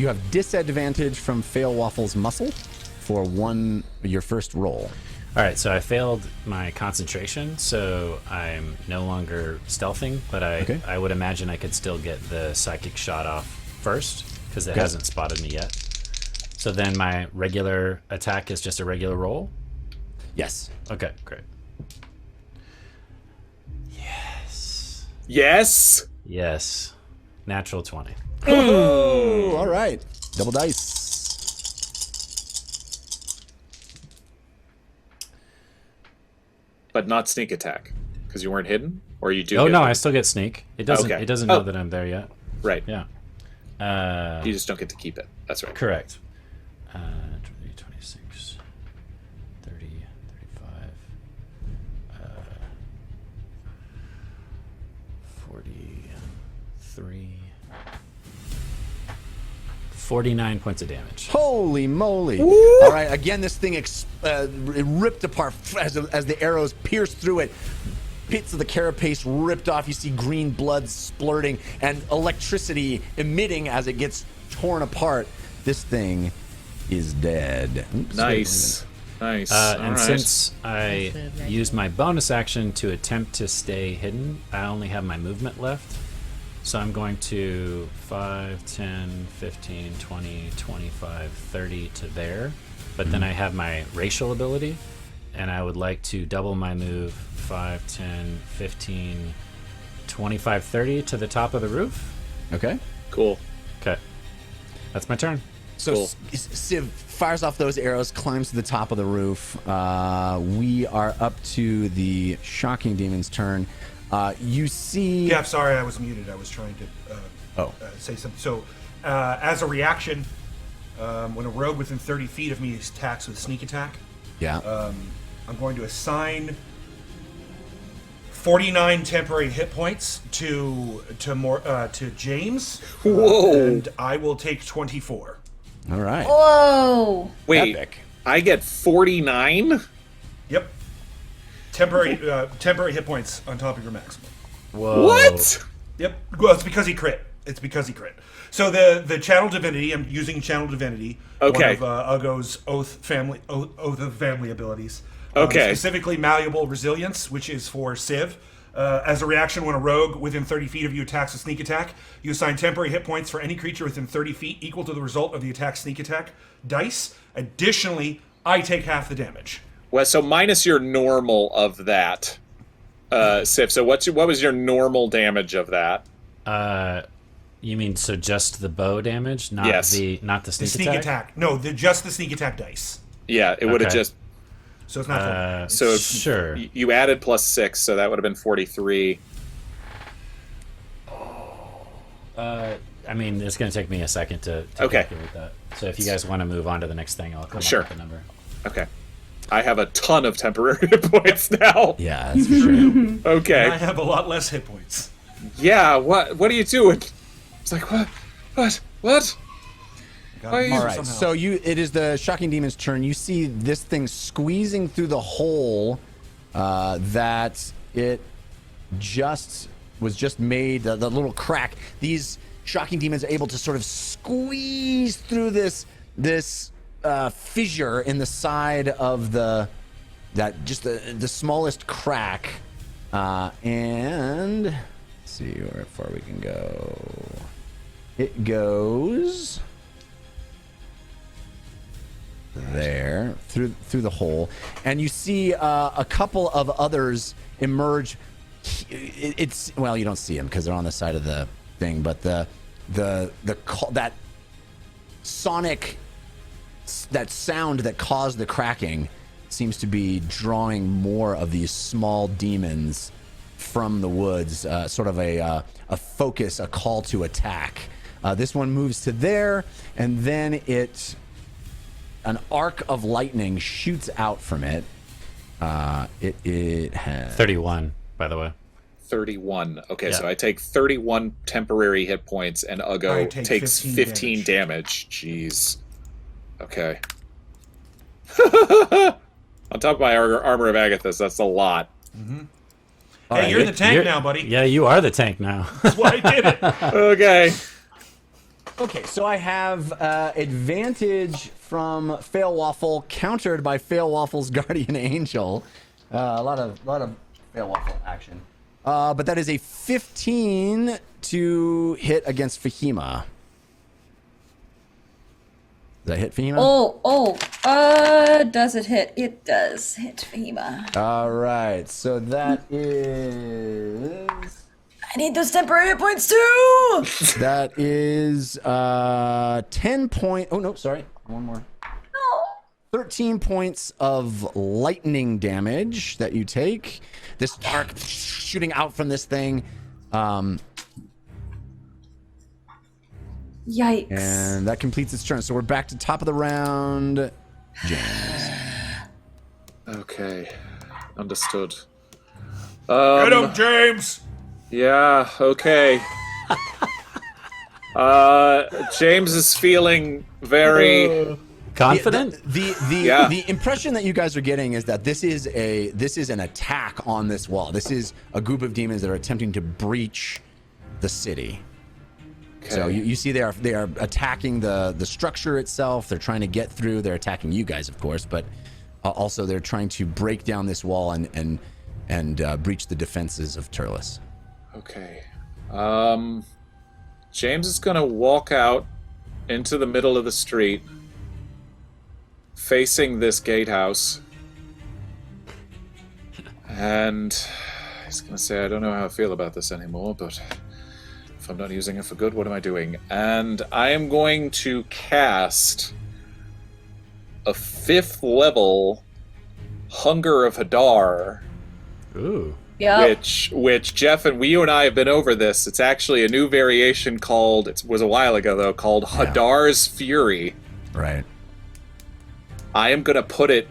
have disadvantage from Fail Waffle's muscle for your first roll. All right, so I failed my concentration, so I'm no longer stealthing, but I would imagine I could still get the psychic shot off first, because it hasn't spotted me yet. So then my regular attack is just a regular roll? Yes. Okay, great. Yes. Yes. Natural 20. Oh, all right. Double dice. But not sneak attack, because you weren't hidden, or you do. Oh get no, hidden? I still get sneak. It doesn't. Okay. It doesn't know Oh. that I'm there yet. Right. Yeah. You just don't get to keep it. That's right. Correct. 20, 26, 30, 35, 43, 49 points of damage. Holy moly. All right, again, this thing it ripped apart as the arrows pierced through it. bits of the carapace ripped off. You see green blood splurting and electricity emitting as it gets torn apart. This thing is dead. Oops, Nice. Nice. And All right. since I used my bonus action to attempt to stay hidden, I only have my movement left. So I'm going to 5, 10, 15, 20, 25, 30 to there. But then I have my racial ability, and I would like to double my move 5, 10, 15, 25, 30 to the top of the roof. Okay. Cool. Okay. That's my turn. So Cool. Civ fires off those arrows, climbs to the top of the roof. We are up to the Shocking Demon's turn. You see... Yeah, I'm sorry, I was muted. I was trying to say something. So, as a reaction, when a rogue within 30 feet of me attacks with sneak attack, Yeah. I'm going to assign 49 temporary hit points to James. Whoa. And I will take 24. All right. Whoa. Wait, Epic. I get 49? Yep. Temporary hit points on top of your maximum. Whoa. What? Yep. Well, it's because he crit. So the Channel Divinity, I'm using Channel Divinity. Okay. One of Ugo's Oath of Family abilities. Okay. Specifically Malleable Resilience, which is for Civ. As a reaction, when a rogue within 30 feet of you attacks a sneak attack, you assign temporary hit points for any creature within 30 feet equal to the result of the attack sneak attack dice. Additionally, I take half the damage. Well, so minus your normal of that, Sif. So what was your normal damage of that? You mean so just the bow damage, not Yes. the The sneak sneak attack? attack. No, just the sneak attack dice. Yeah, it would have Okay. just. So it's not So sure. You added +6, so that would have been 43. I mean, it's going to take me a second to Okay. calculate that. So if you guys want to move on to the next thing, I'll come Sure. up with the number. Okay. I have a ton of temporary hit points now. Yeah, that's for sure. Okay. And I have a lot less hit points. Yeah. What are you doing? It's like what? Gotta All use it All right, somehow. so it is the Shocking Demon's turn. You see this thing squeezing through the hole that it was just made, the little crack. These Shocking Demons are able to sort of squeeze through this fissure in the side of the smallest crack. And let's see where far we can go. It goes there through the hole, and you see a couple of others emerge. It's well, you don't see them because they're on the side of the thing, but that sonic, that sound that caused the cracking seems to be drawing more of these small demons from the woods, sort of a focus, a call to attack. This one moves to there, and then an arc of lightning shoots out from it. It has 31, by the way. 31. Okay, Yeah. so I take 31 temporary hit points, and I Ugo take takes 15 15 damage. Jeez. Okay. On top of my armor of Agathis, that's a lot. Hey, you're the tank now, buddy. Yeah, you are the tank now. That's why I did it. Okay. Okay, so I have advantage from Fail Waffle, countered by Fail Waffle's Guardian Angel. A lot of Fail Waffle action. But that is a 15 to hit against Fahima. Does that hit Fahima? Does it hit? It does hit Fahima. All right, so that is... I need those temporary hit points too! That is 10 point. Oh no, sorry. One more. 13 points of lightning damage that you take. This arc shooting out from this thing. Yikes. And that completes its turn. So we're back to top of the round. James. Okay. Understood. Get him, James! Yeah, okay. James is feeling very Confident? The impression that you guys are getting is that this is an attack on this wall. This is a group of demons that are attempting to breach the city. Okay. So you see they are attacking the structure itself. They're trying to get through. They're attacking you guys, of course, but also they're trying to break down this wall and breach the defenses of Terlis. Okay. James is gonna walk out into the middle of the street, facing this gatehouse, and he's gonna say, I don't know how I feel about this anymore, but if I'm not using it for good, what am I doing? And I am going to cast a 5th level Hunger of Hadar. Ooh. Yeah. Which Jeff and you and I have been over this. It's actually a new variation called, it was a while ago though, called Hadar's Fury. Right. I am gonna put it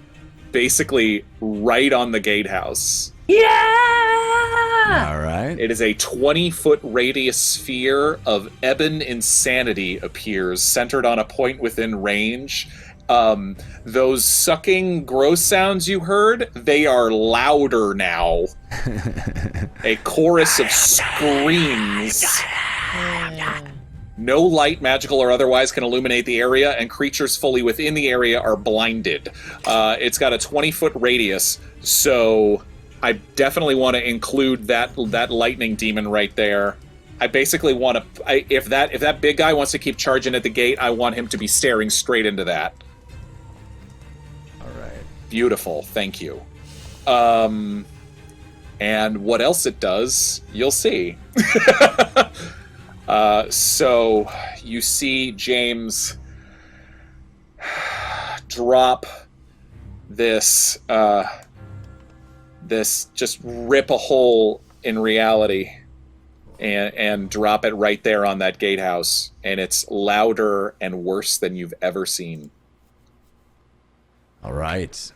basically right on the gatehouse. Yeah! All right. It is a 20-foot radius sphere of ebon insanity appears, centered on a point within range. Those sucking gross sounds you heard, they are louder now. A chorus of screams. No light, magical or otherwise, can illuminate the area, and creatures fully within the area are blinded. It's got a 20-foot radius, so I definitely want to include that lightning demon right there. I basically want to, if that big guy wants to keep charging at the gate, I want him to be staring straight into that. Beautiful, thank you. And what else it does, you'll see. So you see James drop this, just rip a hole in reality and drop it right there on that gatehouse. And it's louder and worse than you've ever seen. All right.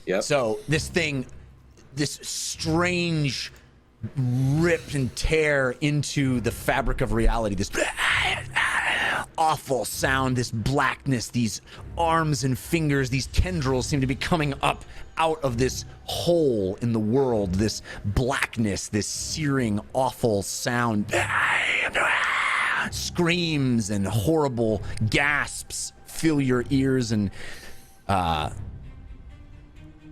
Yep. So this strange rip and tear into the fabric of reality, this awful sound, this blackness, these arms and fingers, these tendrils seem to be coming up out of this hole in the world, this blackness, this searing, awful sound. Screams and horrible gasps fill your ears, and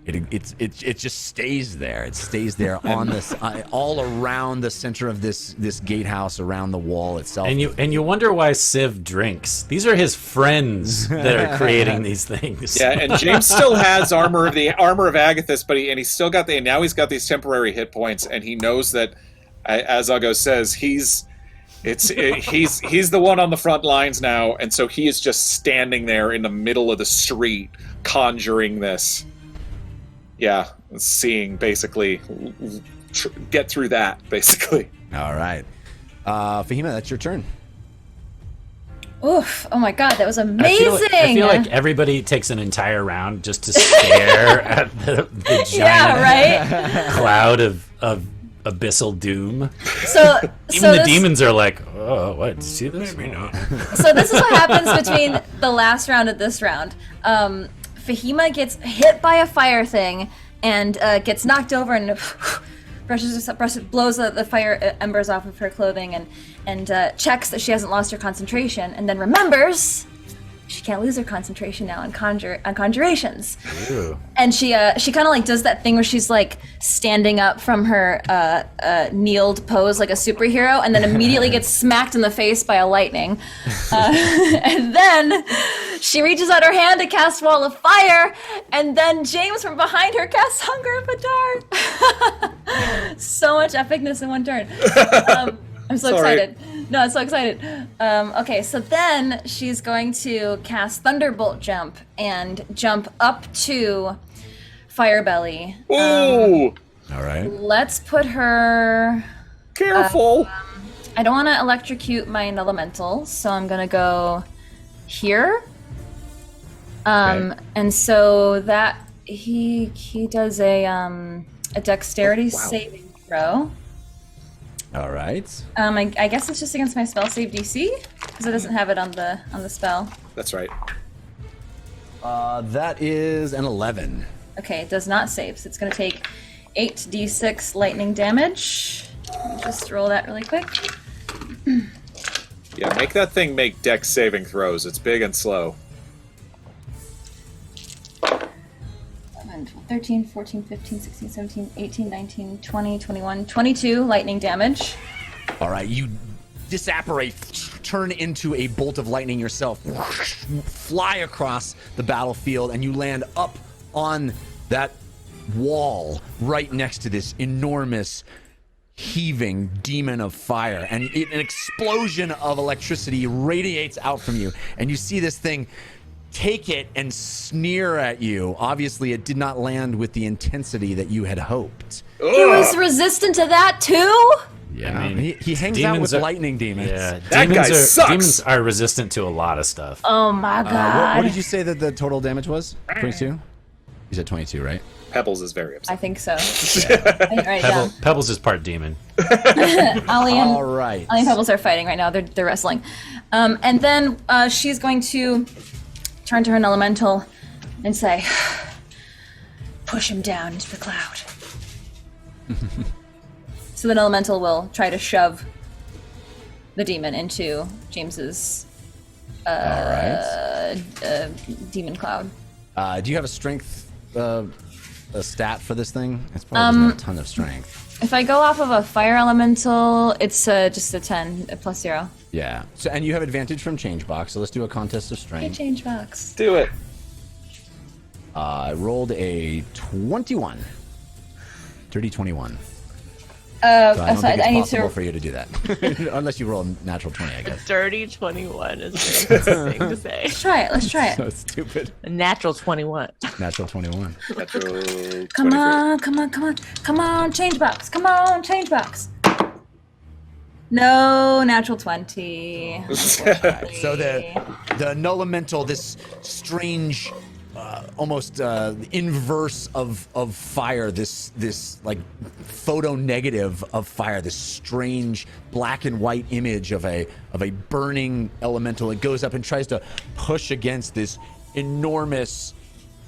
it just stays there. It stays there on this all around the center of this gatehouse, around the wall itself. And you wonder why Civ drinks. These are his friends that are creating these things. Yeah, and James still has armor of Agathis, but he's still got now he's got these temporary hit points, and he knows that, as Ugo says, he's the one on the front lines now, and so he is just standing there in the middle of the street conjuring this. Yeah, seeing basically get through that, basically. All right. Fahima, that's your turn. Oof. Oh my god, that was amazing. I feel like everybody takes an entire round just to stare at the giant cloud of abyssal doom. So even the demons are like, oh, what? Did you see this? Maybe not. So this is what happens between the last round and this round. Fahima gets hit by a fire thing and gets knocked over and blows the fire embers off of her clothing and checks that she hasn't lost her concentration, and then remembers she can't lose her concentration now on conjurations. Ew. And she kind of like does that thing where she's like standing up from her kneeled pose like a superhero, and then immediately gets smacked in the face by a lightning. And then she reaches out her hand to cast Wall of Fire, and then James from behind her casts Hunger of Hadar. So much epicness in one turn. I'm so excited. No, I'm so excited. Okay, so then she's going to cast Thunderbolt Jump and jump up to Firebelly. Ooh! All right. Let's put her... Careful! I don't want to electrocute my elemental, so I'm going to go here. And so that he does a dexterity saving throw. All right. I guess it's just against my spell save DC because it doesn't have it on the spell. That's right. That is an 11. Okay, it does not save, so it's going to take 8d6 lightning damage. Let me just roll that really quick. Yeah, make that thing make dex saving throws. It's big and slow. 11, 12, 13, 14, 15, 16, 17, 18, 19, 20, 21, 22 lightning damage. All right, you disapparate, turn into a bolt of lightning yourself, fly across the battlefield, and you land up on that wall right next to this enormous heaving demon of fire, and an explosion of electricity radiates out from you, and you see this thing take it and sneer at you. Obviously, it did not land with the intensity that you had hoped. It was resistant to that too? Yeah, I mean, he hangs out with lightning demons. Yeah, That guy sucks. Demons are resistant to a lot of stuff. Oh my god. What did you say that the total damage was? 22? You said 22, right? Pebbles is very upset. I think so. Right down. Pebbles is part demon. Ollie and, All right. Ollie and Pebbles are fighting right now. They're wrestling. And then she's going to turn to her elemental and say, push him down into the cloud. So the elemental will try to shove the demon into James's demon cloud. Do you have a strength a stat for this thing? It's probably not a ton of strength. If I go off of a fire elemental, it's just a 10, a plus 0. Yeah. So, and you have advantage from change box, so let's do a contest of Hey, strength. change box. Do it. I rolled a 21. Dirty 21. So I don't think it's I need possible to. for you to do that. Unless you roll a natural 20, I guess. Dirty 21 is the thing to say. Let's try it. Let's try it. So stupid. A natural 21. Natural 21. Natural Come 23. on, come on, come on, come on, change box. Come on, change box. No, natural 20. So the null elemental, this strange, almost inverse of fire, this like photo negative of fire, this strange black and white image of a burning elemental. It goes up and tries to push against this enormous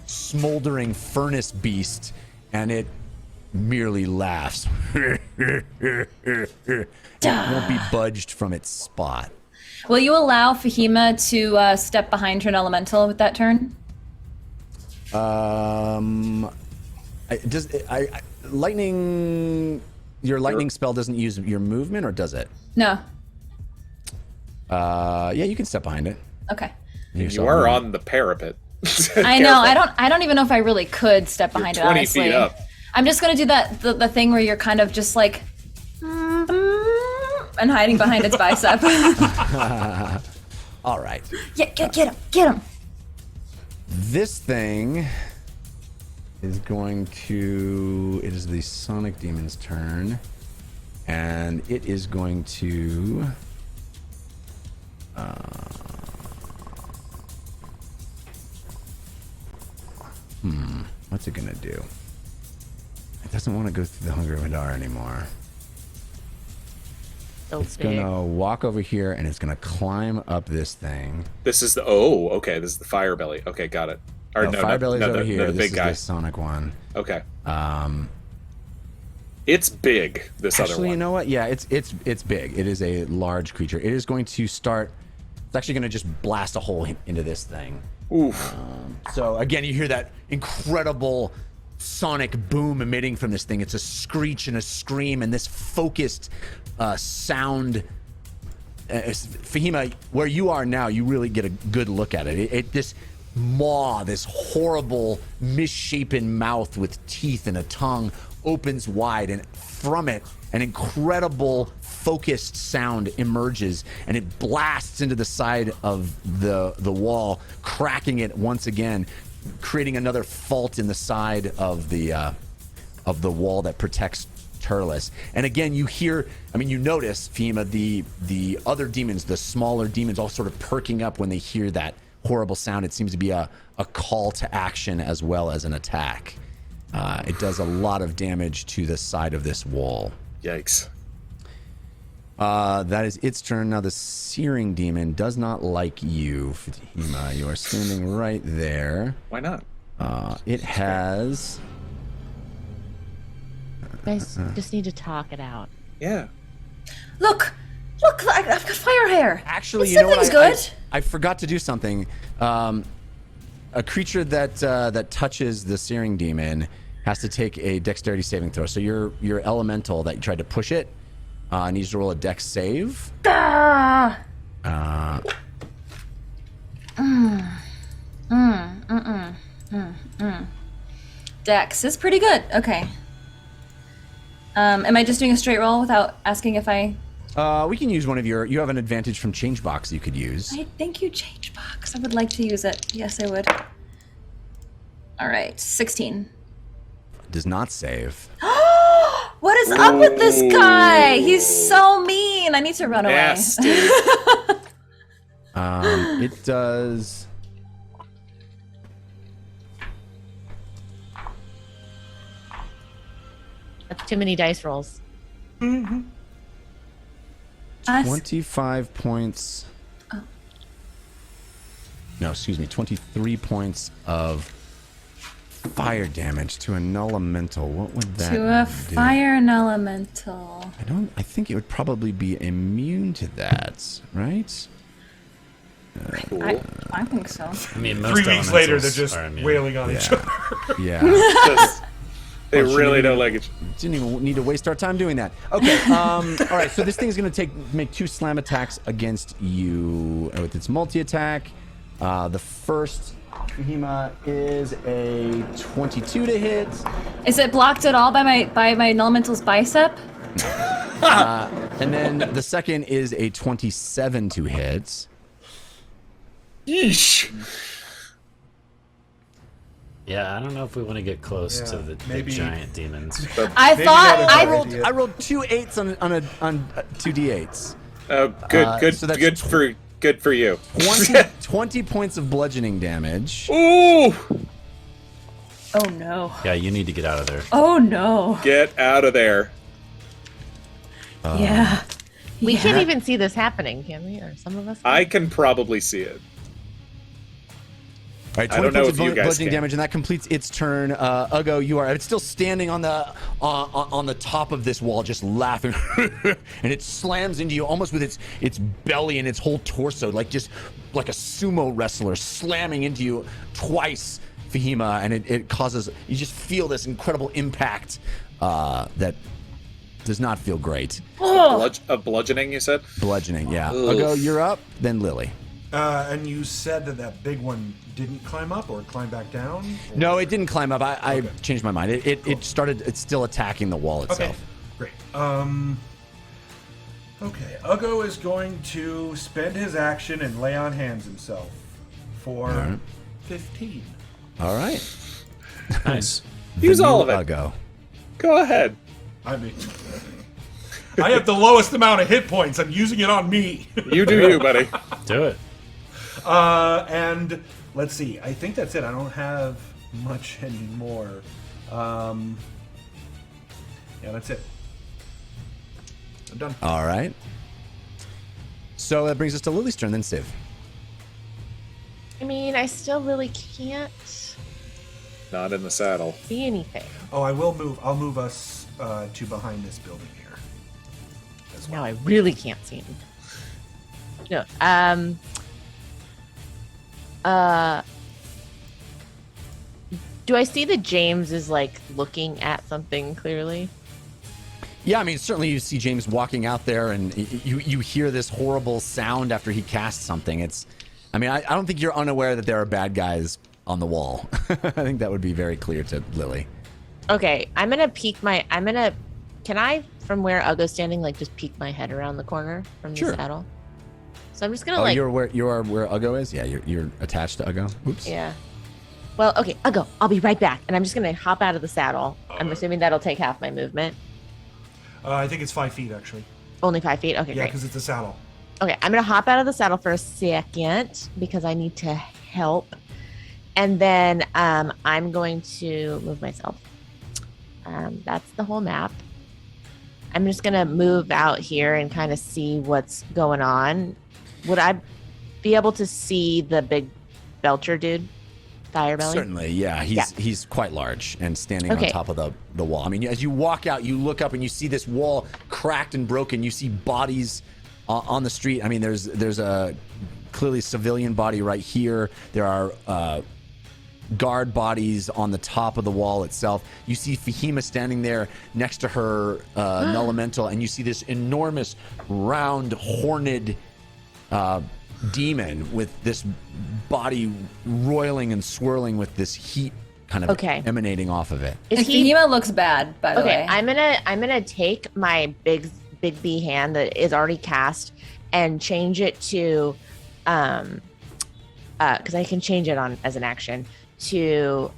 smoldering furnace beast, and it merely laughs. It won't be budged from its spot. Will you allow Fahima to step behind her elemental with that turn? Lightning, your lightning spell doesn't use your movement, or does it? No. Yeah, you can step behind it. Okay. You are on the parapet. I know. I don't even know if I really could step behind You're it. 20 Honestly, feet up. I'm just gonna do that the thing where you're kind of just like and hiding behind its bicep. All right. Yeah, get him. This thing is going to. It is the Sonic Demon's turn, and it is going to. What's it gonna do? It doesn't want to go through the Hungry Madar anymore. It's gonna walk over here and it's gonna climb up this thing. This is the okay. This is the fire belly. Okay, got it. Or No, fire belly's over here. The This big is guy. the Sonic one. Okay. It's big. This other Actually, one. you know what? Yeah, it's big. It is a large creature. It is going to start. It's actually going to just blast a hole into this thing. Oof. So again, you hear that incredible sonic boom emitting from this thing. It's a screech and a scream, and this focused sound. Fahima, where you are now, you really get a good look at it. This maw, this horrible, misshapen mouth with teeth and a tongue, opens wide, and from it, an incredible focused sound emerges, and it blasts into the side of the wall, cracking it once again, creating another fault in the side of the wall that protects Terlis. And again, you hear, you notice, Fahima, the other demons, the smaller demons, all sort of perking up when they hear that horrible sound. It seems to be a call to action as well as an attack. It does a lot of damage to the side of this wall. Yikes. That is its turn. Now the Searing Demon does not like you, Fatima. You are standing right there. Why not? It has... Guys just need to talk it out. Yeah. Look, I've got fire hair. Actually, This you know what? sibling's good. I forgot to do something. A creature that touches the Searing Demon has to take a dexterity saving throw. So your elemental that you tried to push it needs to roll a dex save. Dex is pretty good. Okay. Am I just doing a straight roll without asking if I... We can use one of you have an advantage from change box you could use. Thank you, change box. I would like to use it. Yes, I would. All right, 16. Does not save. What is up with this guy? He's so mean. I need to run away. Nasty. It does... That's too many dice rolls. 25 points. Oh. No, excuse me. 23 points of fire damage to an elemental. What would that To a do? fire and elemental. I think it would probably be immune to that, right? I think so. I mean, most 3 weeks later, they're elementals just are immune. wailing on each other. Yeah. They really don't like it. Didn't even need to waste our time doing that. Okay. All right. So this thing's going to make 2 slam attacks against you with its multi-attack. The first Hema is a 22 to hit. Is it blocked at all by my elemental's bicep? And then the second is a 27 to hit. Yeesh. Yeah, I don't know if we want to get close to the giant demons. I rolled 2 8s on 2 d8s. Oh, good, so that's good for you. 20 points of bludgeoning damage. Ooh! Oh no. Yeah, you need to get out of there. Oh no. Get out of there. Yeah. We can't even see this happening, can we? Or some of us? I can probably see it. All right, I don't 20 know points if you of guys bludgeoning can. damage, and that completes its turn. Ugo, it's still standing on the top of this wall, just laughing, and it slams into you almost with its belly and its whole torso, like a sumo wrestler slamming into you twice, Fahima, and it causes you just feel this incredible impact that does not feel great. Bludgeoning, you said? Bludgeoning, yeah. Ugh. Ugo, you're up. Then Lily. And you said that big one didn't climb up or climb back down? Or... No, it didn't climb up. I changed my mind. It's still attacking the wall itself. Okay, great. Okay, Ugo is going to spend his action and lay on hands himself for 15. All right. Nice. Use all of it. Ugo. Go ahead. I mean, I have the lowest amount of hit points. I'm using it on me. You do you, buddy. Do it. And let's see. I think that's it. I don't have much anymore. Yeah, that's it. I'm done. All right. So that brings us to Lily's turn, then Civ. I mean, I still really can't Not in the saddle. see anything. Oh, I will move. I'll move us to behind this building here. As well. No, I really can't see anything. No. Do I see that James is like looking at something clearly? Yeah, I mean, certainly you see James walking out there, and you hear this horrible sound after he casts something. I don't think you're unaware that there are bad guys on the wall. I think that would be very clear to Lily. Okay, can I, from where Ugo's standing, like just peek my head around the corner from the Sure. saddle? So I'm just gonna you are where Ugo is? Yeah, you're attached to Ugo. Oops. Yeah. Well, okay, Ugo, I'll be right back. And I'm just gonna hop out of the saddle. I'm assuming that'll take half my movement. I think it's 5 feet actually. Only 5 feet? Okay, Yeah, great. because it's a saddle. Okay, I'm gonna hop out of the saddle for a second because I need to help. And then I'm going to move myself. That's the whole map. I'm just gonna move out here and kind of see what's going on. Would I be able to see the big Belcher dude? Firebelly? Certainly, yeah. He's quite large and standing on Okay. top of the wall. I mean, as you walk out, you look up and you see this wall cracked and broken. You see bodies on the street. I mean, there's a clearly civilian body right here. There are guard bodies on the top of the wall itself. You see Fahima standing there next to her Nullimental, and you see this enormous, round, horned demon with this body roiling and swirling with this heat kind of emanating off of it. And Fahima looks bad, by the way. I'm gonna take my big B hand that is already cast and change it to because I can change it on as an action to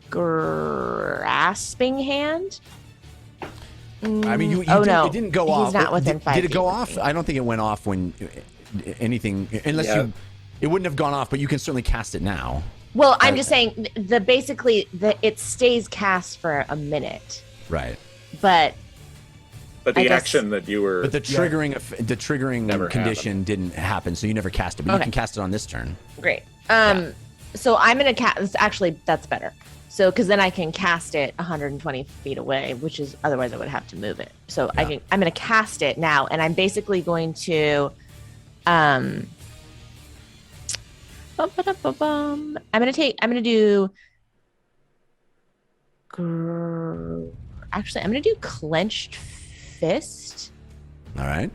grasping hand. I mean, you no, it didn't go he's off. not within 5 Did it feet go of off? me. I don't think it went off when anything, unless it wouldn't have gone off, but you can certainly cast it now. Well, I'm just saying it stays cast for a minute, Right. but the I guess- action that you were. But the triggering Never condition didn't happen, so you never cast it. But you can cast it on this turn. great. So I'm gonna cast. Actually, that's better. So because then I can cast it 120 feet away, which is otherwise I would have to move it. So I'm gonna cast it now, and I'm basically going to I'm gonna do actually I'm gonna do clenched fist. All right.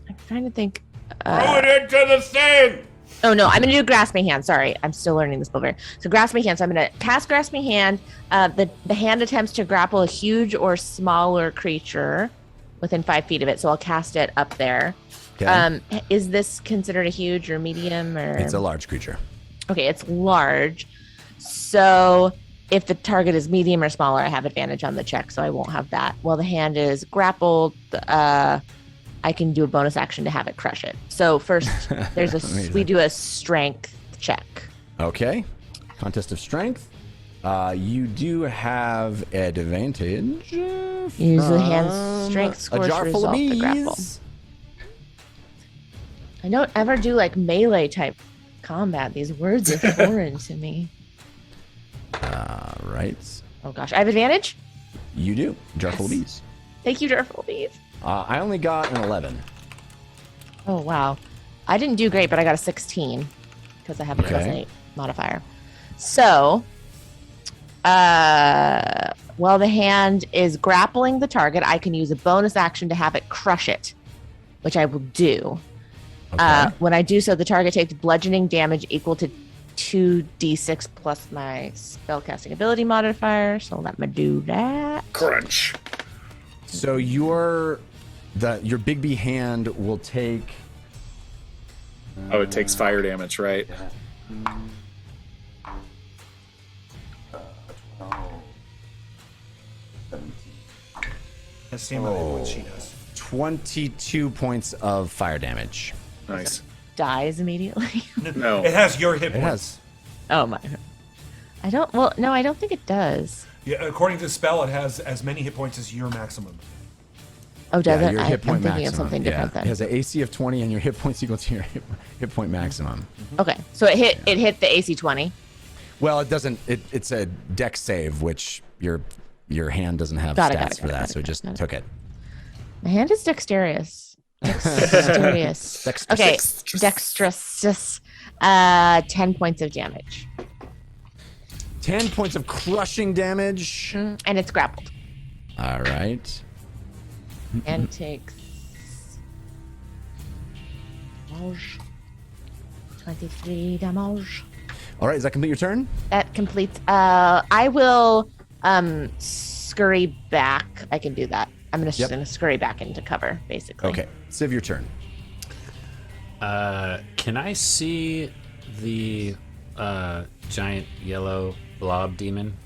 I'm trying to think. Throw it into the thing! Oh no, I'm gonna do grasping hand. Sorry, I'm still learning this spell. So grasping hand. So I'm gonna cast grasping hand. The hand attempts to grapple a huge or smaller creature within 5 feet of it. So I'll cast it up there. Okay. Is this considered a huge or medium or? It's a large creature. Okay, it's large. So if the target is medium or smaller, I have advantage on the check, so I won't have that. While the hand is grappled, I can do a bonus action to have it crush it. So first, we do a strength check. Okay. Contest of strength. You do have advantage. Use the hand's strength score to resolve the grapple. I don't ever do like melee type combat. These words are foreign to me. Right. Oh gosh, I have advantage? You do. Jarful bees. Thank you, Jarful bees. I only got an 11. Oh wow. I didn't do great, but I got a 16 because I have a +8 modifier. So, while the hand is grappling the target, I can use a bonus action to have it crush it, which I will do. When I do so, the target takes bludgeoning damage equal to 2d6 plus my spellcasting ability modifier. So let me do that. Crunch. So your big B hand will take. Oh, it takes fire damage, right? The same amount what she does. 22 points of fire damage. Nice. Dies immediately. No. It has your hit It points. has. Oh my. I don't. Well, no, I don't think it does. Yeah, according to the spell, it has as many hit points as your maximum. Oh, does it? Your I'm hit point thinking maximum. of something different It has an AC of 20, and your hit points equal to your hit point maximum. Okay, so it hit the AC 20. Well, it doesn't. It's a dex save, which your hand doesn't have Got it, stats got it, for got it, that, got so it, it just got it. took it. My hand is dexterous. Dexterous. Dexterous. Okay, dexterous. 10 points of damage. 10 points of crushing damage. And it's grappled. All right. And takes damage. 23 damage. All right. Does that complete your turn? That completes. I will scurry back. I can do that. I'm just Yep. gonna scurry back into cover, basically. Okay. Civ, your turn. Can I see the giant yellow blob demon?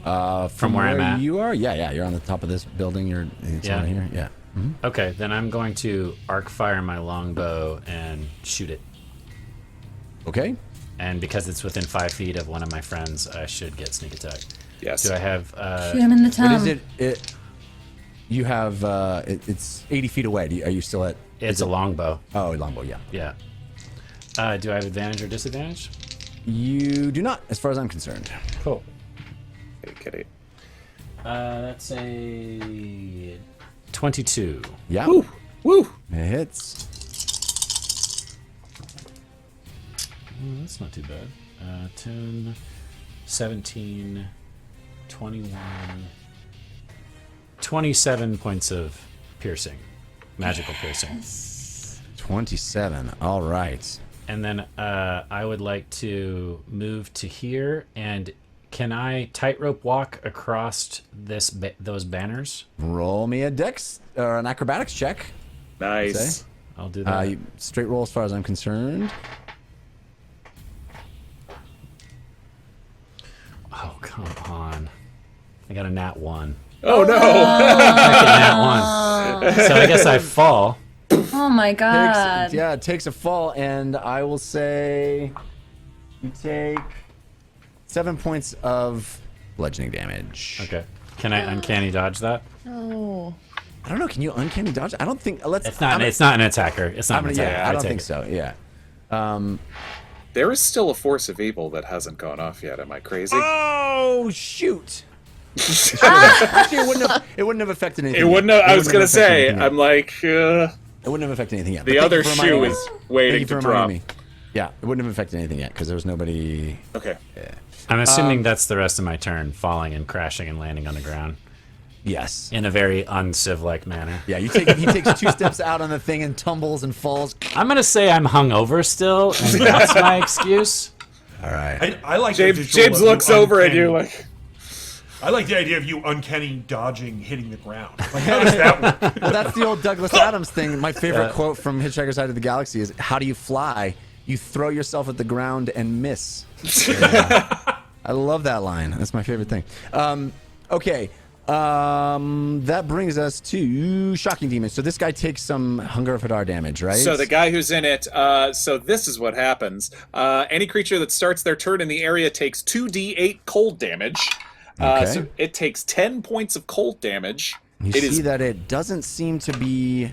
From where I'm at? you are? Yeah. You're on the top of this building. It's Yeah. over here. Yeah. Mhm. Okay, then I'm going to arc fire my longbow and shoot it. Okay. And because it's within 5 feet of one of my friends, I should get sneak attack. Yes. Do I have... Shoot him in the tongue. What is it? You have... it's 80 feet away. Are you still at... It's a longbow. Oh, longbow, yeah. Yeah. Do I have advantage or disadvantage? You do not, as far as I'm concerned. Cool. Okay. That's a 22. Yeah. Woo! Woo! It hits. That's not too bad. 10, 17, 21, 27 points of piercing. Magical piercing. 27. All right. And then I would like to move to here. And can I tightrope walk across those banners? Roll me a dex or an acrobatics check. Nice. I'll do that. Straight roll as far as I'm concerned. Oh, come on. I got a nat 1. Oh, no. Nat 1. So I guess I fall. Oh my god. It takes a fall, and I will say you take 7 points of bludgeoning damage. Okay. Can I uncanny dodge that? Oh. I don't know. Can you uncanny dodge? I don't think. It's not an attacker. It's not an attacker. Yeah, I don't think so. Yeah. There is still a force of evil that hasn't gone off yet. Am I crazy? Oh shoot! Actually, it wouldn't have affected anything. It wouldn't have. I was gonna say. I'm like. It wouldn't have affected anything yet. The other shoe is waiting to drop. Me. Yeah, it wouldn't have affected anything yet because there was nobody. Okay. Yeah. I'm assuming that's the rest of my turn, falling and crashing and landing on the ground. Yes. In a very unciv-like manner. Yeah, he takes 2 steps out on the thing and tumbles and falls. I'm gonna say I'm hungover still, and that's my excuse. All right. I like James looks over at you like. I like the idea of you uncanny dodging, hitting the ground. Like, how does that work? Well, that's the old Douglas Adams thing. My favorite quote from Hitchhiker's Guide to the Galaxy is, "How do you fly? You throw yourself at the ground and miss." I love that line. That's my favorite thing. Okay. That brings us to Shocking Demon. So this guy takes some Hunger of Hadar damage, right? So the guy who's in it, so this is what happens. Any creature that starts their turn in the area takes 2d8 cold damage. So it takes 10 points of cold damage. You see that it doesn't seem to be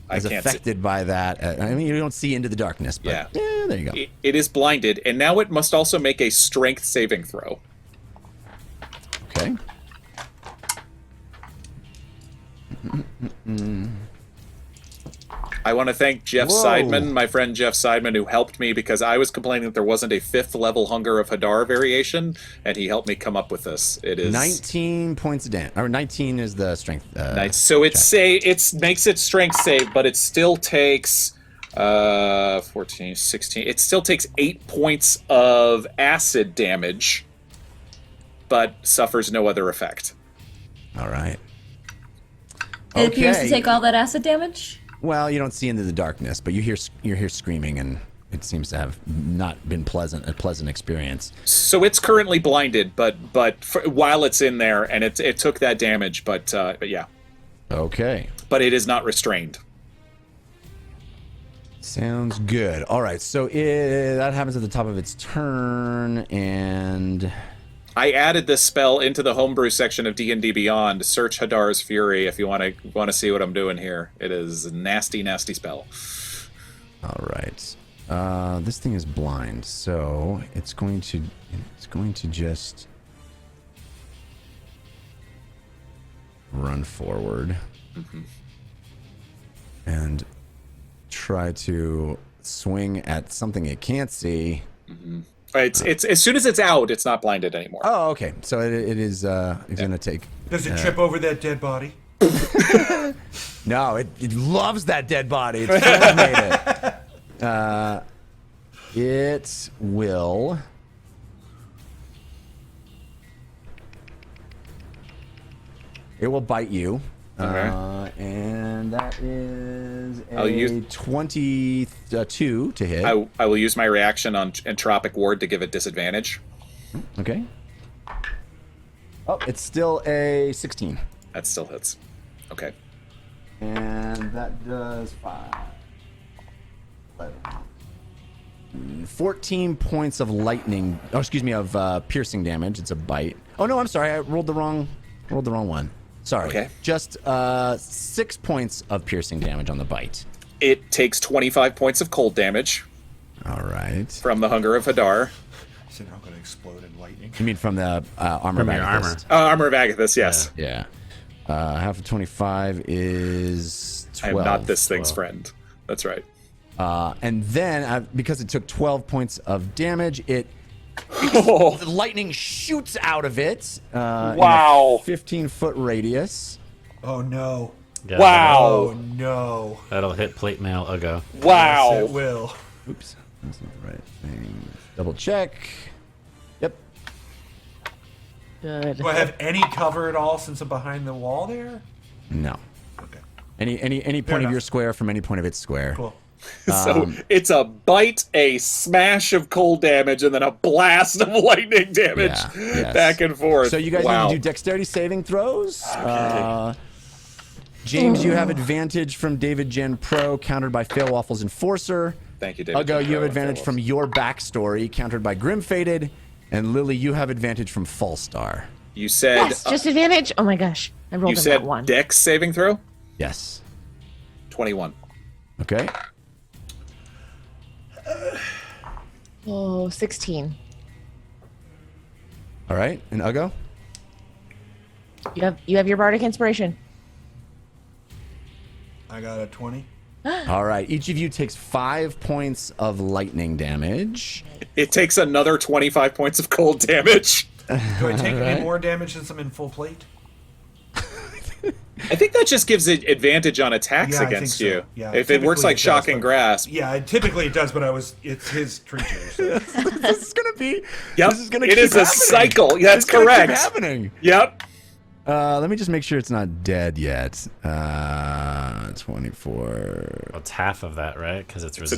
as affected by that. I mean, you don't see into the darkness, but yeah, there you go. It is blinded, and now it must also make a strength saving throw. Okay. I want to thank Jeff Seidman, my friend Jeff Seidman, who helped me because I was complaining that there wasn't a 5th level Hunger of Hadar variation, and he helped me come up with this. It is 19 points of damage, or 19 is the strength. Nice. So it makes its strength save, but it still takes 14, 16. It still takes 8 points of acid damage, but suffers no other effect. All right. It appears to take all that acid damage. Well, you don't see into the darkness, but you hear screaming, and it seems to have not been a pleasant experience. So it's currently blinded, but while it's in there, and it took that damage, but yeah. Okay. But it is not restrained. Sounds good. All right, so that happens at the top of its turn, and I added this spell into the homebrew section of D&D Beyond. Search Hadar's Fury if you want to see what I'm doing here. It is a nasty, nasty spell. All right. This thing is blind, so it's going to just run forward and try to swing at something it can't see. It's as soon as it's out, it's not blinded anymore. Oh, okay. So it is going to take. Does it trip over that dead body? No, it loves that dead body. It's fascinated. It will. It will bite you. Okay. And that is a 22 to hit. I will use my reaction on Entropic Ward to give it disadvantage. Okay. Oh, it's still a 16. That still hits. Okay. And that does 5. 11. 14 points of lightning. Oh, excuse me, of piercing damage. It's a bite. Oh no, I'm sorry. I rolled the wrong one. Sorry. Okay. Just 6 points of piercing damage on the bite. It takes 25 points of cold damage. All right. From the Hunger of Hadar. Is it not going to explode in lightning? You mean from the armor of Agathis? Armor of Agathis, yes. Yeah. Half of 25 is 12. I am not this thing's friend. That's right. And then, because it took 12 points of damage, the lightning shoots out of it. Wow. 15-foot radius. Oh, no. Yeah, wow. Oh, no. That'll hit plate mail Ugo. Wow. Yes, it will. Oops. That's not the right thing. Double check. Yep. Good. Do I have any cover at all since I'm behind the wall there? No. Okay. Any point of your square from any point of its square. Cool. So it's a bite, a smash of cold damage, and then a blast of lightning damage back and forth. So you guys need to do dexterity saving throws. Okay. James, you have advantage from David Gen Pro, countered by Failwaffle's Enforcer. Thank you, David. Ugo, you have advantage from your backstory, countered by Grim Fated. And Lily, you have advantage from Falstar. You said... Yes, just advantage. Oh my gosh. I rolled you in said that one. Dex saving throw? Yes. 21. Okay. 16. All right. And Ugo? You have your bardic inspiration. I got a 20. All right. Each of you takes 5 points of lightning damage. It takes another 25 points of cold damage. Do I take any more damage since I'm in full plate? I think that just gives it advantage on attacks Yeah, I against think so. you. Yeah, if it works typically like it does, shock and but- grasp. Yeah, typically it does, but it's his creature. So. This is gonna be. Yep. This is gonna. It keep is a happening. cycle. That's It's gonna keep correct. happening. Yep. Let me just make sure it's not dead yet. 24. Well, it's half of that, right? Because it's It's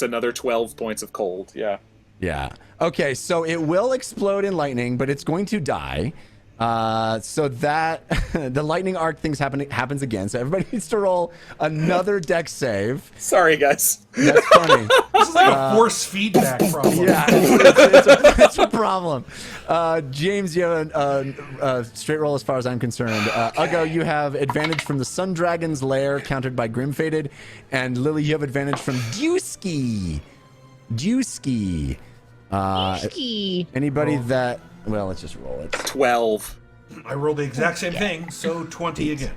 another 12 points of cold. Yeah. Yeah. Okay, so it will explode in lightning, but it's going to die. So that the lightning arc things happens again. So everybody needs to roll another dex save. Sorry, guys. That's funny. This is like a force feedback problem. Yeah, it's a problem. James, you have a straight roll as far as I'm concerned. Ugo, you have advantage from the Sun Dragon's Lair, countered by Grim Fated. And Lily, you have advantage from Dewski. Anybody that... Well, let's just roll it. 12. I rolled the exact same thing, so 20 again.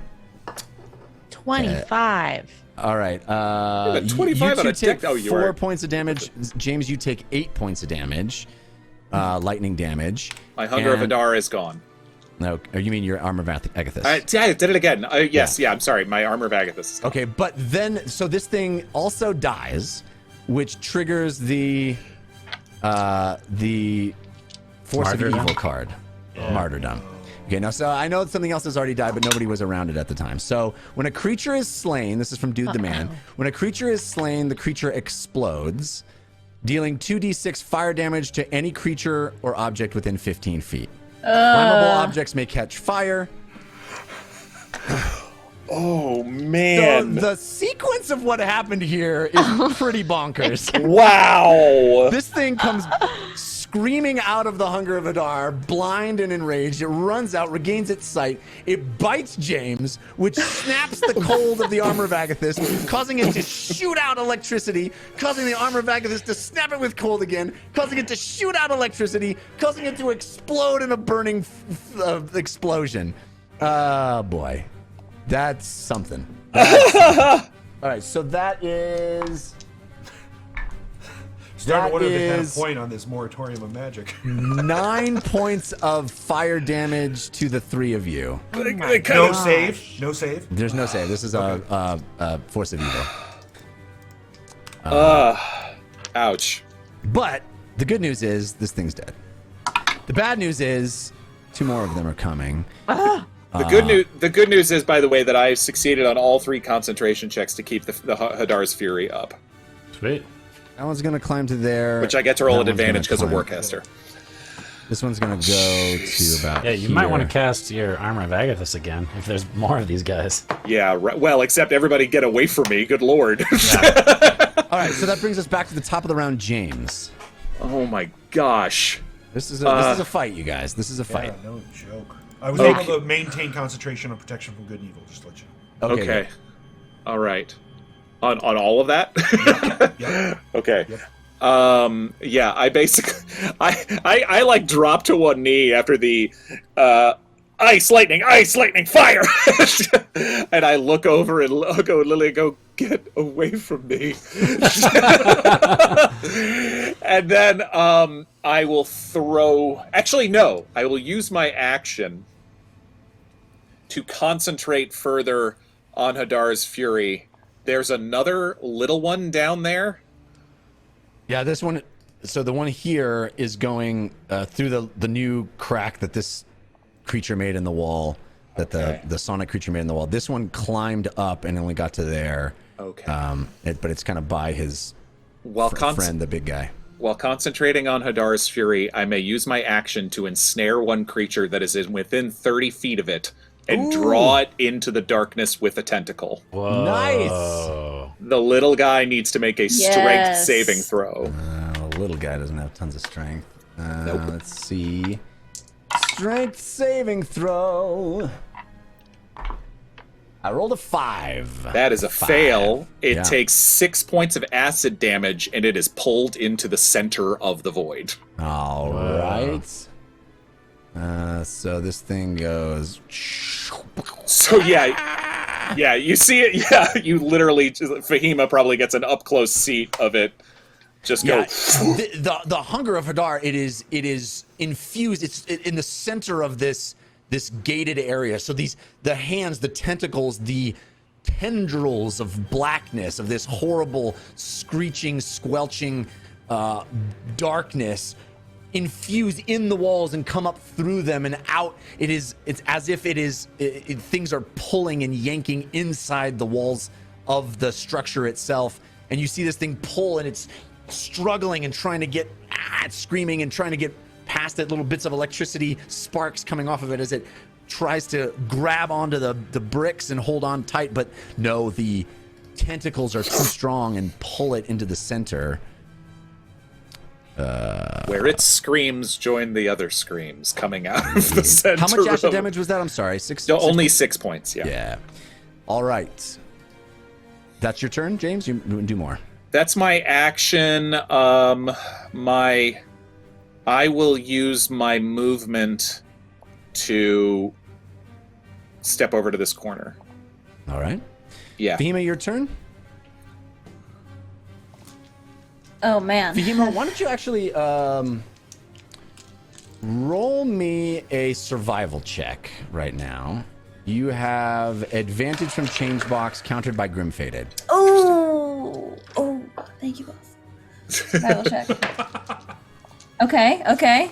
25. All right. but 25 you on two a take tick. Oh, you 4 are. points of damage. James, you take 8 points of damage. Lightning damage. My Hunger of Hadar is gone. No, you mean your Armor of Agathis. I did it again. Yes, yeah, I'm sorry. My Armor of Agathis is gone. Okay, but then, so this thing also dies, which triggers the Force Martyrdom? of Evil card. Martyrdom. Okay, now, so I know something else has already died, but nobody was around it at the time. So when a creature is slain, this is from Dude the Man. When a creature is slain, the creature explodes, dealing 2d6 fire damage to any creature or object within 15 feet. Flammable objects may catch fire. Oh, man. So the sequence of what happened here is pretty bonkers. Wow. This thing comes screaming out of the Hunger of Hadar, blind and enraged. It runs out, regains its sight. It bites James, which snaps the cold of the Armor of Agathis, causing it to shoot out electricity, causing the Armor of Agathis to snap it with cold again, causing it to shoot out electricity, causing it to explode in a burning explosion. Boy. That's something. All right, so that is... Starting to wonder if they had a point on this moratorium of magic. 9 points of fire damage to the three of you. No save. No save. There's no save. This is a Force of Evil. Ouch. But the good news is this thing's dead. The bad news is 2 more of them are coming. The good news is, by the way, that I succeeded on all 3 concentration checks to keep the Hadar's Fury up. Sweet. That one's going to climb to there. Which I get to roll That at one's advantage gonna because of climb. Warcaster. This one's going to go to about Yeah, you here. might want to cast your Armor of Agathis again if there's more of these guys. Yeah, well, except everybody get away from me. Good lord. All right, so that brings us back to the top of the round, James. Oh my gosh. This is a fight, you guys. This is a fight. Yeah, no joke. I was able to maintain concentration on protection from good and evil, just to let you know. Okay. All right. On all of that? Yep. Okay. Yep. Yeah, I basically I like drop to one knee after the ice, lightning, fire. And I look over and go, Lily, go get away from me. And then I will throw, actually no, I will use my action to concentrate further on Hadar's fury. There's another little one down there. Yeah, this one. So the one here is going through the new crack that this creature made in the wall, that the sonic creature made in the wall. This one climbed up and only got to there. Okay. But it's kind of by his friend, the big guy. While concentrating on Hadar's fury, I may use my action to ensnare one creature that is within 30 feet of it and draw it into the darkness with a tentacle. Whoa. Nice. The little guy needs to make a strength saving throw. The little guy doesn't have tons of strength. Nope. Let's see. Strength saving throw. I rolled a 5. That is a fail. It Yeah. takes 6 points of acid damage, and it is pulled into the center of the void. All right. So this thing goes. So yeah, you see it. Yeah, you literally. Fahima probably gets an up close seat of it. Just go. The hunger of Hadar. It is infused. It's in the center of this gated area. So the hands, the tentacles, the tendrils of blackness of this horrible screeching, squelching darkness infuse in the walls and come up through them and out. It's as if things are pulling and yanking inside the walls of the structure itself. And you see this thing pull, and it's struggling and trying to get, it's screaming and trying to get past it. Little bits of electricity, sparks coming off of it as it tries to grab onto the bricks and hold on tight. But no, the tentacles are too strong and pull it into the center. Where its screams join the other screams coming out of the center. How much acid damage was that? I'm sorry. Only 6 points, yeah. Yeah. All right. That's your turn, James? You do more. That's my action. I will use my movement to step over to this corner. All right. Yeah. Fahima, your turn? Oh, man. Fahima, why don't you actually roll me a survival check right now. You have advantage from change box countered by Grim Fated. Oh, thank you both. Survival check. Okay.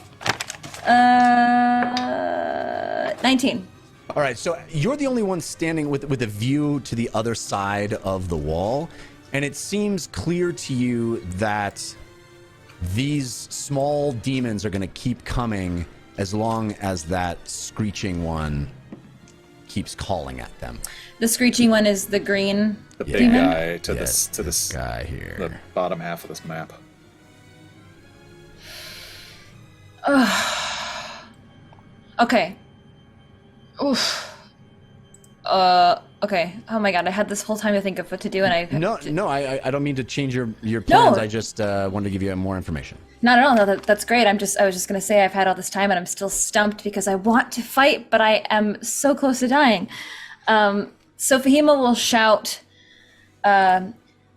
19. All right, so you're the only one standing with a view to the other side of the wall, and it seems clear to you that these small demons are going to keep coming as long as that screeching one keeps calling at them. The screeching one is the green. The big demon? guy to this guy here. The bottom half of this map. Okay. Oof. Okay. Oh my god, I had this whole time to think of what to do, and I I don't mean to change your plans. No. I just wanted to give you more information. Not at all. No, that's great. I was just gonna say I've had all this time, and I'm still stumped because I want to fight, but I am so close to dying. So Fahima will shout,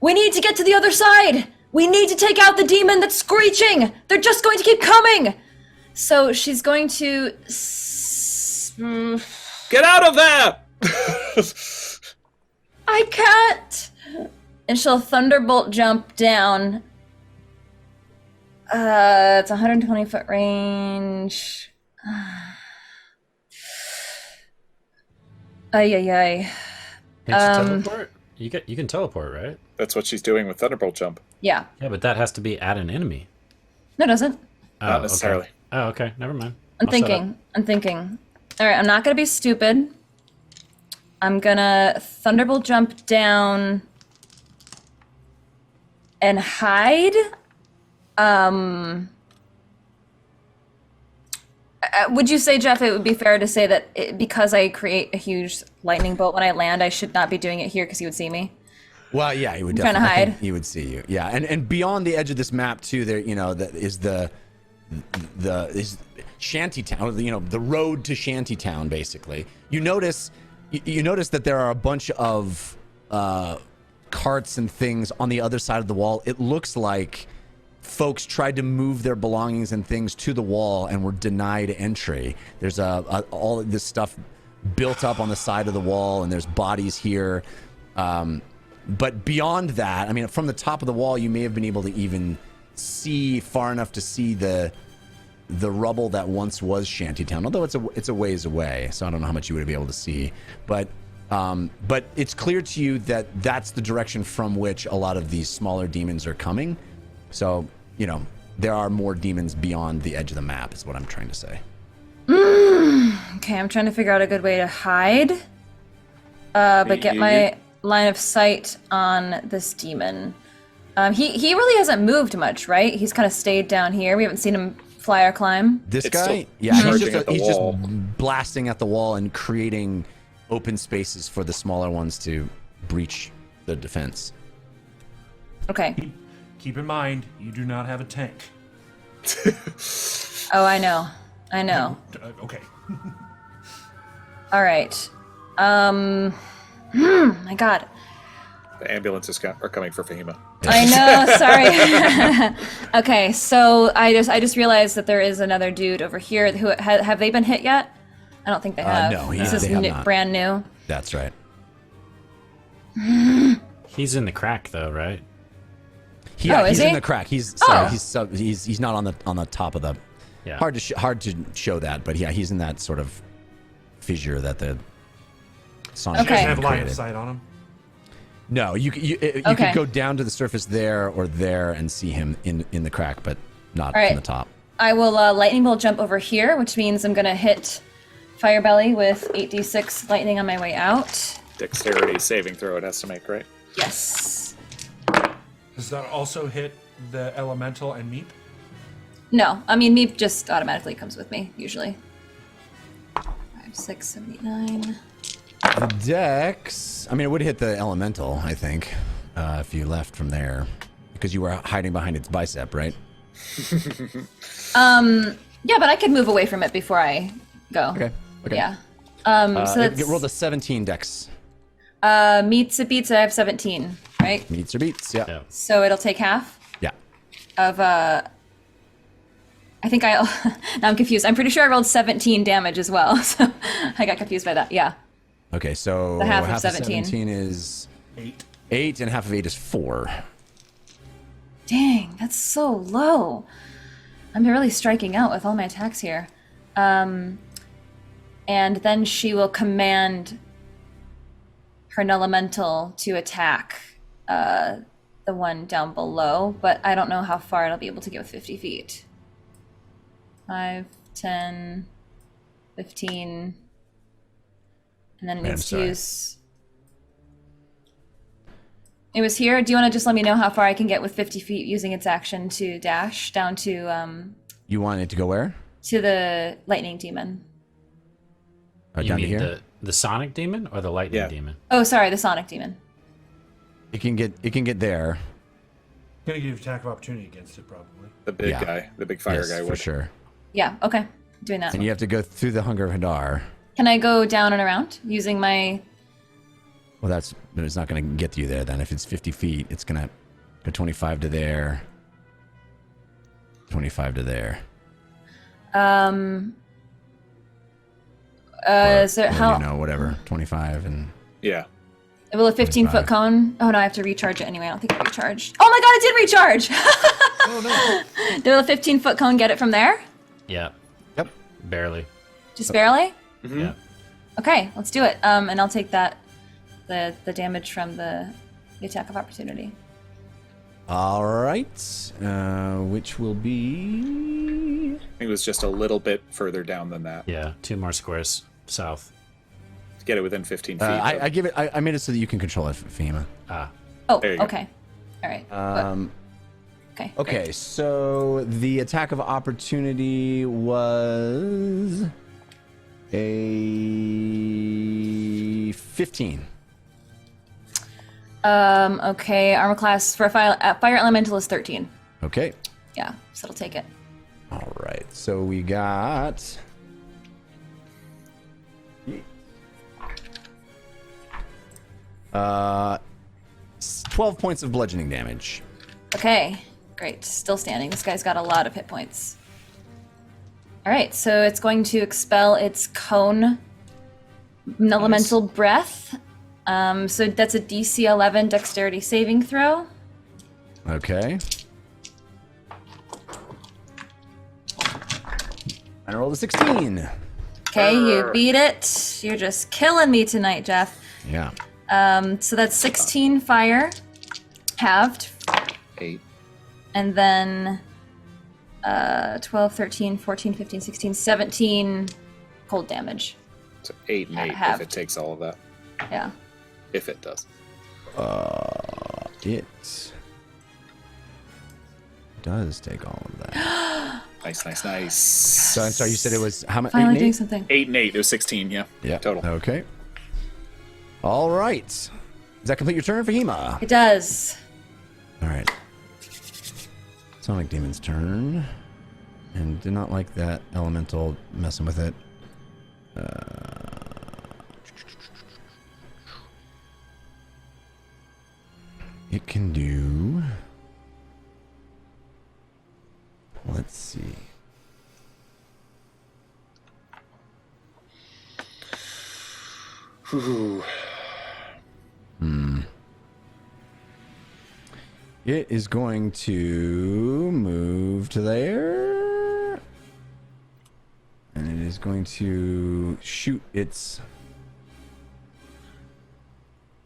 "We need to get to the other side! We need to take out the demon that's screeching! They're just going to keep coming!" So she's going to... Get out of there! I can't! And she'll thunderbolt jump down. It's 120 foot range. Ay. Can't you teleport? You can teleport, right? That's what she's doing with Thunderbolt Jump. Yeah. Yeah, but that has to be at an enemy. No, it doesn't. Not necessarily. Okay. Oh, okay. Never mind. I'm thinking. All right, I'm not gonna be stupid. I'm gonna thunderbolt jump down and hide. Would you say, Jeff, it would be fair to say that because I create a huge lightning bolt when I land, I should not be doing it here because he would see me? Well, yeah, he would Trying to definitely. I hide. think he would see you. Yeah, and beyond the edge of this map too, there, that is the Shantytown. The road to Shantytown, basically. You notice that there are a bunch of carts and things on the other side of the wall. It looks like folks tried to move their belongings and things to the wall and were denied entry. There's all of this stuff built up on the side of the wall, and there's bodies here. But beyond that, I mean, from the top of the wall, you may have been able to even see far enough to see the rubble that once was Shantytown. Although it's a ways away, so I don't know how much you would be able to see. But it's clear to you that that's the direction from which a lot of these smaller demons are coming. So, there are more demons beyond the edge of the map, is what I'm trying to say. Okay, I'm trying to figure out a good way to hide, but get my line of sight on this demon. He really hasn't moved much, right? He's kind of stayed down here. We haven't seen him fly or climb. This It's guy, still he's just blasting at the wall and creating open spaces for the smaller ones to breach the defense. Okay. Keep in mind, you do not have a tank. Oh, I know. Okay. All right. My God. The ambulances are coming for Fahima. I know. Sorry. Okay, so I just realized that there is another dude over here. Who have they been hit yet? I don't think they have. No, this is they have not. brand new. That's right. He's in the crack though, right? Yeah, is he's in he? the crack. He's not on the top of the. Yeah. Hard to show that, but yeah, he's in that sort of fissure that the sonic Okay. You have line of created. sight on him. No, you Okay. could go down to the surface there or there and see him in the crack, but not All right. from the top. I will lightning bolt jump over here, which means I'm gonna hit Firebelly with 8d6 lightning on my way out. Dexterity saving throw it has to make, right? Yes. Does that also hit the elemental and Meep? No, I mean Meep just automatically comes with me usually. 5, 6, 7, 8, 9. The dex, I mean, it would hit the elemental, I think, if you left from there, because you were hiding behind its bicep, right? Yeah, but I could move away from it before I go. Okay. Yeah. So that's roll the 17 dex. meets it beats. I have 17, right? Meets or beats, yeah. Yeah. So it'll take half Yeah. of I think now I'm confused. I'm pretty sure I rolled 17 damage as well, so I got confused by that. Yeah. Okay, so The half of of 17. 17 is 8. 8, and half of 8 is 4. Dang, that's so low. I'm really striking out with all my attacks here. And then she will command her elemental to attack the one down below, but I don't know how far it'll be able to get with 50 feet. 5, 10, 15, and then it Wait, I'm needs to sorry. use... It was here. Do you want to just let me know how far I can get with 50 feet using its action to dash down to You want it to go where? the lightning demon? Oh, You down to mean here? the Sonic Demon or the Lightning Yeah. Demon? Oh, sorry, the sonic demon. It can get there. Gonna give you attack of opportunity against it, probably. The big Yeah. guy, the big fire Yes, guy for would. sure. Yeah, okay. Doing that. And you have to go through the Hunger of Hadar. Can I go down and around using my... Well, it's not going to get you there then. If it's 50 feet, it's going to go 25 to there, 25 to there. Is there Or, how... whatever, 25 and... Yeah. Will a 15-foot 25. cone... Oh, no, I have to recharge it anyway. I don't think it recharged. Oh my god, it did recharge! Oh no! Will a 15-foot cone get it from there? Yeah. Yep. Barely. Just barely? Yeah. Okay, let's do it. And I'll take that, the damage from the attack of opportunity. All right. Which will be... I think it was just a little bit further down than that. Yeah. 2 more squares south. To get it within 15 feet. I give it... I made it so that you can control it, Fahima. Ah. Oh, There you go. okay. All right. Okay. Okay, great. so the attack of opportunity was a 15. Okay. Armor class for a fire elemental is 13. Okay. Yeah, so it'll take it. All right. So we got 12 points of bludgeoning damage. Okay, great. Still standing. This guy's got a lot of hit points. All right, so it's going to expel its cone elemental breath. So that's a DC 11 dexterity saving throw. Okay. And I rolled a 16. Okay, you beat it. You're just killing me tonight, Jeff. Yeah. So that's 16 fire, halved. 8. And then 12, 13, 14, 15, 16, 17 cold damage. So 8 and 8 Halved. if it takes all of that. Yeah. If it does. It does take all of that. Nice. So I'm sorry, you said it was how much? Finally 8 doing and 8? something. 8 and 8. It was 16, yeah. Yeah. Total. Okay. All right. Does that complete your turn, Fahima? It does. All right. Sonic Demon's turn. And did not like that elemental messing with it. It can do... Let's see. It is going to move to there. And it is going to shoot its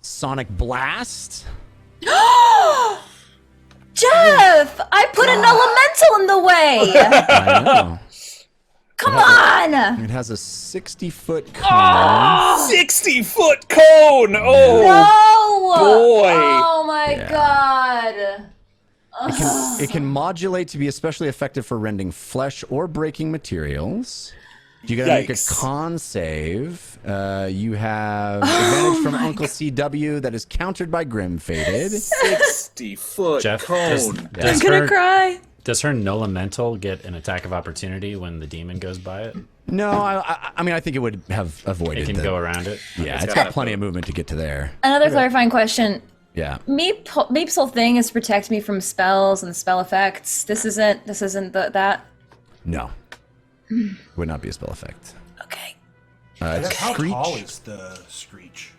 Sonic Blast. Jeff! I put an elemental in the way! I know. Come on! It has a 60-foot cone. 60-foot cone! No! boy. Oh my Yeah. god! It can modulate to be especially effective for rending flesh or breaking materials. You gotta make a Yikes. con save. You have advantage from Uncle CW that is countered by Grim Faded. 60-foot Jeff, cone. I'm gonna cry. Does her no elemental get an attack of opportunity when the demon goes by it? No, I mean, I think it would have avoided It can go around it? Yeah, it's got got plenty of movement to get to there. Another clarifying question. Yeah. Meep's whole thing is to protect me from spells and spell effects. This isn't that. No. Would not be a spell effect. Okay. It's How Screech. tall is the Screech?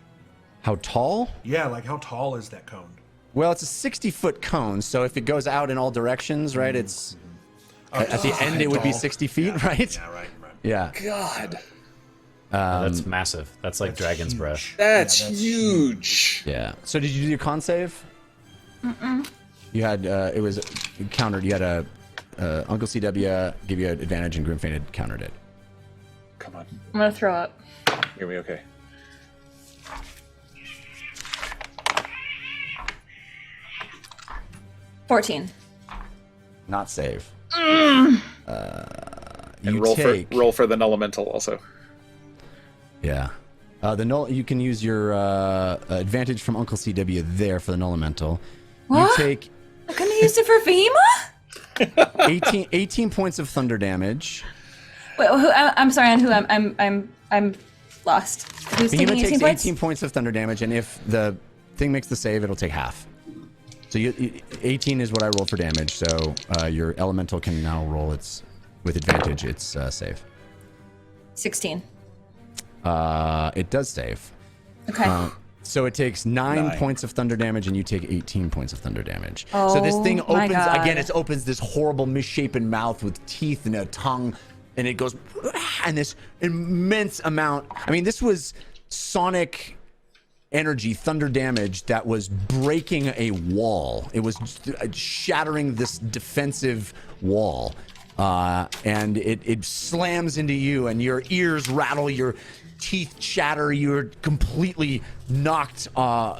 How tall? Yeah, like how tall is that cone? Well, it's a 60-foot cone, so if it goes out in all directions, right, it's... At the end, it would be 60 feet, right? Yeah, right. Yeah. God. That's massive. That's like Dragon's huge. Breath. That's Yeah, that's huge. Yeah. So did you do your con save? You had, it was countered. You had a, Uncle CW give you an advantage and Grim Fainted countered it. Come on. I'm gonna throw up. You're gonna be okay. $14. Not save. And You roll take... for the elemental also. Yeah. The null, you can use your advantage from Uncle CW there for the null elemental. What? You take I couldn't have used it for Fahima? 18 points of thunder damage. Wait, I'm sorry. On who? I'm lost. Who's Fahima taking 18 takes points? 18 points of thunder damage, and if the thing makes the save, it'll take half. So 18 is what I rolled for damage. So your elemental can now roll its with advantage. Its save. 16. It does save. Okay. So it takes 9 9. points of thunder damage, and you take 18 points of thunder damage. So this thing Oh my opens God. again. It opens this horrible misshapen mouth with teeth and a tongue, and it goes and this immense amount. I mean, this was sonic energy, thunder damage that was breaking a wall. It was shattering this defensive wall, and it slams into you, and your ears rattle, your teeth chatter, you're completely knocked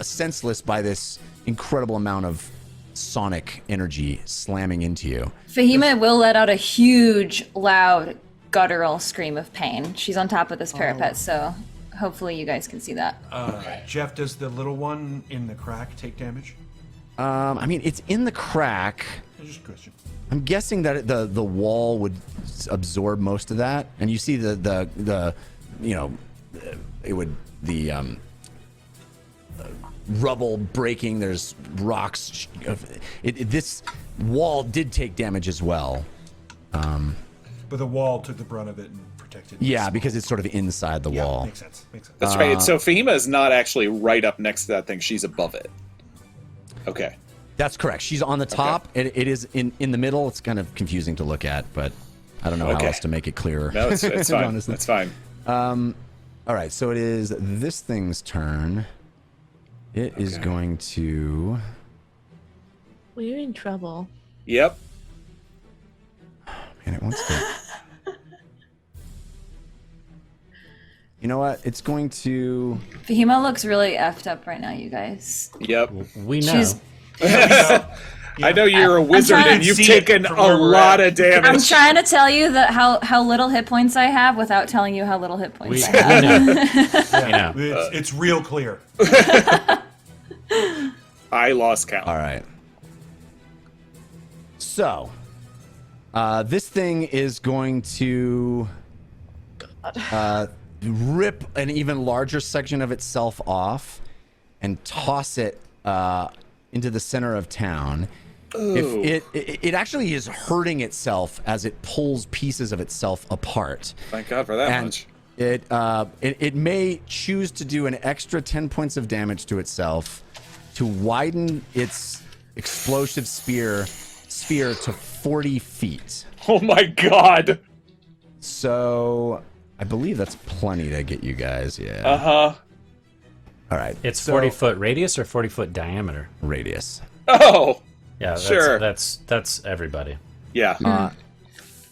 senseless by this incredible amount of sonic energy slamming into you. Fahima will let out a huge, loud, guttural scream of pain. She's on top of this parapet, so hopefully you guys can see that. Jeff, does the little one in the crack take damage? I mean, it's in the crack. Just a question. I'm guessing that the wall would absorb most of that, and you see the you know, it would the rubble breaking. There's rocks. This wall did take damage as well. But the wall took the brunt of it and protected. Yeah, because it's sort of inside the wall. Makes sense. Makes sense. That's right. So Fahima is not actually right up next to that thing. She's above it. Okay. That's correct. She's on the top. Okay. It is in the middle. It's kind of confusing to look at, but I don't know how else to make it clearer. No, it's fine. Honestly. It's fine. All right, so it is this thing's turn. It is going to... We're in trouble. Yep. Man, it wants to... You know what? It's going to... Fahima looks really effed up right now, you guys. Yep. We know. She's- I know you're a wizard trying and to you've see taken it from a where we're lot at. of damage. I'm trying to tell you that how little hit points I have without telling you how little hit points We I have. know. We know. It's real clear. I lost count. All right. So, this thing is going to rip an even larger section of itself off and toss it into the center of town. If it actually is hurting itself as it pulls pieces of itself apart. Thank God for that And much. it may choose to do an extra 10 points of damage to itself to widen its explosive sphere to 40 feet. Oh my God. So I believe that's plenty to get you guys. Yeah. Uh-huh. All right. It's so- 40-foot radius or 40-foot diameter? radius. Oh. Yeah, Sure. That's everybody. Yeah.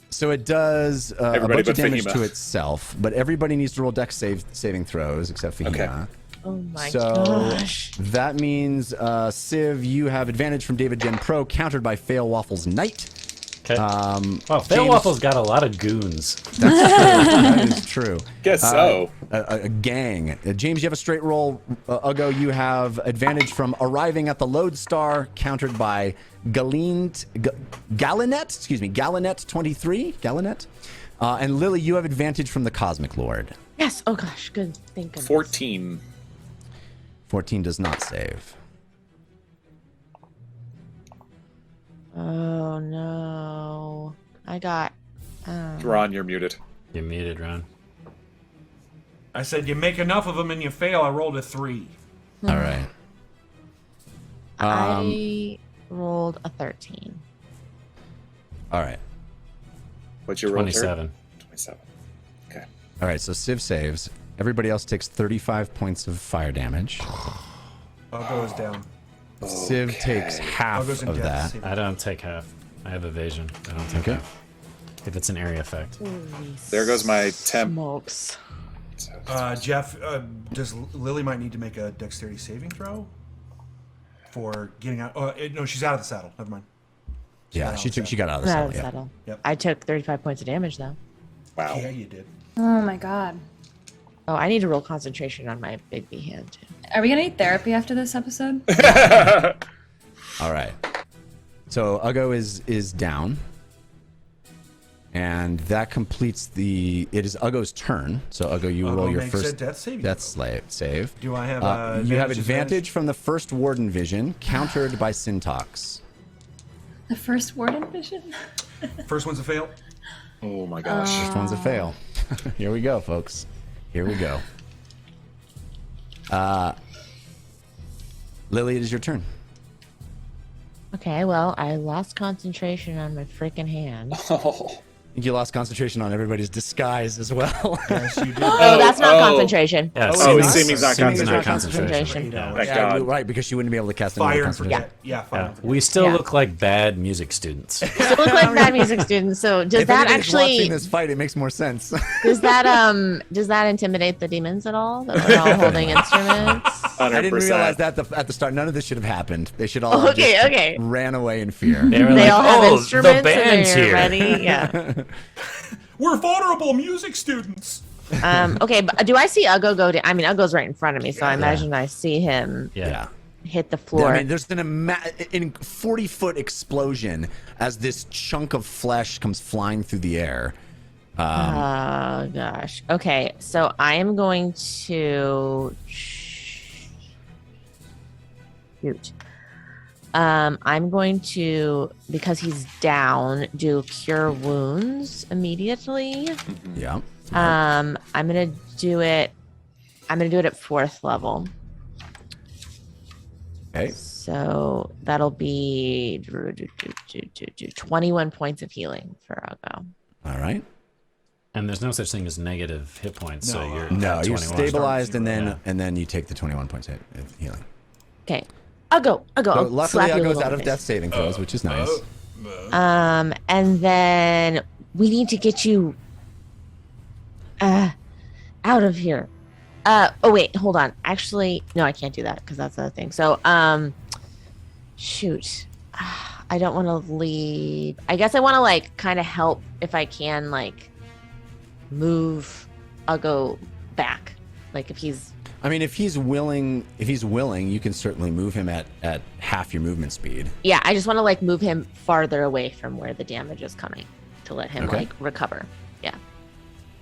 So it does a Everybody bunch of but damage Fahima. to itself, but everybody needs to roll dex saving throws except Fahima. Okay. Oh my So gosh. that means, Civ, you have advantage from David Gen Pro, countered by Fail Waffles Knight. Okay. Well, Fail James- Waffle's got a lot of goons. That is true. Guess so. A gang. James, you have a straight roll. Ugo, you have advantage from arriving at the lodestar, countered by Gallinet 23. Gallinet. And Lily, you have advantage from the Cosmic Lord. Yes. Oh gosh. Good. Thank goodness. 14. 14 does not save. Oh no. I got. Ron, you're muted. You're muted, Ron. I said you make enough of them and you fail. I rolled a 3. All right. I rolled a 13. All right. What's your roll? 27. 27. Okay. All right. So Civ saves. Everybody else takes 35 points of fire damage. Ugo is down. Civ takes half Ugo's in of death. that. I don't take half. I have evasion. I don't take Okay. half. If it's an area effect. There goes my temp. Smokes. Jeff, does Lily might need to make a dexterity saving throw for getting out? No, she's out of the saddle. Never mind. Yeah, she got out of the Not saddle. out of the Yeah. saddle. Yep. I took 35 points of damage though. Wow. Yeah, you did. Oh my God. Oh, I need to roll concentration on my big B hand too. Are we gonna need therapy after this episode? All right. So Ugo is down. And that completes it is Ugo's turn. So Ugo, you Ugo roll your makes first a death saving save. Do I have you have advantage, advantage from the first warden vision, countered by syntax. The first warden vision? First one's a fail. Oh my gosh. First one's a fail. Here we go, folks. Here we go. Lily, it is your turn. Okay, well, I lost concentration on my freaking hand. Oh. You lost concentration on everybody's disguise as well. Yes, you did. Oh, that's not concentration. Yeah, Seeming's not Concentration. Thank Yeah, God. right, because she wouldn't be able to cast any more Fire and concentration. forget. Yeah, fire. We still Yeah. look like bad music students. So look like bad music students. So does If that anybody's watching actually this fight, it makes more sense. does that intimidate the demons at all? That we're all holding instruments? 100%. I didn't realize that at the start. None of this should have happened. They should all Oh, have just okay. ran away in fear. They were They like, all have oh, instruments the band's and they're here. ready. Yeah. We're vulnerable music students. Okay, but do I see Uggo go down? I mean, Uggo's right in front of me, so I imagine I see him Yeah. hit the floor. I mean, there's an 40-foot explosion as this chunk of flesh comes flying through the air. Oh gosh. Okay, so I am going to shoot. I'm going to, because he's down, do cure wounds immediately. Yeah. I'm gonna do it. I'm gonna do it at 4th level. Okay. So that'll be 21 points of healing for Uggo. All right. And there's no such thing as negative hit points, so you're No, at you're 21. stabilized, and then Yeah. you take the 21 points of healing. Okay, Uggo. So I'll luckily, slap you a Uggo's little out of bit. death saving throws, which is nice. And then we need to get you out of here. Oh wait, hold on. Actually, no, I can't do that because that's the thing. So, shoot. I don't want to leave. I guess I want to like kind of help if I can, like move Uggo back. Like if he's I mean, if he's willing, you can certainly move him at half your movement speed. yeah, I just want to like move him farther away from where the damage is coming to let him Okay. like recover. Yeah.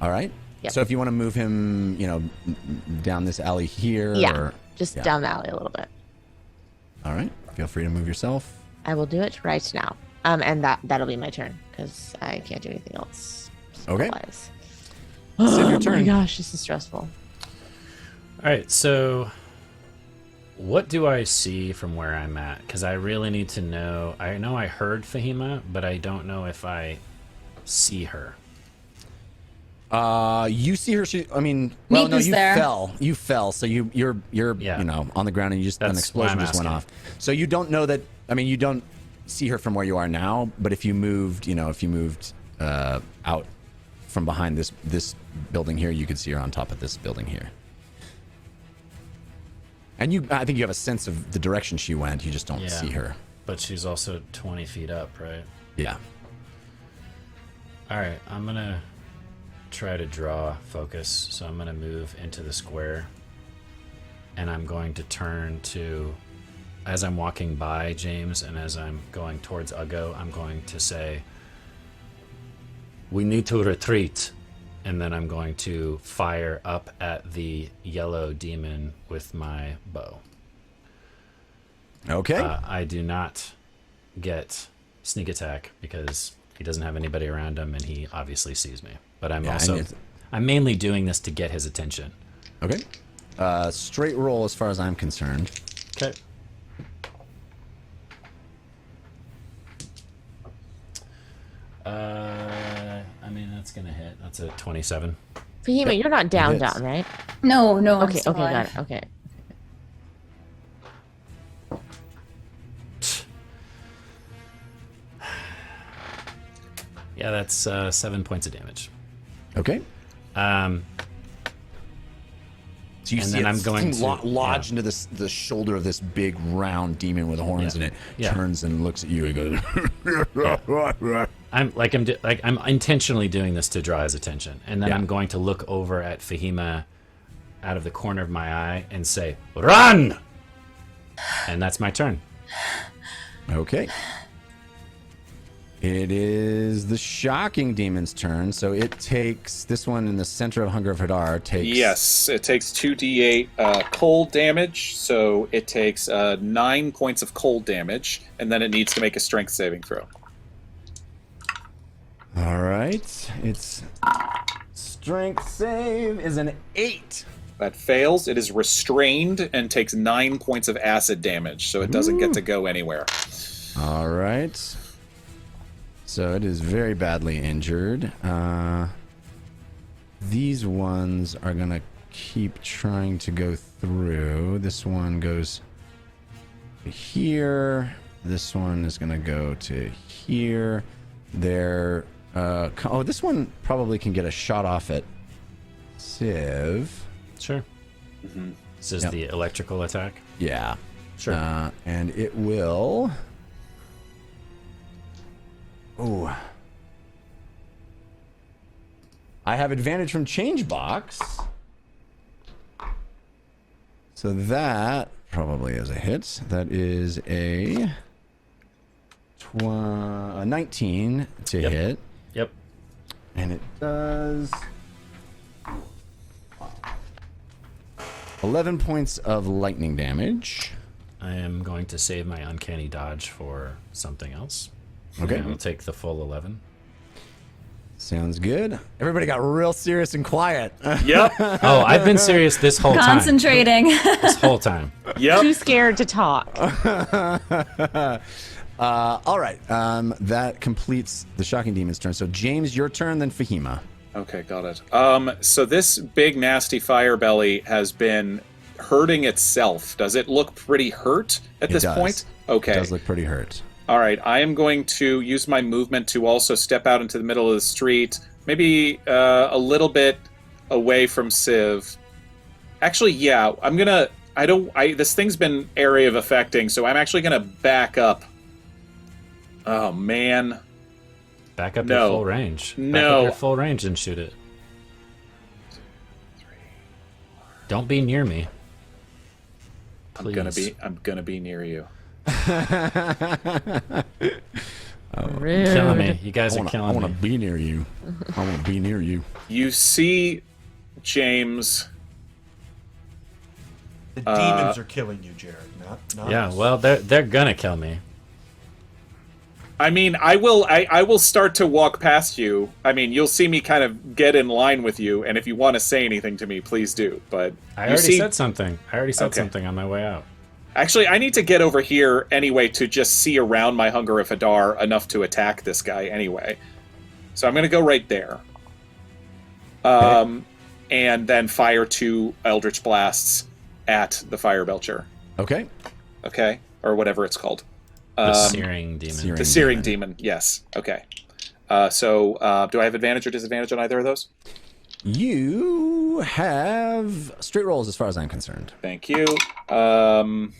All right. Yep. So if you want to move him, down this alley here. Yeah. Or, Just yeah. down the alley a little bit. All right. Feel free to move yourself. I will do it right now. And that'll be my turn because I can't do anything else. Okay. Otherwise. Save your Oh my turn. gosh, this is stressful. All right, so what do I see from where I'm at? Because I really need to know. I know I heard Fahima, but I don't know if I see her. You see her. You there. fell. You fell. So you're Yeah. on the ground, and you just an That's explosion why I'm just went off. asking. So you don't know that. I mean, you don't see her from where you are now. But if you moved, out from behind this building here, you could see her on top of this building here. And I think you have a sense of the direction she went. You just don't see her. But she's also 20 feet up, right? Yeah. All right, I'm going to try to draw focus. So I'm going to move into the square. And I'm going to turn to, as I'm walking by James and as I'm going towards Uggo, I'm going to say, we need to retreat. And then I'm going to fire up at the yellow demon with my bow. Okay. I do not get sneak attack because he doesn't have anybody around him and he obviously sees me. But I'm I'm mainly doing this to get his attention. Okay. Straight roll as far as I'm concerned. Okay. I mean, that's going to hit. That's a 27. Fahima, you're not down, hits. right? No, I'm Okay, still okay, got alive. it. Okay. Yeah, that's 7 points of damage. Okay. Um, So you And see then it I'm going to- lodge into the shoulder of this big round demon with horns, Yeah. and it Yeah. turns and looks at you and goes. I'm intentionally doing this to draw his attention, and then Yeah. I'm going to look over at Fahima out of the corner of my eye and say, "Run!" And that's my turn. Okay. It is the shocking demon's turn, so it takes this one in the center of Hunger of Hadar takes. Yes, it takes 2d8 cold damage, so it takes 9 points of cold damage, and then it needs to make a strength saving throw. All right. Its strength save is an 8. That fails. It is restrained and takes 9 points of acid damage, so it doesn't get to go anywhere. All right. So it is very badly injured. These ones are going to keep trying to go through. This one goes here. This one is going to go to here. There. Oh, this one probably can get a shot off at Civ. Sure. This is the electrical attack. Yeah. Sure. And it will. Oh. I have advantage from change box. So that probably is a hit. That is a 19 to hit. Yep. And it does 11 points of lightning damage. I am going to save my uncanny dodge for something else. Okay. I'll take the full 11. Sounds good. Everybody got real serious and quiet. Yep. Oh, I've been serious this whole time. Concentrating. This whole time. Yep. Too scared to talk. All right. That completes the Shocking Demon's turn. So, James, your turn, then Fahima. Okay, got it. So this big nasty fire belly has been hurting itself. Does it look pretty hurt at this point? Okay. It does look pretty hurt. All right, I am going to use my movement to also step out into the middle of the street, maybe a little bit away from Civ. Actually, yeah, I'm gonna. This thing's been area of affecting, so I'm actually gonna back up. Oh man. Back up your full range. Back up your full range and shoot it. 2, 3, 4. Don't be near me. Please. I'm gonna be near you. Killing me. You guys are killing me. I want to be near you. I want to be near you. You see, James. The demons are killing you, Jared. Not yeah, us. well, they're gonna kill me. I mean, I will start to walk past you. I mean, you'll see me kind of get in line with you, and if you want to say anything to me, please do. But I already said something. I already said something on my way out. Actually, I need to get over here anyway to just see around my Hunger of Hadar enough to attack this guy anyway. So I'm going to go right there. And then fire 2 Eldritch Blasts at the Fire Belcher. Okay. Okay? Or whatever it's called. The Searing Demon. The Searing Demon, yes. Okay. So do I have advantage or disadvantage on either of those? You have straight rolls as far as I'm concerned. Thank you. 25.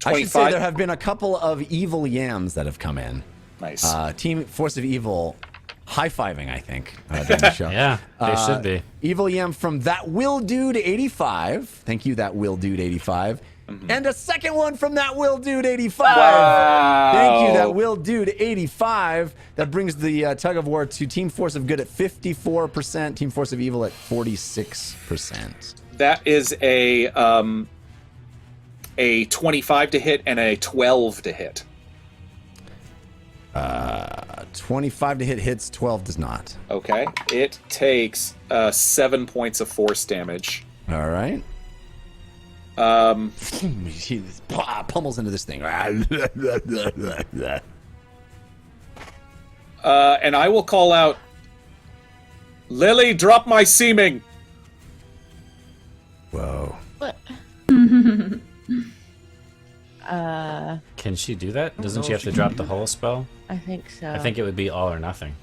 I should say there have been a couple of evil yams that have come in. Nice. Team Force of Evil high-fiving, I think, during the show. Yeah, they should be. Evil yam from That Will Dude 85. Thank you, That Will Dude 85. And a second one from That Will Dude 85. Wow. Thank you, That Will Dude 85. That brings the tug of war to Team Force of Good at 54%, Team Force of Evil at 46%. That is a 25 to hit and a 12 to hit. 25 to hit hits, 12 does not. Okay. It takes 7 points of force damage. All right. He pummels into this thing. And I will call out, Lily, drop my seeming. Whoa. What? Can she do that? Doesn't she have to drop the whole spell? I think so. I think it would be all or nothing.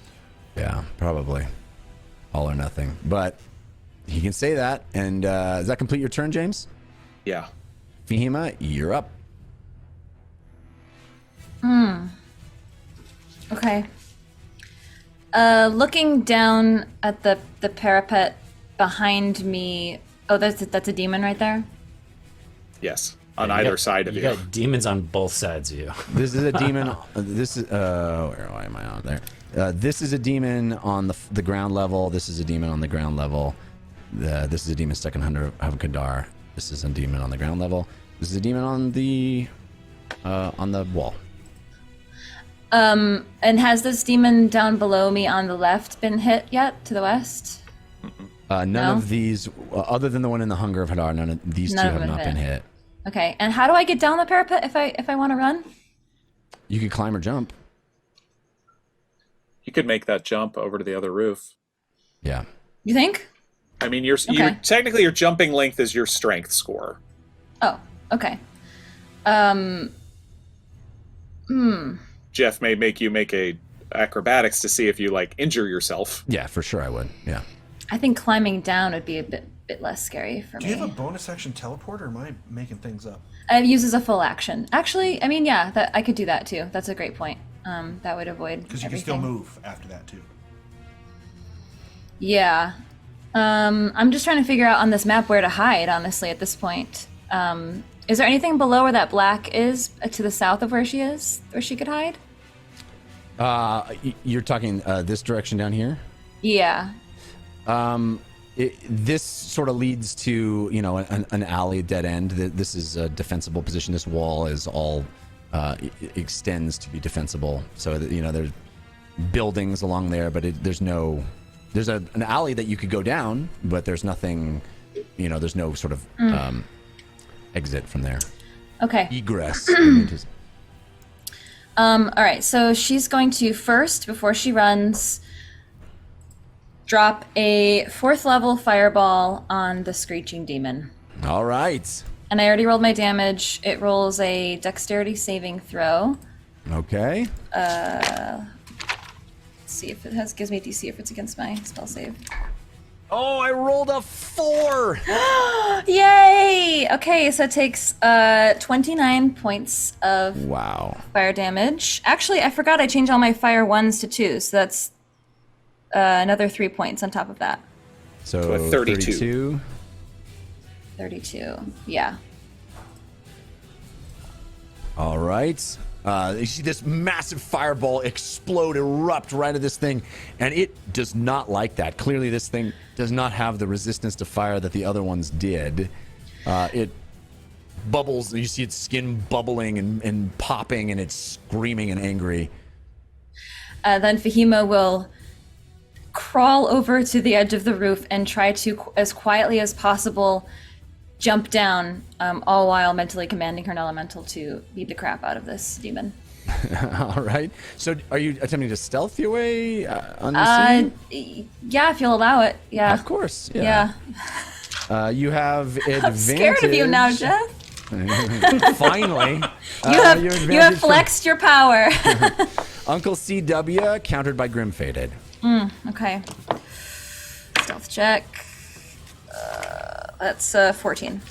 Yeah, probably. All or nothing. But he can say that. And does that complete your turn, James? Yeah. Fahima, you're up. Okay. Looking down at the parapet behind me. Oh, that's a demon right there. Yes. On either side of you. You got demons on both sides of you. This is a demon. This is where am I on there? This is a demon on the ground level. This is a demon on the ground level. This is a demon stuck in Hunter of Kadar. This is a demon on the ground level. This is a demon on the wall. And has this demon down below me on the left been hit yet? To the west? None of these, other than the one in the Hunger of Hadar, none of these two have not been hit. Okay. And how do I get down the parapet if I want to run? You could climb or jump. You could make that jump over to the other roof. Yeah. You think? I mean, you're technically your jumping length is your strength score. Oh, okay. Jeff may make you make a acrobatics to see if you like injure yourself. Yeah, for sure I would. Yeah. I think climbing down would be a bit less scary for me. Do you have a bonus action teleport, or am I making things up? It uses a full action. Actually, I mean, yeah, that I could do that too. That's a great point. That would avoid Because you can still move after that too. Yeah. I'm just trying to figure out on this map where to hide, honestly, at this point. Is there anything below where that black is to the south of where she is, where she could hide? You're talking this direction down here? Yeah. This sort of leads to, you know, an alley, dead end. This is a defensible position. This wall is all extends to be defensible. So that, you know, there's buildings along there, but there's an alley that you could go down, but there's nothing, you know, there's no sort of exit from there. Okay. Egress. All right, so she's going to first, before she runs, drop a 4th level fireball on the Screeching Demon. All right. And I already rolled my damage. It rolls a dexterity saving throw. Okay. Let's see if it gives me a DC if it's against my spell save. Oh, I rolled a 4! Yay! Okay, so it takes 29 points of fire damage. Actually, I forgot I changed all my fire 1s to 2s, so that's another 3 points on top of that. So 32. 32, yeah. All right. You see this massive fireball explode, erupt right at this thing, and it does not like that. Clearly, this thing does not have the resistance to fire that the other ones did. It bubbles. You see its skin bubbling and popping, and it's screaming and angry. Then Fahima will crawl over to the edge of the roof and try to, as quietly as possible, jump down, all while mentally commanding her elemental to beat the crap out of this demon. All right. So are you attempting to stealth your way on the scene? Yeah, if you'll allow it. Yeah. Of course. Yeah. You have advantage. I'm scared of you now, Jeff. Finally. You have flexed your power. Uncle CW countered by Grim Faded. Okay. Stealth check. That's 14.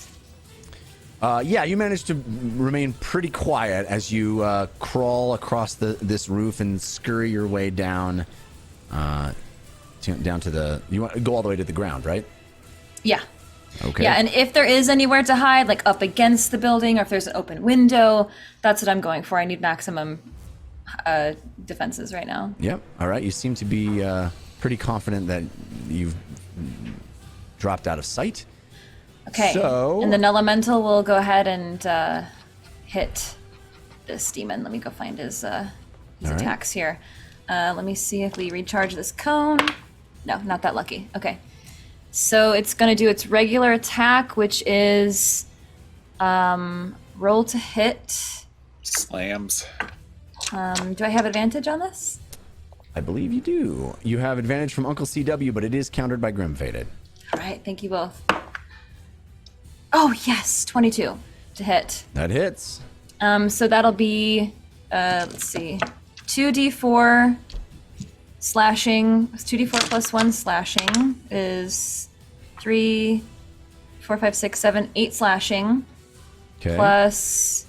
Yeah, you managed to remain pretty quiet as you crawl across this roof and scurry your way down down to the... You want to go all the way to the ground, right? Yeah. Okay. Yeah, and if there is anywhere to hide, like up against the building, or if there's an open window, that's what I'm going for. I need maximum defenses right now. Yep. All right. You seem to be pretty confident that you've dropped out of sight. Okay. So... And then Elemental will go ahead and hit this demon. Let me go find his attacks here. Let me see if we recharge this cone. No, not that lucky. Okay. So it's going to do its regular attack, which is roll to hit. Slams. Do I have advantage on this? I believe you do. You have advantage from Uncle CW, but it is countered by Grim Faded. All right, thank you both. Oh, yes, 22 to hit. That hits. So that'll be, let's see, 2d4 slashing. 2d4 plus 1 slashing is 3, 4, 5, 6, 7, 8 slashing. Okay. Plus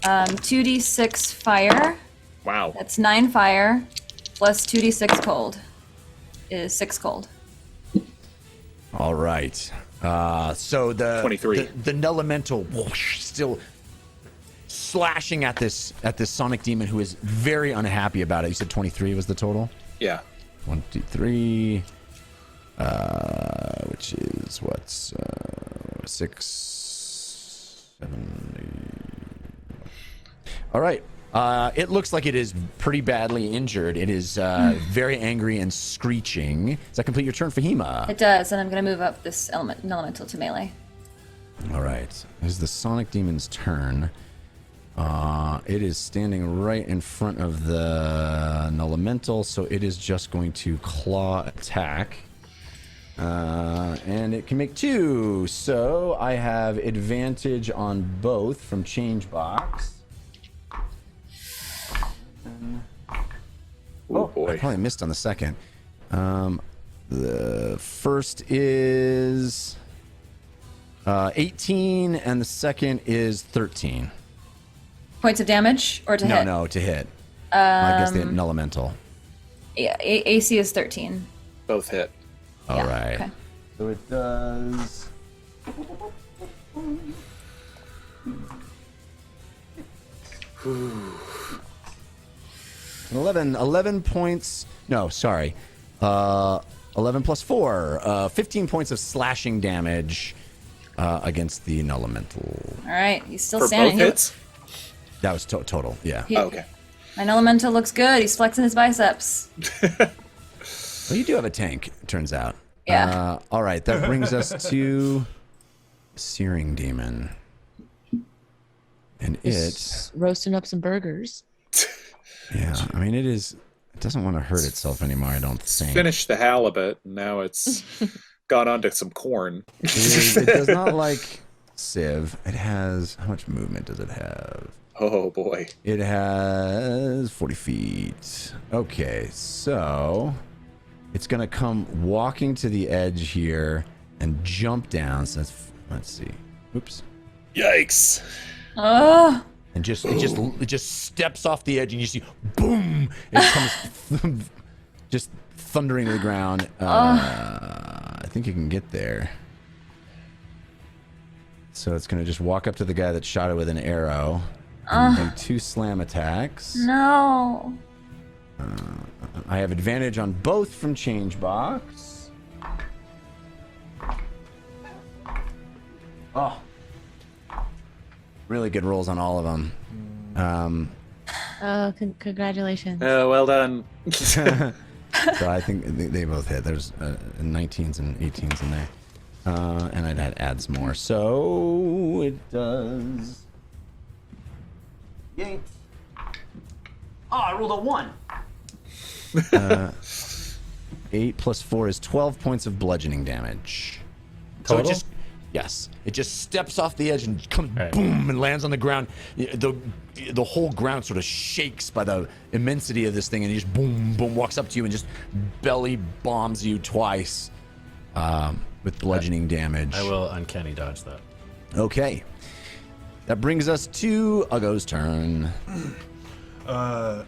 2d6 fire. Wow. That's 9 fire. Plus 2d6 cold is 6 cold. All right. So the 23. The Nelemental whoosh, still slashing at this Sonic Demon, who is very unhappy about it. You said 23 was the total? Yeah. 1, 2, 3. Which is what's 6, 7, 8. All right. It looks like it is pretty badly injured. It is very angry and screeching. Does that complete your turn, Fahima? It does, and I'm going to move up this elemental to melee. All right. This is the Sonic Demon's turn. It is standing right in front of the Elemental, so it is just going to claw attack. And it can make 2, so I have advantage on both from change box. Boy. I probably missed on the second. The first is 18, and the second is 13. Points of damage or to hit? No, to hit. I guess the Elemental. Yeah, AC is 13. Both hit. All right. Okay. So it does. 11 points. No, sorry. 11 plus 4. 15 points of slashing damage against the Elemental. All right, he's still For standing. both hits? That was total, yeah. He- Okay. Mine Elemental looks good. He's flexing his biceps. Well, you do have a tank, it turns out. Yeah. All right, that brings us to Searing Demon. And Just roasting up some burgers. yeah, I mean, it doesn't want to hurt itself anymore, I don't think. Finished the halibut, and now it's gone on to some corn. It does not like Civ. It has, how much movement does it have? Oh boy. It has 40 feet. Okay, so it's going to come walking to the edge here and jump down. So let's see. Oops. Yikes. Oh. And it just steps off the edge and you see boom. It comes just thundering to the ground. I think you can get there. So it's going to just walk up to the guy that shot it with an arrow. And do 2 slam attacks. No. I have advantage on both from change box. Oh. Really good rolls on all of them. Oh, congratulations. Well done. So I think they both hit. There's 19s and 18s in there. And that adds more. So it does... Yay. Oh, I rolled a 1. 8 plus 4 is 12 points of bludgeoning damage. So Total? it just steps off the edge and comes boom and lands on the ground. The whole ground sort of shakes by the immensity of this thing, and he just boom, boom, walks up to you and just belly bombs you twice with bludgeoning damage. I will uncanny dodge that. Okay. That brings us to Ugo's turn. Ugo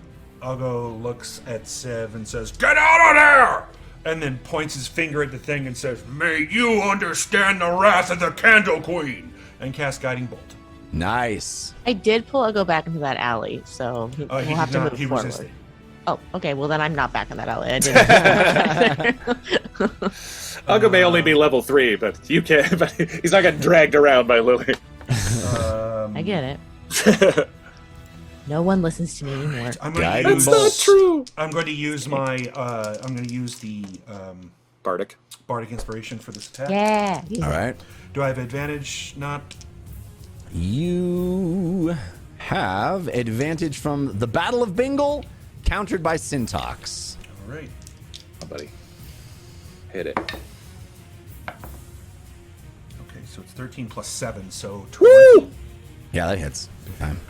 looks at Civ and says, "Get out of there!" And then points his finger at the thing and says, "May you understand the wrath of the Candle Queen!" And casts Guiding Bolt. Nice. I did pull Ugo back into that alley, so we'll have to move forward. Resisted. Oh, okay. Well, then I'm not back in that alley. I didn't. Ugo may only be level 3, but you can. But he's not getting dragged around by Lily. I get it. No one listens to me anymore. I'm going Guiding to use, Bolt. True. I'm going to use my. I'm going to use the Bardic. Bardic Inspiration for this attack. Yeah. use All it. right. Do I have advantage? Not. You have advantage from the Battle of Bingle, countered by Syntax. All right. Oh, buddy. Hit it. Okay, so it's 13 plus 7, so 20. Yeah, that hits. Big time.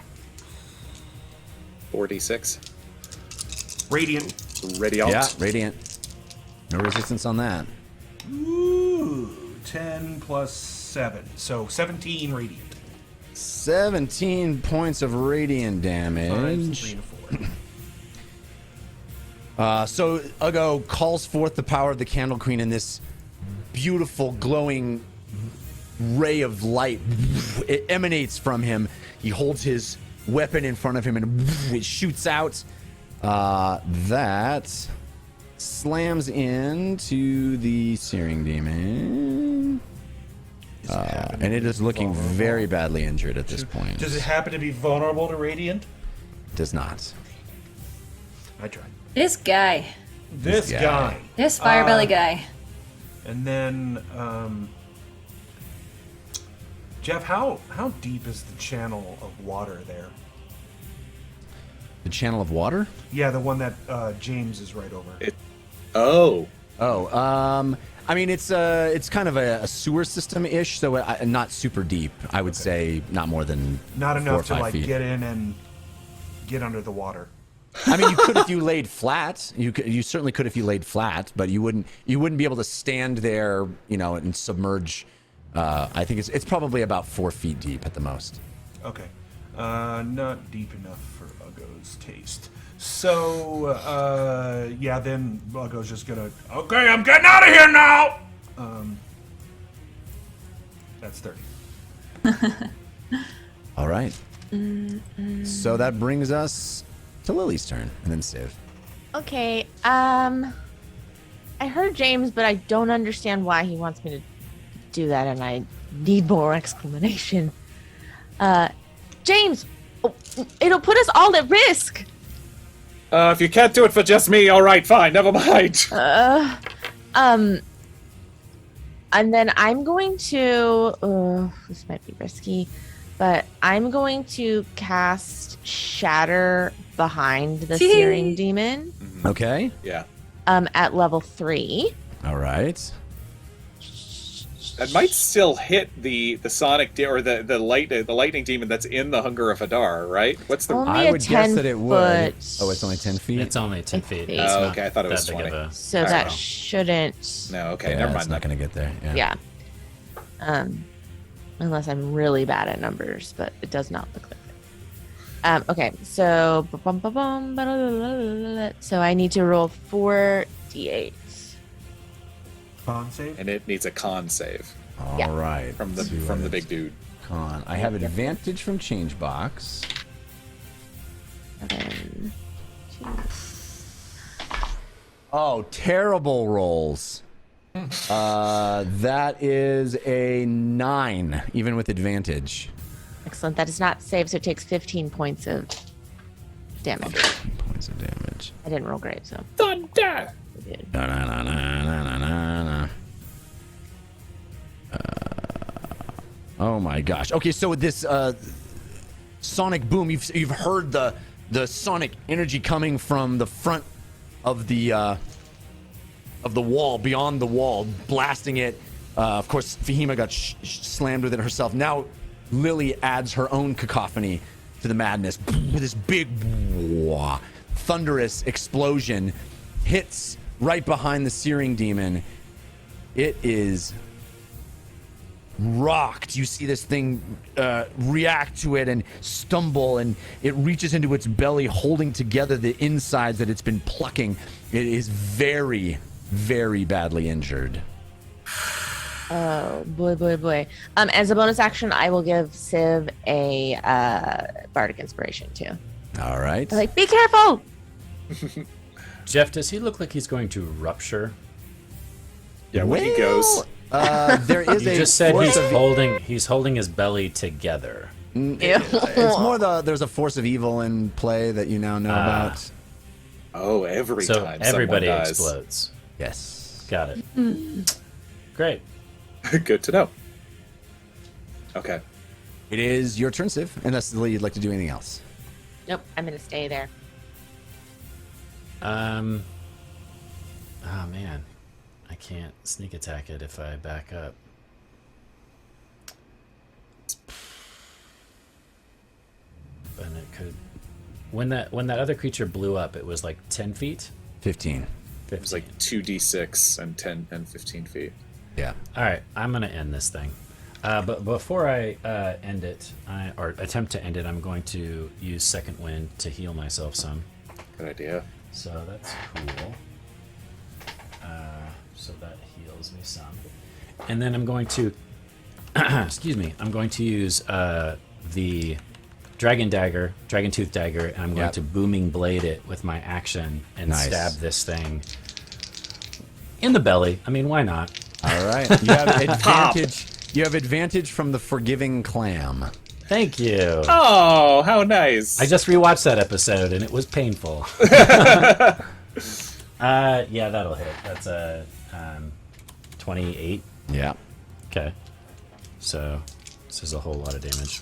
4d6. Radiant. Radiant. Yeah, radiant. No resistance on that. Ooh, 10 plus 7, so 17 radiant. 17 points of radiant 5, 3, damage. and 4. So Ugo calls forth the power of the Candle Queen, and this beautiful glowing ray of light, it emanates from him. He holds his weapon in front of him and it shoots out. That slams into the Searing Demon. And it is looking very badly injured at this point. Does it happen to be vulnerable to radiant? Does not. I tried. This guy. This guy. guy. This firebelly guy. And then, Jeff, how deep is the channel of water there? The channel of water? Yeah, the one that James is right over. Oh, I mean, it's kind of a sewer system-ish, so not super deep. I would say not more than not 4 or enough to 5 like feet. get in and get under the water. I mean, you could if you laid flat. You certainly could if you laid flat, but you wouldn't be able to stand there, and submerge. I think it's probably about 4 feet deep at the most. Okay, not deep enough for Uggo's taste. So then Uggo's just gonna. Okay, I'm getting out of here now. That's 30. All right. So that brings us to Lily's turn, and then Civ. Okay. I heard James, but I don't understand why he wants me to do that, and I need more explanation. James, it'll put us all at risk. If you can't do it for just me, all right, fine, never mind. And then I'm going to. This might be risky, but I'm going to cast Shatter behind the Searing Demon. Okay. Yeah. At level 3. All right. That might still hit the sonic or the lightning demon that's in the Hunger of Hadar, right? What's the? Only I would guess that it would. foot- Oh, it's only 10 feet. It's only 10 feet. feet. It's Oh, not okay, I thought it was that big of 20. a- So I that don't know. shouldn't. No, okay, Yeah, never it's mind. not going to get there. Yeah. Unless I'm really bad at numbers, but it does not look like it. Okay, so so I need to roll 4 d8s. Con save. And it needs a con save All right. from the big dude. Con. I have advantage from change box. 7, 2. Oh, terrible rolls. That is a 9, even with advantage. Excellent. That does not save, so it takes 15 points of damage. 15 points of damage. I didn't roll great, so. Thunder! I did. Oh my gosh. Okay, so with this sonic boom, you've heard the sonic energy coming from the front of the wall, beyond the wall, blasting it. Of course, Fahima got slammed with it herself. Now Lily adds her own cacophony to the madness. This big thunderous explosion hits right behind the Searing Demon. It is rocked. You see this thing react to it and stumble, and it reaches into its belly, holding together the insides that it's been plucking. It is very, very badly injured. Oh, boy. As a bonus action, I will give Civ a Bardic Inspiration, too. All right. Like, be careful! Jeff, does he look like he's going to rupture? Yeah, when he goes. There is You a just said force he's holding his belly together. It's more there's a force of evil in play that you now know about. Oh, every So time everybody someone dies. explodes. Yes. Got it. Great. Good to know. Okay. It is your turn, Civ, unless Lily, you'd like to do anything else. Nope, I'm going to stay there. Oh man, I can't sneak attack it if I back up. And it could. When that other creature blew up, it was like 10 feet. 15. It was like 2d6 and 10 and 15 feet. Yeah. All right, I'm gonna end this thing. But before I end it, or attempt to end it, I'm going to use Second Wind to heal myself some. Good idea. So that's cool. So that heals me some. And then I'm going to, excuse me, I'm going to use the Dragon Tooth Dagger, and I'm going to Booming Blade it with my action and stab this thing in the belly. I mean, why not? All right. You have advantage. You have advantage from the Forgiving Clam. Thank you. Oh, how nice. I just rewatched that episode, and it was painful. Yeah, that'll hit. That's a 28. Yeah. Okay. So this is a whole lot of damage.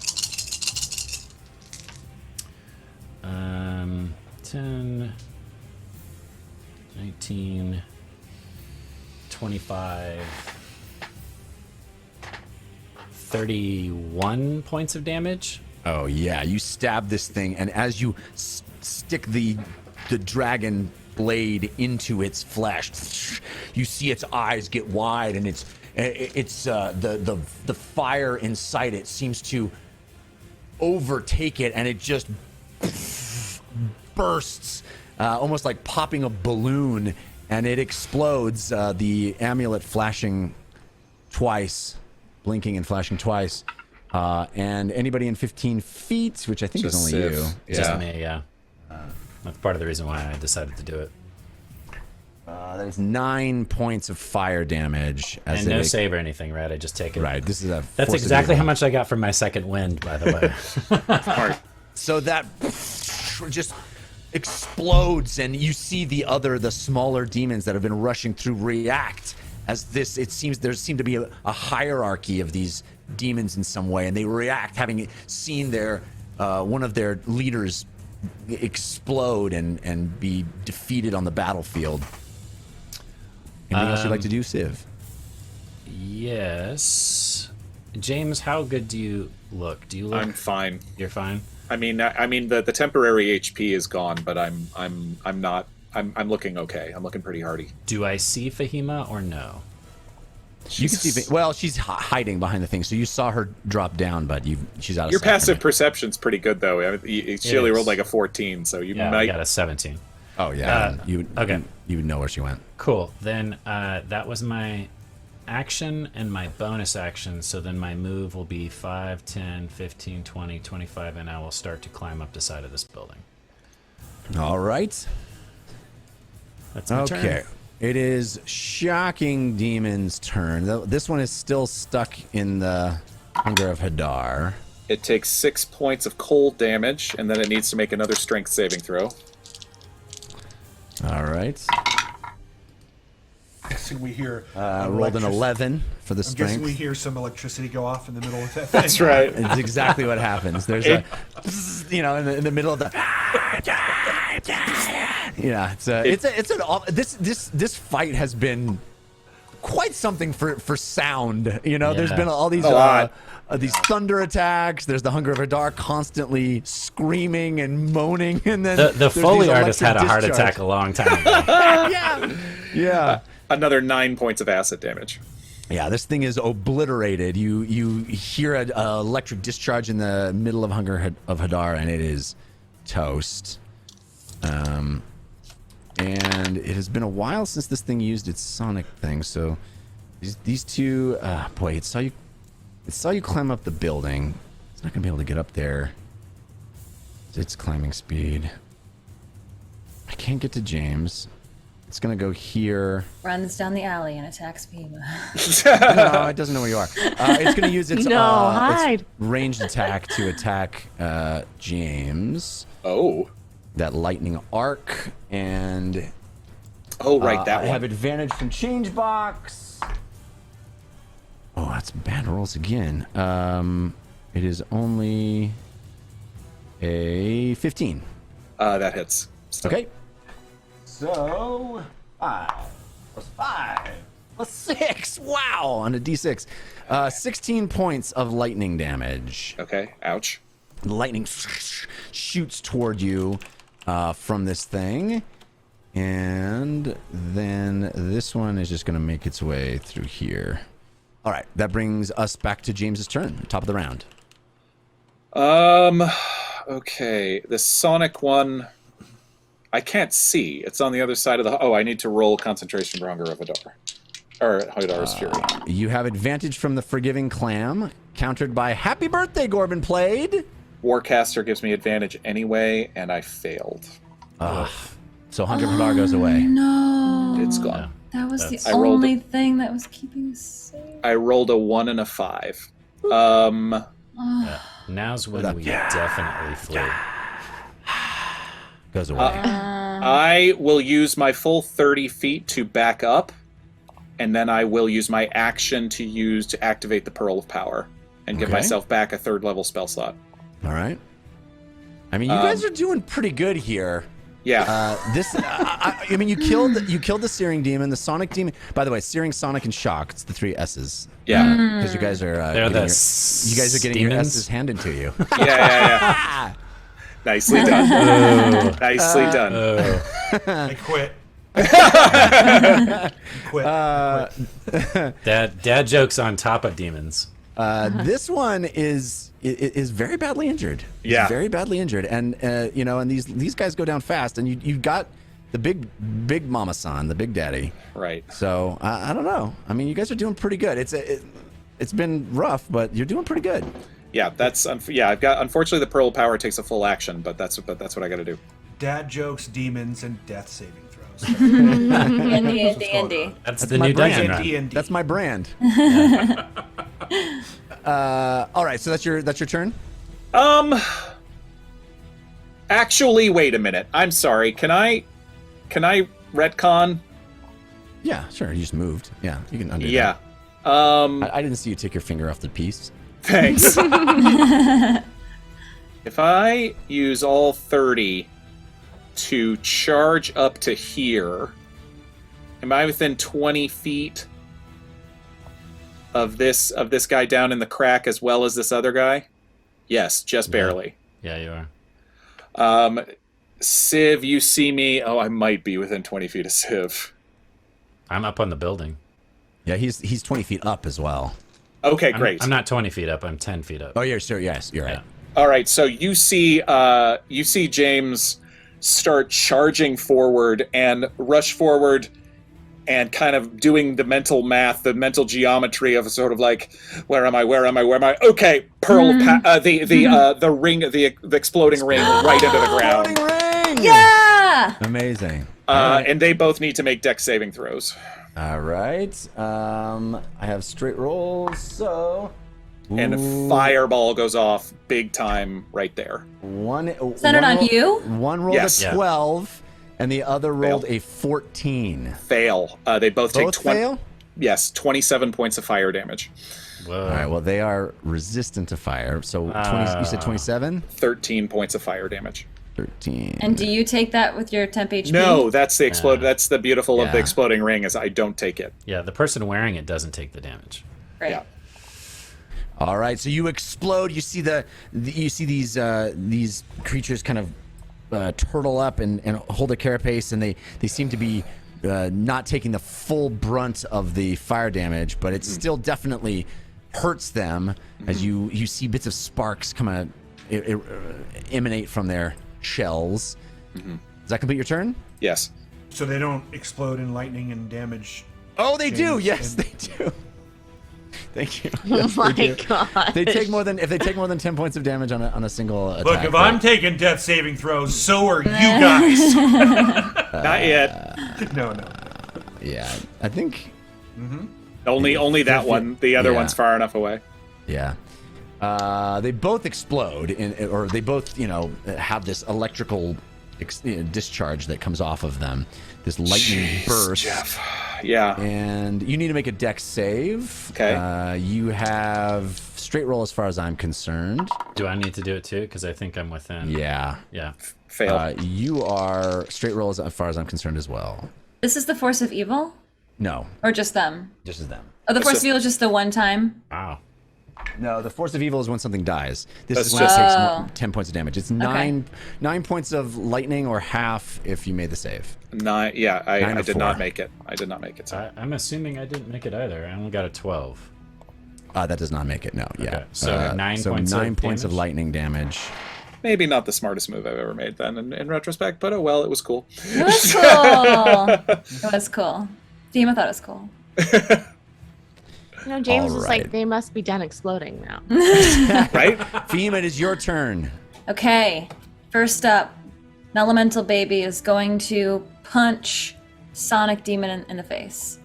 10, 19, 25, 31 points of damage. Oh yeah, you stab this thing, and as you stick the dragon blade into its flesh, you see its eyes get wide, and it's the fire inside it seems to overtake it, and it just bursts, almost like popping a balloon, and it explodes. The amulet flashing twice, blinking and flashing twice. And anybody in 15 feet, which I think is only you. Just me, yeah. That's part of the reason why I decided to do it. That is 9 points of fire damage. And no save or anything, right? I just take it. Right. This is a. That's exactly how much I got from my second wind, by the way. So that just explodes, and you see the smaller demons that have been rushing through react as this. It seems there seemed to be a hierarchy of these demons in some way, and they react, having seen their one of their leaders explode and be defeated on the battlefield. Anything else you'd like to do, Civ? Yes. James, how good do you look? Do you look? I'm fine. You're fine. I mean, the temporary HP is gone, but I'm not. I'm looking okay. I'm looking pretty hardy. Do I see Fahima or no? You can see. Well, she's hiding behind the thing, so you saw her drop down, but she's out of Your sight. passive perception's pretty good, though. I mean, she only rolled like a 14, so you might. I got a 17. Oh yeah, you okay. You would know where she went. Cool. Then that was my action and my bonus action. So then my move will be 5, 10, 15, 20, 25, and I will start to climb up the side of this building. All right. That's my turn. Okay. It is Shocking Demon's turn. This one is still stuck in the Hunger of Hadar. It takes 6 points of cold damage, and then it needs to make another strength saving throw. All right. Guessing we hear. Rolled an 11 for the I'm strength. guessing we hear some electricity go off in the middle of that. That's right. It's exactly what happens. There's a, in the middle of the. Yeah, this fight has been quite something for sound. There's been all these thunder attacks. There's the Hunger of Hadar constantly screaming and moaning, and then the Foley artist had a heart attack a long time ago. yeah. Another 9 points of acid damage. Yeah, this thing is obliterated. You hear an electric discharge in the middle of Hunger of Hadar, and it is toast. And it has been a while since this thing used its sonic thing, so these two, boy, it saw you climb up the building. It's not gonna be able to get up there. Its climbing speed. I can't get to James. It's gonna go here. Runs down the alley and attacks Fahima. No, it doesn't know where you are. It's gonna use its ranged attack to attack James. Oh. That lightning arc, and that one. I have advantage from change box. Oh, that's bad rolls again. It is only a 15. That hits. Still. Okay. So 5 plus 5 plus 6. Wow, on a d6. 16 points of lightning damage. Okay. Ouch. The lightning shoots toward you from this thing, and then this one is just going to make its way through here. All right, that brings us back to James's turn, top of the round. Okay, the sonic one, I can't see. It's on the other side of the. Oh, I need to roll concentration for Hunger of Hadar, or Hadar's Fury. You have advantage from the Forgiving Clam, countered by Happy Birthday, Gorbin played. Warcaster gives me advantage anyway, and I failed. So Hunger of Hadar goes away. No. It's gone. That was the only thing that was keeping us safe. I rolled a 1 and a 5. Now's when we definitely flee. Goes away. I will use my full 30 feet to back up, and then I will use my action to activate the Pearl of Power and give myself back a 3rd level spell slot. All right. I mean, you guys are doing pretty good here. Yeah. I mean, you killed the Searing Demon, the Sonic Demon. By the way, Searing, Sonic, and Shock. It's the 3 S's. Yeah. Because you guys are you guys are getting your S's handed to you. Yeah. Nicely done. Nicely done. I quit. Dad jokes on top of demons. This one is very badly injured. Yeah. He's very badly injured, and you know, and these guys go down fast, and you've got the big Mama-san, the big daddy. Right. So I don't know. I mean, you guys are doing pretty good. It's been rough, but you're doing pretty good. Yeah, I've got. Unfortunately, the Pearl Power takes a full action, but that's what I got to do. Dad jokes, demons, and death saving throws. D&D. That's the new dungeon run. D&D. That's my brand. All right, so that's your turn. Actually, wait a minute. I'm sorry. Can I retcon? Yeah, sure. You just moved. Yeah, you can undo Yeah. that. I didn't see you take your finger off the piece. Thanks. If I use all 30 to charge up to here, am I within 20 feet of this guy down in the crack as well as this other guy? Yes, just barely. Yeah, you are. Civ, you see me. Oh, I might be within 20 feet of Civ. I'm up on the building. Yeah, he's 20 feet up as well. Okay, great. I'm not 20 feet up. I'm 10 feet up. Oh, yeah, sure. Yes, you're right. All right, so you see James start charging forward and rush forward and kind of doing the mental math, the mental geometry of sort of like, where am I? Okay, Pearl, the ring, the exploding ring right into the ground. Exploding ring! Yeah! Amazing. And they both need to make dex saving throws. All right. I have straight rolls, so... And a fireball goes off big time right there. Centered on you? One rolled Yes. a 12, and the other rolled a 14. Fail. They both take 20. Fail? Yes, 27 points of fire damage. Whoa. All right, well, they are resistant to fire. So 20, you said 27? 13 points of fire damage. 13. And do you take that with your temp HP? No, that's the explode. That's the beautiful of the Yeah. exploding ring is I don't take it. Yeah, the person wearing it doesn't take the damage. Right. Yeah. All right, so you explode. You see these creatures kind of turtle up and hold a carapace, and they seem to be not taking the full brunt of the fire damage, but it still definitely hurts them as you see bits of sparks come emanate from their shells. Does that complete your turn? Yes. So they don't explode in lightning and damage. Oh, they do. James Yes, and- they do. Thank you. Oh Yes, my they do. god. They take more than 10 points of damage on a single attack. Look, if I'm taking death saving throws, so are you guys. Not yet. No. Yeah, I think. Only that one. The other one's far enough away. Yeah. They both explode, or they both, have this electrical discharge that comes off of them. This lightning burst. Jeff. Yeah. And you need to make a dex save. Okay. You have straight roll as far as I'm concerned. Do I need to do it too? Because I think I'm within. Yeah. Yeah. Fail. You are straight roll as far as I'm concerned as well. This is the force of evil? No, Or just them? just as them. Oh, the force of evil is just the one time? Wow. No, the force of evil is when something dies. This That's is when it just- takes Oh. 10 points of damage. It's Okay. nine points of lightning, or half if you made the save. Nine. Yeah, Nine I to did 4. not make it. I did not make it. So. I'm assuming I didn't make it either. I only got a 12. That does not make it. No. Yeah. Okay, so 9 points of 9 points of damage? lightning damage. Maybe not the smartest move I've ever made then in retrospect, but oh well, it was cool. It was cool. It was cool. Dima thought it was cool. James is All like, right. they must be done exploding now. Right? Fiem, it is your turn. Okay. First up, an elemental baby is going to punch Sonic Demon in the face.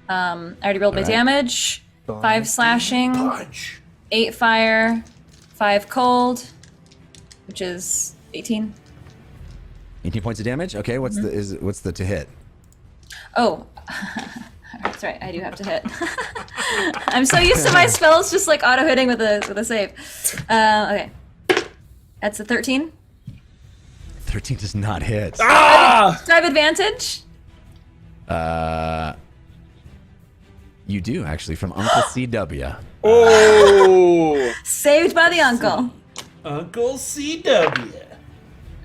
I already rolled my damage. 5 slashing, Punch. 8 fire, 5 cold, which is 18. 18 points of damage. Okay, what's the to hit? Oh, that's right. I do have to hit. I'm so used to my spells just like auto hitting with a save. Okay, that's a 13. 13 does not hit. Do I have advantage? You do, actually, from Uncle CW. Oh! Saved by the uncle. Uncle CW.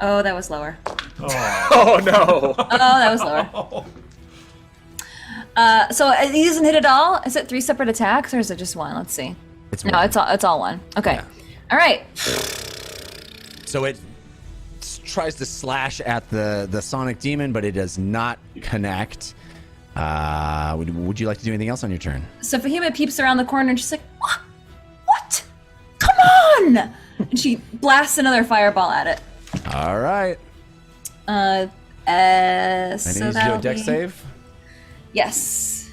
Oh, that was lower. Oh no! Oh, that was lower. So he doesn't hit at all? Is it 3 separate attacks or is it just one? Let's see. It's No, one. it's all one. Okay. Yeah. All right. So it tries to slash at the Sonic Demon, but it does not connect. Would you like to do anything else on your turn? So Fahima peeps around the corner and she's like, what? Come on! And she blasts another fireball at it. All right. So I need you to do a that'll deck be... save. Yes.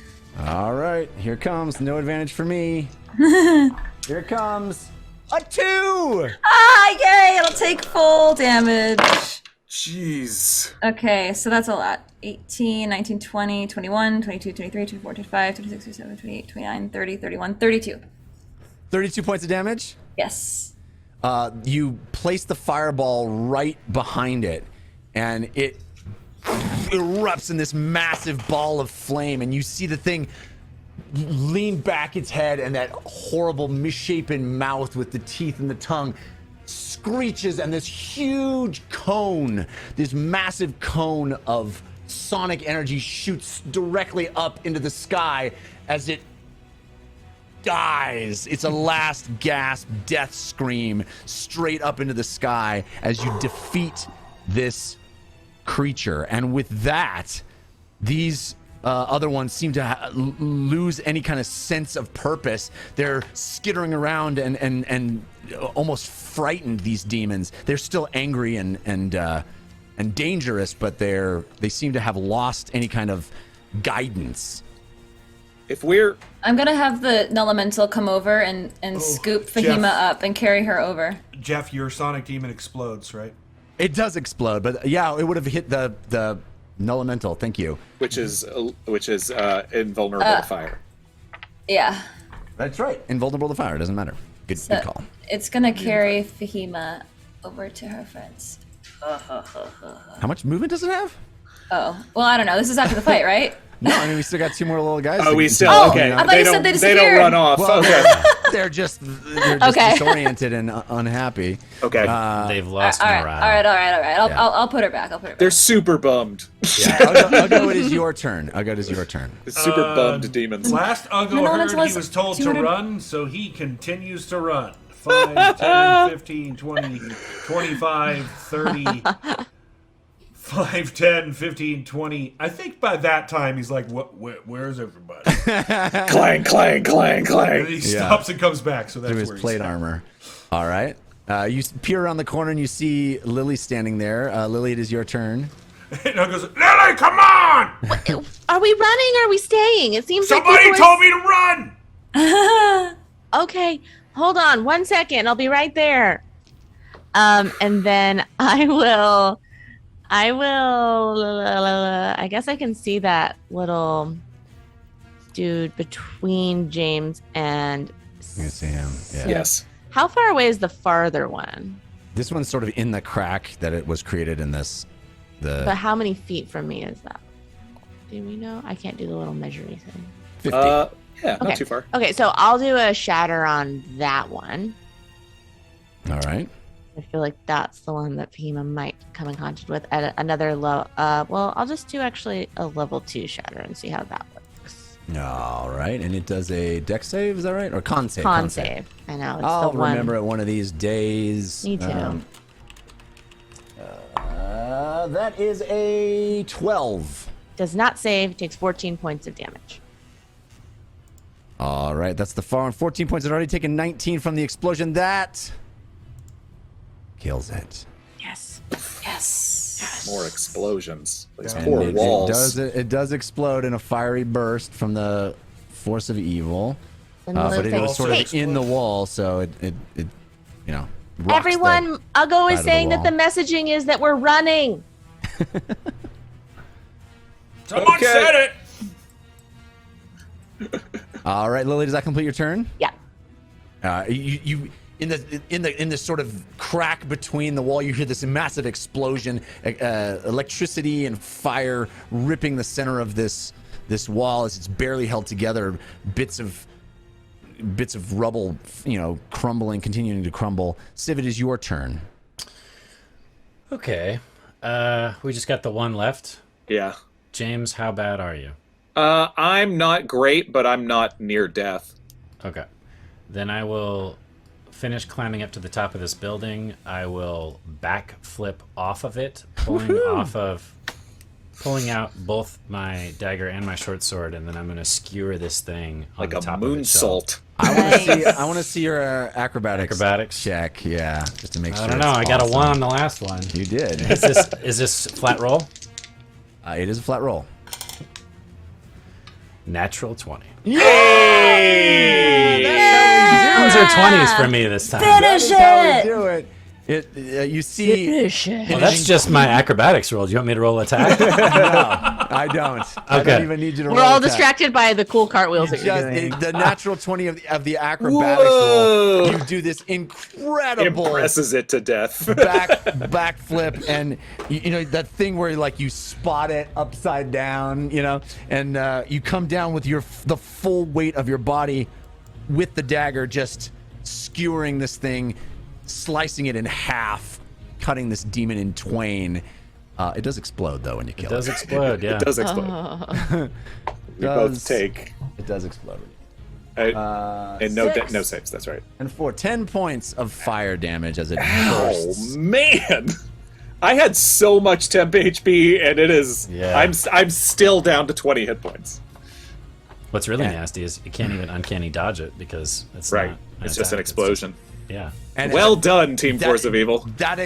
All right. Here comes. No advantage for me. Here it comes. A 2! Ah, yay! It'll take full damage. Jeez. Okay, so that's a lot. 18, 19, 20, 21, 22, 23, 24, 25, 26, 27, 28, 29, 30, 31, 32. 32 points of damage. Yes. You place the fireball right behind it, and it erupts in this massive ball of flame, and you see the thing lean back its head, and that horrible misshapen mouth with the teeth and the tongue screeches, and this huge cone, this massive cone of sonic energy shoots directly up into the sky as it dies. It's a last gasp death scream straight up into the sky as you defeat this creature. And with that, these other ones seem to lose any kind of sense of purpose. They're skittering around and almost frightened, these demons. They're still angry and dangerous, but they seem to have lost any kind of guidance. I'm gonna have the Nullimental come over and scoop Fahima up and carry her over. Jeff, your Sonic Demon explodes, right? It does explode, but yeah, it would have hit the Nullimental. Thank you. Which is invulnerable to fire. Yeah. That's right. Invulnerable to fire. Doesn't matter. Good call. It's gonna carry Fahima over to her friends. How much movement does it have? Oh, well, I don't know. This is after the fight, right? No, I mean, we still got 2 more little guys. Oh, we still okay. I thought you said they They don't disappeared. run off. Well, Okay. they're just Okay. disoriented and unhappy. Okay. They've lost all right, morale. all right. I'll put her back. They're super bummed. Yeah, I'll go. It is your turn. It is your turn. The super bummed demons. Last Ugo No, heard Elemental he was told to 200 run, so he continues to run. 5, 10, 15, 20, 25, 30. 5, 10, 15, 20. I think by that time he's like, where's everybody? Clang, clang, clang, clang. And he stops and comes back, so that's Through his where plate he's at. armor. All right. You peer around the corner and you see Lily standing there. Lily, it is your turn. And Ugo goes, Lily, come on! Are we running or are we staying? It seems like Somebody people told me to run! Okay, hold on 1 second. I'll be right there. And then I guess I can see that little dude between James and... You see him. Yeah. Yes. How far away is the farther one? This one's sort of in the crack that it was created in this. But how many feet from me is that? Do we know? I can't do the little measuring thing. 50. Yeah, Okay. not too far. Okay, so I'll do a shatter on that one. All right. I feel like that's the one that Fahima might come in contact with at another low. Well, I'll just do actually a level 2 shatter and see how that works. All right, and it does a dex save, is that right? Or con save? Con save. I know. It's I'll the one. remember it one of these days. Me too. That is a 12. Does not save. Takes 14 points of damage. All right, that's the far one. 14 points. It already taken 19 from the explosion. That kills it. Yes. Yes. More explosions. These And poor it walls. does explode in a fiery burst from the force of evil. And But it Luke was sort of takes- in the wall, so it rocks Everyone, Ugo side is of saying the that the wall. messaging is that we're running. Someone said it! All right, Lily, does that complete your turn? Yeah. You in the sort of crack between the wall, you hear this massive explosion, electricity and fire ripping the center of this wall as it's barely held together. Bits of rubble, crumbling, continuing to crumble. Civ, it is your turn. Okay. We just got the one left. Yeah. James, how bad are you? I'm not great, but I'm not near death. Okay. Then I will finish climbing up to the top of this building. I will backflip off of it, pulling out both my dagger and my short sword, and then I'm going to skewer this thing on Like the a top moonsault. I want to see your acrobatics check. Yeah, just to make sure. I don't know. I got a 1 on the last one. You did. Is this flat roll? It is a flat roll. Natural 20. Yay! Those are 20s for me this time. Finish it! How we do it. You see. Well, that's just my acrobatics roll. Do you want me to roll attack? No, I don't. I don't even need you to roll. We're all attack. distracted by the cool cartwheels that you're doing. The natural 20 of the acrobatics roll. You do this incredible. Impresses it to death. backflip, and you know that thing where like you spot it upside down, and you come down with the full weight of your body with the dagger, just skewering this thing, slicing it in half, cutting this demon in twain. It does explode though when you kill it. It does explode, yeah. It does explode. We both take. It does explode. And no saves. That's right. And for 10 points of fire damage as it Oh bursts. man, I had so much temp HP, and it is. Yeah. I'm still down to 20 hit points. What's really nasty is you can't even uncanny dodge it because it's Right. not It's just an explosion. Yeah. And well done, Team Force of Evil. That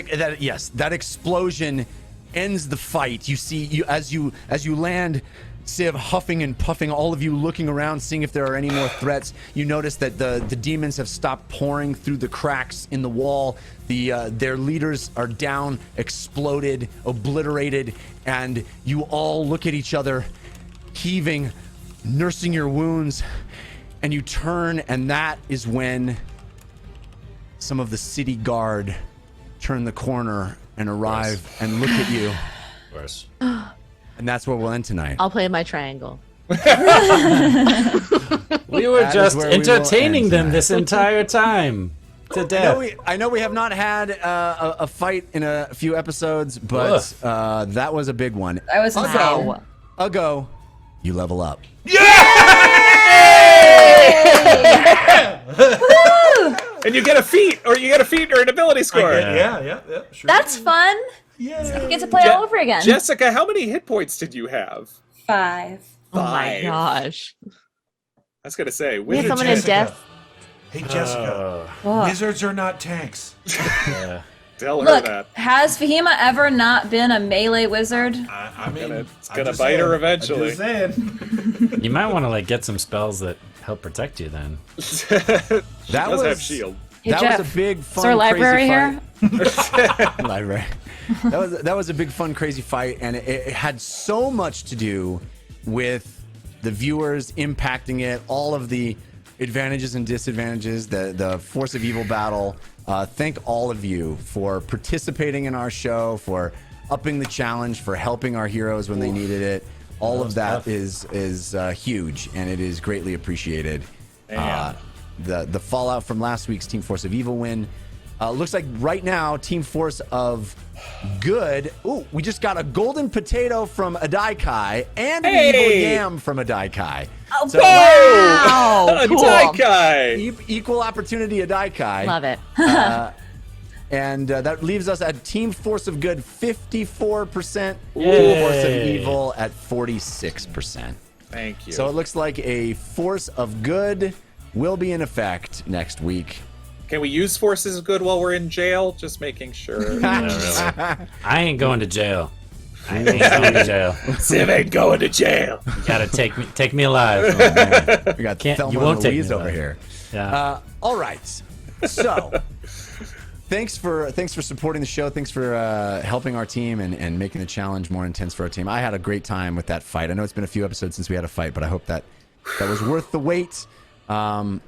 explosion ends the fight. You see, as you land, Civ huffing and puffing, all of you looking around, seeing if there are any more threats. You notice that the demons have stopped pouring through the cracks in the wall. Their leaders are down, exploded, obliterated, and you all look at each other, heaving, nursing your wounds, and you turn, and that is when some of the city guard turn the corner and arrive and look at you. Worse. And that's where we'll end tonight. I'll play my triangle. We were That is just where we will entertaining end them tonight. this entire time. To death. I know we have not had a fight in a few episodes, but that was a big one. That was insane. Ago, you level up. And you get a feat, or an ability score. Yeah, sure. That's fun. Yeah. You get to play all over again. Jessica, how many hit points did you have? 5. Oh my gosh. I was gonna say, We had Hey, someone in Jessica. death. Hey, Jessica. What? Wizards are not tanks. Yeah. tell her Look, that. has Fahima ever not been a melee wizard? I mean, It's gonna bite her eventually. I'm just saying. You might want to get some spells that help protect you then. That does have was shield. Hey, that Jeff, was a big fun is there a library crazy here? fight. Library. That was a big fun crazy fight, and it had so much to do with the viewers impacting it, all of the advantages and disadvantages, the Force of Evil battle. Thank all of you for participating in our show, for upping the challenge, for helping our heroes when they needed it. All of that is huge, and it is greatly appreciated. The fallout from last week's Team Force of Evil win. Looks like right now, Team Force of Good. Ooh, we just got a golden potato from Adaikai and an evil yam from Adaikai. Oh, So- Wow. A Cool. Daikai! Equal opportunity Adaikai. Love it. And that leaves us at Team Force of Good 54%. Team Yay. Force of Evil at 46%. Thank you. So it looks like a Force of Good will be in effect next week. Can we use Forces of Good while we're in jail? Just making sure. I ain't going to jail. I ain't going to jail. Civ ain't going to jail. You gotta take me alive. We got Can't- Thelma you won't and take me Louise over alive. here. Yeah. All right. So thanks for supporting the show. Thanks for helping our team and making the challenge more intense for our team. I had a great time with that fight. I know it's been a few episodes since we had a fight, but I hope that was worth the wait. And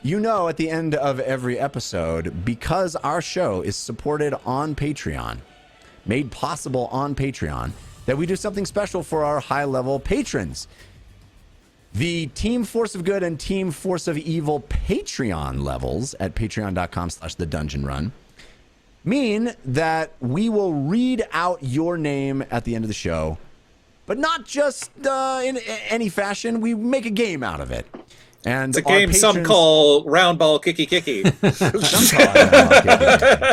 you know, at the end of every episode, because our show is supported on Patreon, made possible on Patreon, that we do something special for our high-level patrons. The Team Force of Good and Team Force of Evil Patreon levels at patreon.com/thedungeonrun mean that we will read out your name at the end of the show, but not just in any fashion. We make a game out of it. And it's a game some call round ball kicky kicky.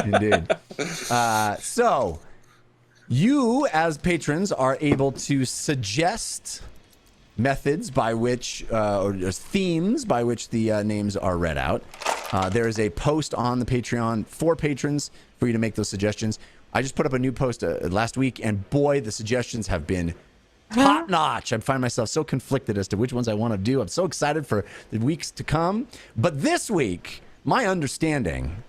Indeed. So you, as patrons, are able to suggest methods by which, or themes by which the names are read out. There is a post on the Patreon for patrons for you to make those suggestions. I just put up a new post last week, and boy, the suggestions have been top notch. I find myself so conflicted as to which ones I want to do. I'm so excited for the weeks to come. But this week, my understanding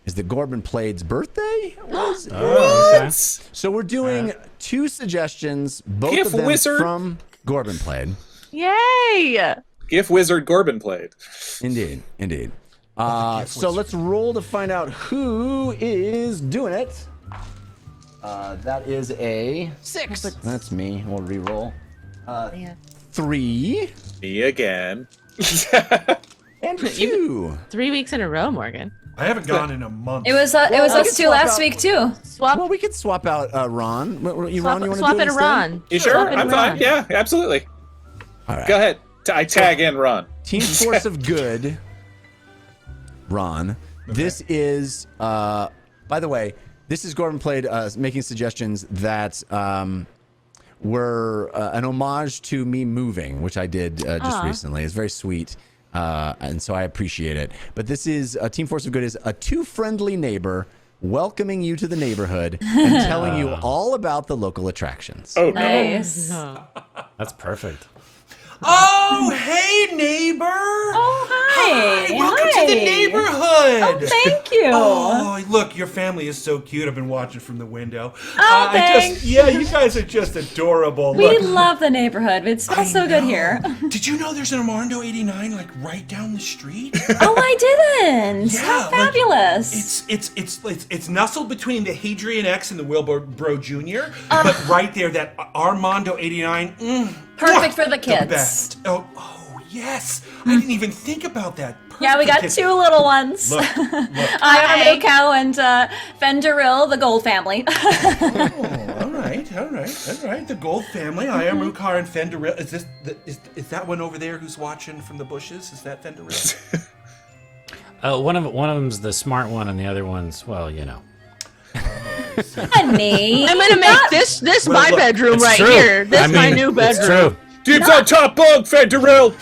is that Gorbin Plade's birthday was. Okay. So we're doing two suggestions, both Gif of them Wizard. from Gorbin Plade. Yay! Gif Wizard Gorbin Plade. Indeed, indeed. So let's roll to find out who is doing it. That is a 6. That's me. We'll re-roll. 3. Me again. And 2. 3 weeks in a row, Morgan. I haven't gone in a month. It was us two last week too. Swap. Well, we could swap out Ron. Ron, you want to swap do it it Ron. You sure? Swap it I'm Ron. fine. Yeah, absolutely. All right. Go ahead. I tag in Ron. Team Force of Good, Ron. This is, by the way, this is Gorbin Plade making suggestions that were an homage to me moving, which I did just recently. It's very sweet, and so I appreciate it. But this is Team Force of Good is a too friendly neighbor welcoming you to the neighborhood and telling you all about the local attractions. Oh no. Nice. That's perfect. Oh, hey, neighbor. Oh, hi. Welcome Hi. to the neighborhood. Oh, thank you. Oh, look, your family is so cute. I've been watching from the window. Oh, thanks. Yeah, you guys are just adorable. We Look, love the neighborhood. It smells so good know. here. Did you know there's an Armando 89 like right down the street? Oh, I didn't. Yeah, How like, fabulous. It's nestled between the Hadrian X and the Wilbur Jr. But right there, that Armando 89. Perfect for the kids. The best. Oh yes. I didn't even think about that. Yeah, we Perfect got kids. 2 little ones. Look. I am Cow and Fenderil, the Gold family. Oh, all right. The Gold family. I am Rukar and Fenderil. Is that one over there who's watching from the bushes? Is that Fenderil? One of them's the smart one, and the other one's, well, you know. Honey. I'm gonna make this Well, my look, bedroom It's right true. here. This I my mean, new it's bedroom. true. Dibs on top bunk, Fenderil.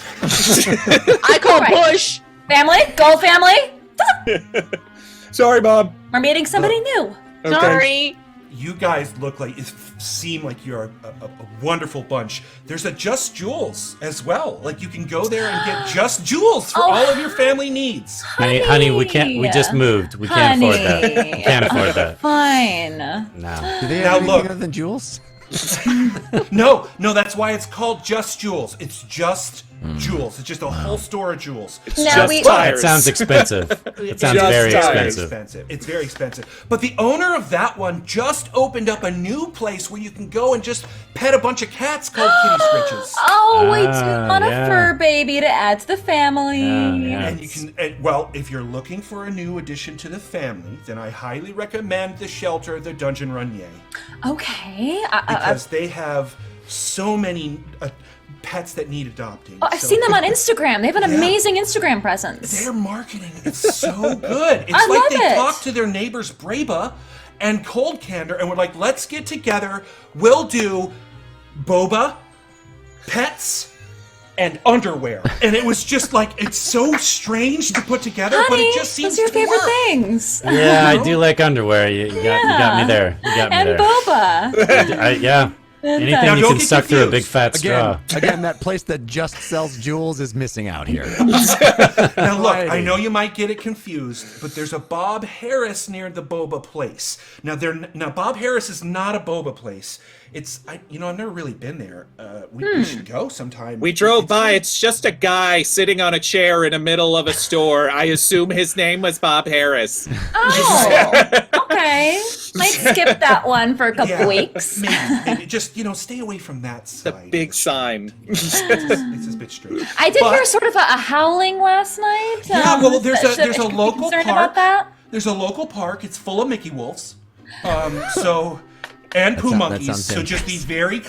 I call Right. push. Family? Gold family? Sorry, Bob. We're meeting somebody new. Okay. Sorry. You guys seem like you're a wonderful bunch. There's a Just Jewels as well. Like you can go there and get Just Jewels for all of your family needs. Honey, we can't. We just moved. We can't afford that. Honey. We can't afford that. Fine. No. Do they Now have look. anything other than jewels? No, that's why it's called Just Jewels. It's just jewels. It's just a whole store of jewels. Now Just we- That tires. sounds expensive. It sounds Just very tires. expensive. It's very expensive. But the owner of that one just opened up a new place where you can go and just pet a bunch of cats called Kitty Scritches. Oh, we do Ah, want a yeah. fur baby to add to the family. Yeah. And you can, well, if you're looking for a new addition to the family, then I highly recommend the shelter, the Dungeon Run Yay, Okay. because they have so many pets that need adopting. Oh, I've So seen them on Instagram. They have an Yeah. amazing Instagram presence. Their marketing, it's so good. It's I like love they it. talked to their neighbors Braba and Cold Candor and were like, let's get together. We'll do boba, pets, and underwear. And it was just like, it's so strange to put together, but Honey, it just seems those are your to favorite work. things. Yeah, I do like underwear. You got me there. You got me And there. boba. Yeah. Anything Now, you don't can get suck through a confused. big fat straw. Again, that place that just sells jewels is missing out here. Now look, I know you might get it confused, but there's a Bob Harris near the boba place. Now Bob Harris is not a boba place. I've never really been there. We should go sometime. We drove by. It's just a guy sitting on a chair in the middle of a store. I assume his name was Bob Harris. Oh, okay. Might skip that one for a couple weeks. Maybe just stay away from that side. The big sign. It's a bit strange. I did hear sort of a howling last night. Yeah, well, there's a should I be local concerned park. about that? There's a local park. It's full of Mickey wolves. And poo monkeys. So just be very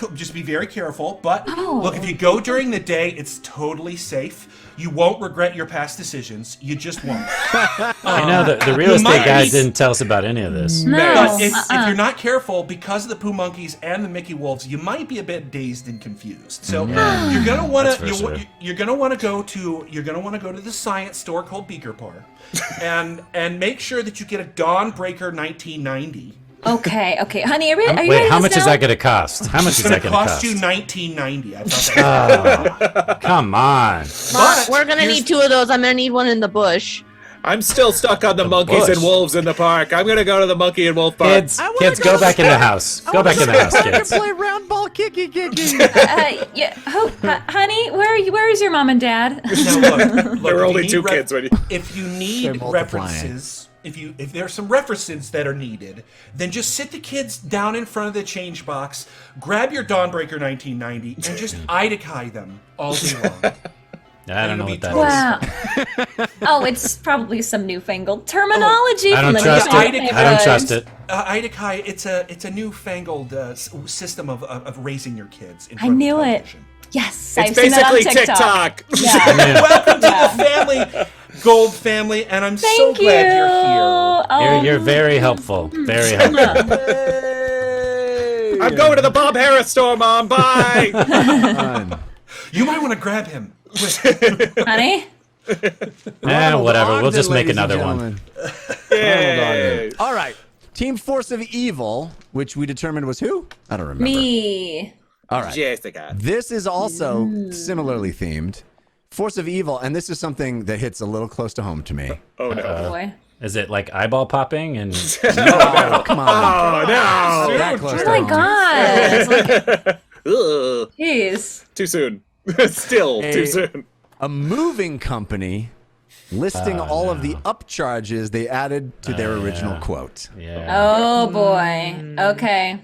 careful. But look, if you go during the day, it's totally safe. You won't regret your past decisions. You just won't. I know the real estate guys didn't tell us about any of this. No. But if you're not careful, because of the poo monkeys and the Mickey wolves, you might be a bit dazed and confused. So you're gonna want to you're gonna want to go to the science store called Beaker Park, and make sure that you get a Dawnbreaker 1990. Okay, honey, are you ready? Wait, how much is that going to cost? How much is that going to cost? cost? You $19.90. I thought that Come on. Mom, we're gonna need 2 of those. I'm gonna need one in the bush. I'm still stuck on the monkeys and wolves in the park. I'm gonna go to the monkey and wolf park. Kids, go back in the house. Go back in the house, kids. Play round ball kicky. Honey, where is your mom and dad? Now, look, There were only 2 kids when you... If you need references, if there's some references that are needed, then just sit the kids down in front of the change box, grab your Dawnbreaker 1990, and just Idakai them all day long. I don't know what that Wow. Oh, it's probably some newfangled terminology. I don't trust it. I don't trust it. Idakai, it's a newfangled system of raising your kids. I knew it. Yes, It's I've seen that on basically TikTok. Yeah. Welcome to the family, Gold family, and I'm so glad you're here. You're very helpful. Very helpful. I'm going to the Bob Harris store, Mom. Bye. You might want to grab him. Honey? Whatever. We'll just make another one. All right. Team Force of Evil, which we determined was who? I don't remember. Me. All right. Jessica. This is also similarly themed. Force of Evil, and this is something that hits a little close to home to me. Oh, no. Boy. Is it like eyeball popping? And No, come on. Oh, no. That close Oh to my home. god. Ugh. Jeez. Too soon. Still too soon. A moving company listing all of the upcharges they added to their original quote. yeah. Oh boy. Okay.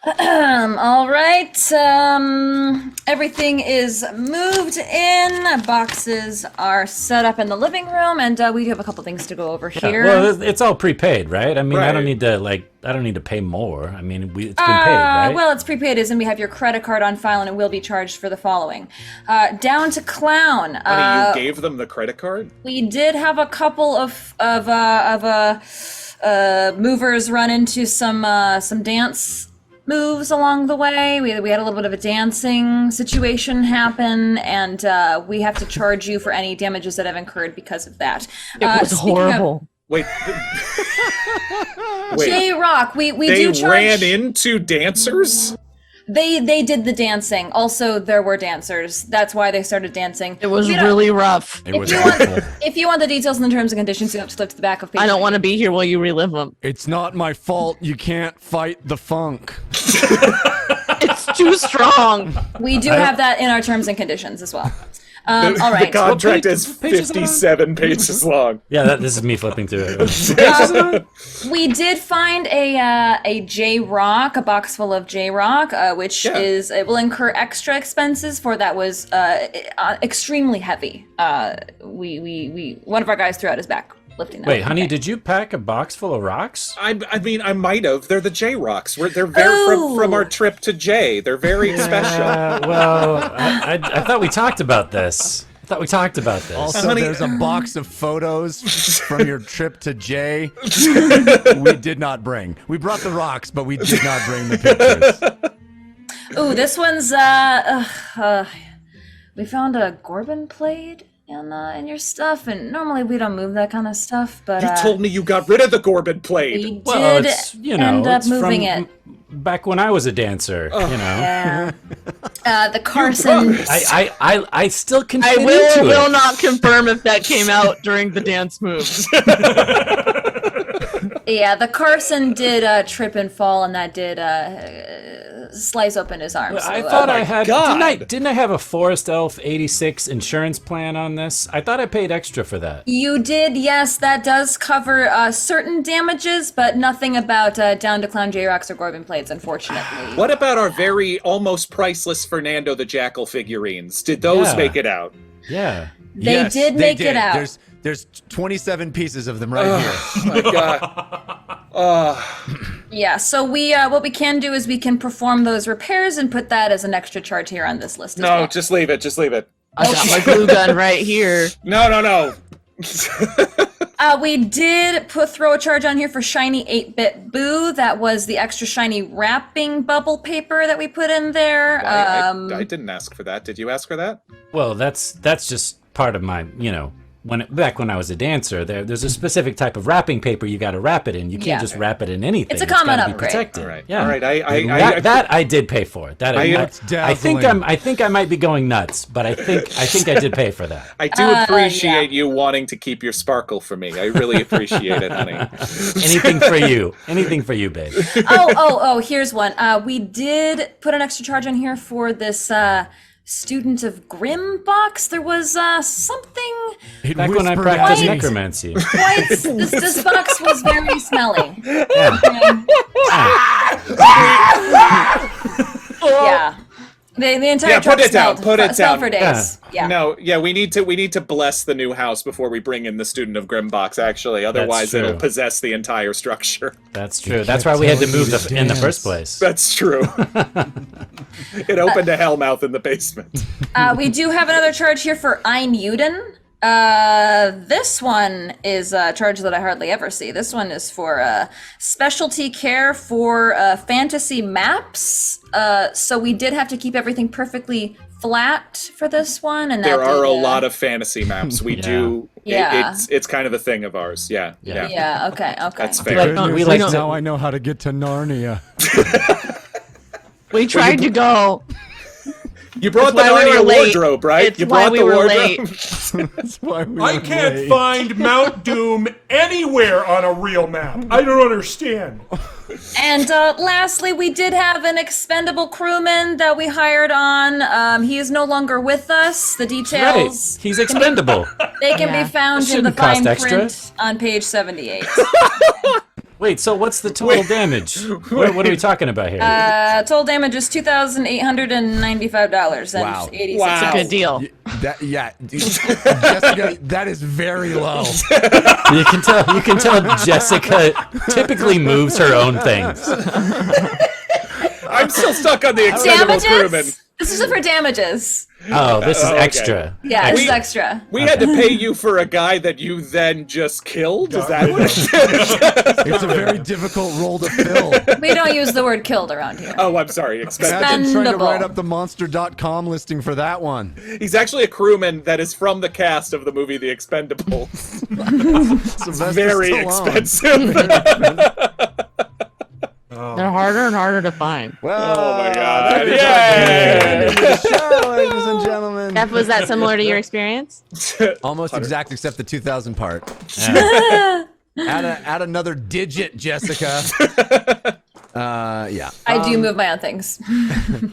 All right. Everything is moved in. Boxes are set up in the living room, and we do have a couple things to go over here. Well, it's all prepaid, right? I mean, I don't Right. need to pay more. I mean, it's been paid, right? Well, it's prepaid, and we have your credit card on file, and it will be charged for the following. Down to clown. Honey, you gave them the credit card? We did have a couple of movers run into some dance moves along the way. We had a little bit of a dancing situation happen, and we have to charge you for any damages that have incurred because of that. It was horrible. Wait. J-Rock, we They do charge. ran into dancers? They did the dancing. Also, there were dancers. That's why they started dancing. It was You know, really rough. If you want the details and the terms and conditions, you have to flip to the back of page. I don't want to be here while you relive them. It's not my fault you can't fight the funk. It's too strong. We do have that in our terms and conditions as well. All right. The contract is pages am I on? 57 pages long. Yeah, this is me flipping through it. We did find a J-Rock, a box full of J-Rock, which it will incur extra expenses for. That was extremely heavy. We one of our guys threw out his back lifting that. Wait, honey, did you pack a box full of rocks? I mean, I might have. They're the J-Rocks. They're very from our trip to J. They're very special. Well, I thought we talked about this. Also, there's a box of photos from your trip to J. We did not bring. We brought the rocks, but we did not bring the pictures. Ooh, this one's we found a Gorban blade and your stuff. And normally we don't move that kind of stuff, but You told me you got rid of the Gorbid Blade. we Well, did it's, end up it's moving from it. back when I was a dancer, Yeah. The Carson. I still can I fit will into it. not confirm if that came out during the dance moves. Yeah, the Carson did trip and fall, and that did slice open his arm. I so, thought I had. God. Didn't I have a Forest Elf 86 insurance plan on this? I thought I paid extra for that. You did, yes. That does cover certain damages, but nothing about down to Clown J-Rocks or Gorbin Blades, unfortunately. What about our very almost priceless Fernando the Jackal figurines? Did those Yeah. make it out? Yeah. They Yes, did they make did. it out. There's 27 pieces of them right here. Oh my god. Yeah, so we what we can do is we can perform those repairs and put that as an extra charge here on this list. As No, well. just leave it. Just leave it. I got my glue gun right here. No. We did throw a charge on here for Shiny 8-Bit Boo. That was the extra shiny wrapping bubble paper that we put in there. I didn't ask for that. Did you ask for that? Well, that's just part of my, back when I was a dancer, there's a specific type of wrapping paper you got to wrap it in. You can't Yeah. just wrap it in anything. It's a common gotta be upgrade. protected. All right. Yeah. All right. That I did pay for. That I think I might be going nuts, but I think I did pay for that. I do appreciate you wanting to keep your sparkle for me. I really appreciate it, honey. Anything for you, babe. Oh, here's one. We did put an extra charge on here for this Student of Grim box. There was something Back when I whispered practiced at me. necromancy. quite. This box was very smelly. Yeah. Yeah. The entire Yeah, truck put it down, smelled put it smelled down. for days. Yeah. No, yeah, we need to bless the new house before we bring in the Student of Grim box, actually. Otherwise true. it'll possess the entire structure. That's true. That's why we had to move in the first place. That's true. It opened a hellmouth in the basement. We do have another charge here for Ein Uden. This one is a charge that I hardly ever see. This one is for specialty care for fantasy maps. So we did have to keep everything perfectly flat for this one, and There that are did, a lot of fantasy maps. We do. Yeah. It's kind of a thing of ours. Yeah. Yeah. Okay. That's We fair. like to- Now I know how to get to Narnia. We tried to go. You brought the That's why we Narnia were late. wardrobe, right? It's You why brought we the were wardrobe. late. That's why we I were can't late. find Mount Doom anywhere on a real map. I don't understand. And lastly, we did have an expendable crewman that we hired on. He is no longer with us. The Right. details He's expendable. they can Yeah. be found in the shouldn't cost fine extra. print on page 78. Wait, so what's the total damage? What are we talking about here? Total damage is $2,895 and Wow. 86 Wow. cents. Good deal. Jessica, that is very low. You can tell Jessica typically moves her own things. I'm still stuck on the expendable crewman. Damages? This is for damages. Oh, this is okay. extra. Yeah, this is extra. We had to pay you for a guy that you then just killed? Is that what it is? It's a very difficult role to fill. We don't use the word killed around here. Oh, I'm sorry. Imagine trying to Expendable. write up the monster.com listing for that one. He's actually a crewman that is from the cast of the movie The Expendables. Sylvester Very Stallone. expensive. They're harder and harder to find. Well, Oh my God. Yay! Yay! The show, ladies and gentlemen. Was that similar to your experience? Almost exact, except the 2000 part. Add another digit, Jessica. Yeah. I do move my own things. It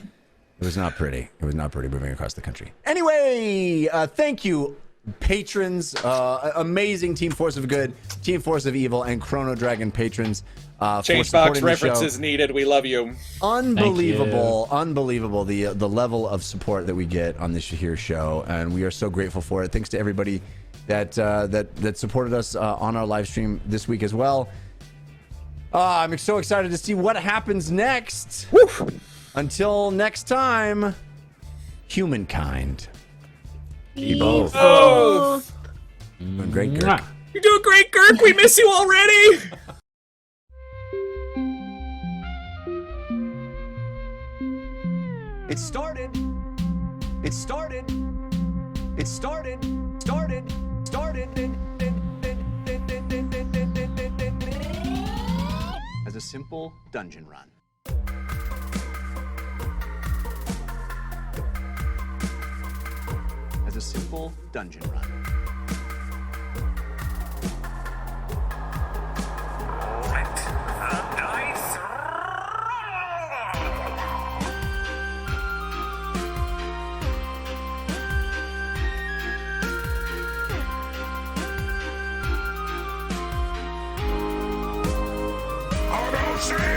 was not pretty. It was not pretty moving across the country. Anyway, thank you, patrons, amazing Team Force of Good, Team Force of Evil, and Chrono Dragon patrons. For Change supporting box the references show. needed. We love you. Unbelievable, unbelievable the level of support that we get on this here show, and we are so grateful for it. Thanks to everybody that supported us on our live stream this week as well. I'm so excited to see what happens next. Woo. Until next time, humankind. Evolve. Oh, Doing great, Girk. Mwah. you're doing great, Kirk. We miss you already. It started. As a simple dungeon run. As a simple dungeon run. Let the dice roll!